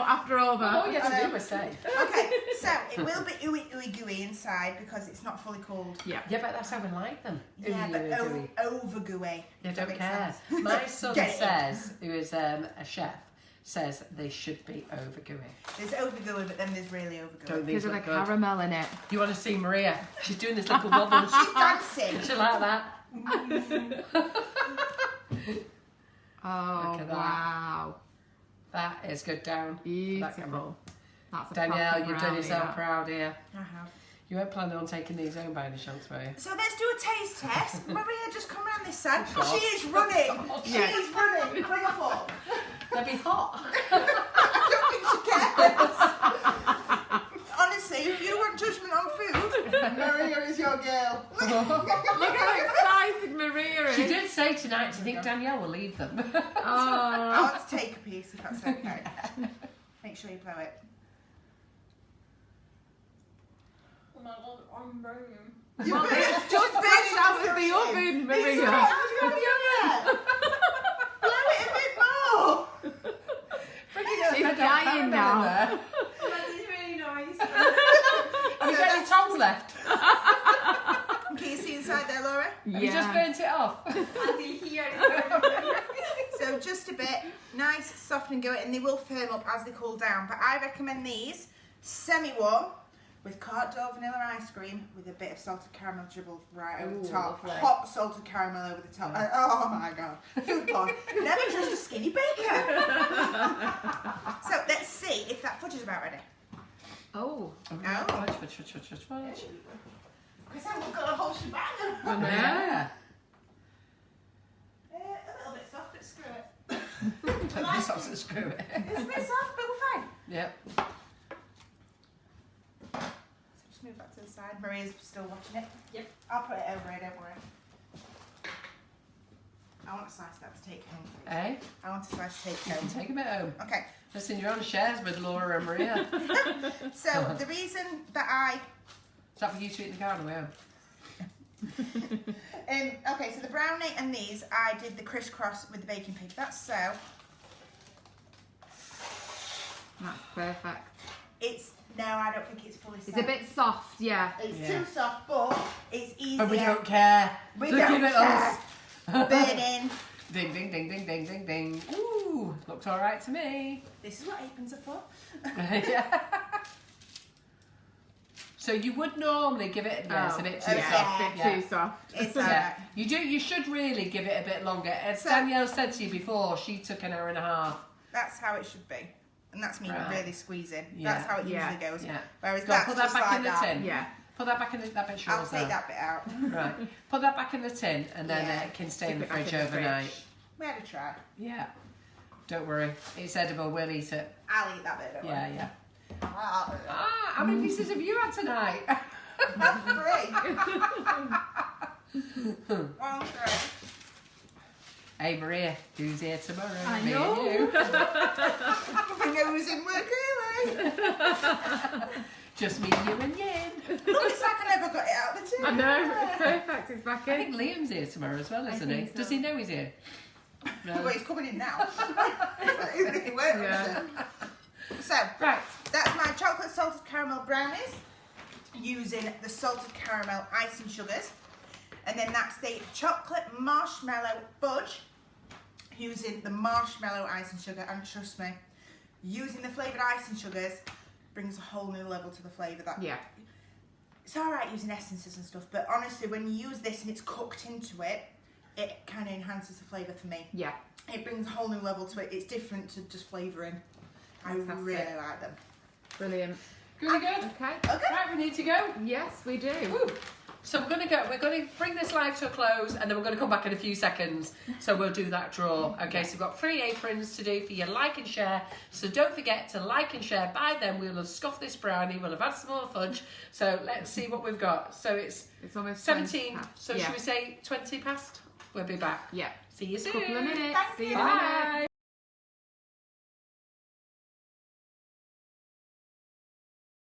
After all All that. you have to do is say. Okay, so it will be ooey gooey inside because it's not fully cooled. Yeah. Yeah, but that's how we like them. Yeah, Ooey, but ooey, gooey. over gooey. They That don't makes care. sense. My son Get it. says, who is a chef, says they should be over gooey. There's over gooey, but then there's really over gooey. Don't these Because of the look good? caramel in it. You want to see Maria? She's doing this little wobble. She's dancing. She like that? Oh, Look at that. wow. That is good down. That camera. Beautiful. That's a Danielle, proper you've done brownie, yourself that. proud here. I have. You weren't planning on taking these home by any chance, were you? So let's do a taste test. Maria, just come around this side. God. She is running. She Yeah. is running. Bring her fork. They'd be hot. I don't think she cares. Honestly, if you want judgment on food, Maria is your girl. Look how excited Maria is. She did say tonight, do you think Danielle will leave them? I Oh. want to take a piece if that's okay. Make sure you blow it. Oh my god, I'm burning. You burn it. Just burn fresh out of the oven, It's Maria. right out of the oven. Blow it a bit more. She's dying now. It's really nice. Have you got any tongs left? Can you see inside there, Laura? Have you just burnt it off? I can hear it. So just a bit, nice, soft and gooey, and they will firm up as they cool down. But I recommend these semi-warm with Carte d'Or vanilla ice cream with a bit of salted caramel dribbled right over the Ooh, top. lovely. Hot salted caramel over the top. Oh my god, food porn. on. Never trust a skinny baker. So let's see if that fudge is about ready. Oh. Fudge. Because then we've got a whole shebang. Yeah. A little bit soft, but screw it. This one's to screw it. It's a bit soft, but we're fine. Yep. So just move that to the side. Maria's still watching it. Yep. I'll put it over here, don't worry. I want a slice of that to take home, please. Eh? I want a slice to take You can home. take a bit home. Okay, Listen, you're on shares with Laura and Maria. so the reason that Is that for you to eat in the car on the way home? okay, so the brownie and these, I did the crisscross with the baking paper. That's so. That's perfect. I don't think it's fully It's set. a bit soft, yeah. It's Yeah. too soft, but it's easier. But we don't care. We Look don't at care. us. Burning. Ding, ding, ding, ding, ding, ding, ding. Ooh, looks all right to me. This is what aprons are for. Yeah. So you would normally give it, it's a bit too yeah. soft. A bit Yeah. too soft. It's Yeah. alright. You should really give it a bit longer. As So- Danielle said to you before, she took an hour and a half. That's how it should be. And that's me Right. really squeezing. Yeah. That's how it Yeah. usually goes. Yeah. Whereas Go, that's put that just back like in the that. tin. Yeah. Put that back in that bit I'll short. take that bit out. Right. Put that back in the tin and then Yeah. it can stay in the Stick it back fridge in the overnight. fridge. We had a try. Yeah. Don't worry. It's edible. We'll eat it. I'll eat that bit, don't Yeah, yeah. worry. How many pieces have you had tonight? That's 3. 1, 3. Hey Maria, who's here tomorrow? I Me know. and you. My nose in work early. Just me, you and Yin. Look, it's like I never got it out of the tin. I know, it's perfect, it's back I in. think Liam's here tomorrow as well, isn't he? think so. Does he know he's here? No. Well, he's coming in now. Even if he weren't. Yeah. So, Right. that's my chocolate salted caramel brownies using the salted caramel icing sugars. And then that's the chocolate marshmallow fudge using the marshmallow icing sugar. And trust me, using the flavoured icing sugars brings a whole new level to the flavour. That Yeah. It's alright using essences and stuff, but honestly, when you use this and it's cooked into it, it kind of enhances the flavour for me. Yeah. It brings a whole new level to it. It's different to just flavouring. I Fantastic. really like them. Brilliant. Good, good. Okay. Okay. Right, we need to go. Yes, we do. Woo. So we're going to bring this live to a close and then we're going to come back in a few seconds. So we'll do that draw. Okay, so we've got 3 aprons to do for your like and share. So don't forget to like and share. By then we'll have scoffed this brownie. We'll have had some more fudge. So let's see what we've got. So it's It's almost 17. 20 past. So Yeah. should we say 20 past? We'll be back. Yeah. See you soon. Couple of minutes. Thank See you you. in a minute. Bye.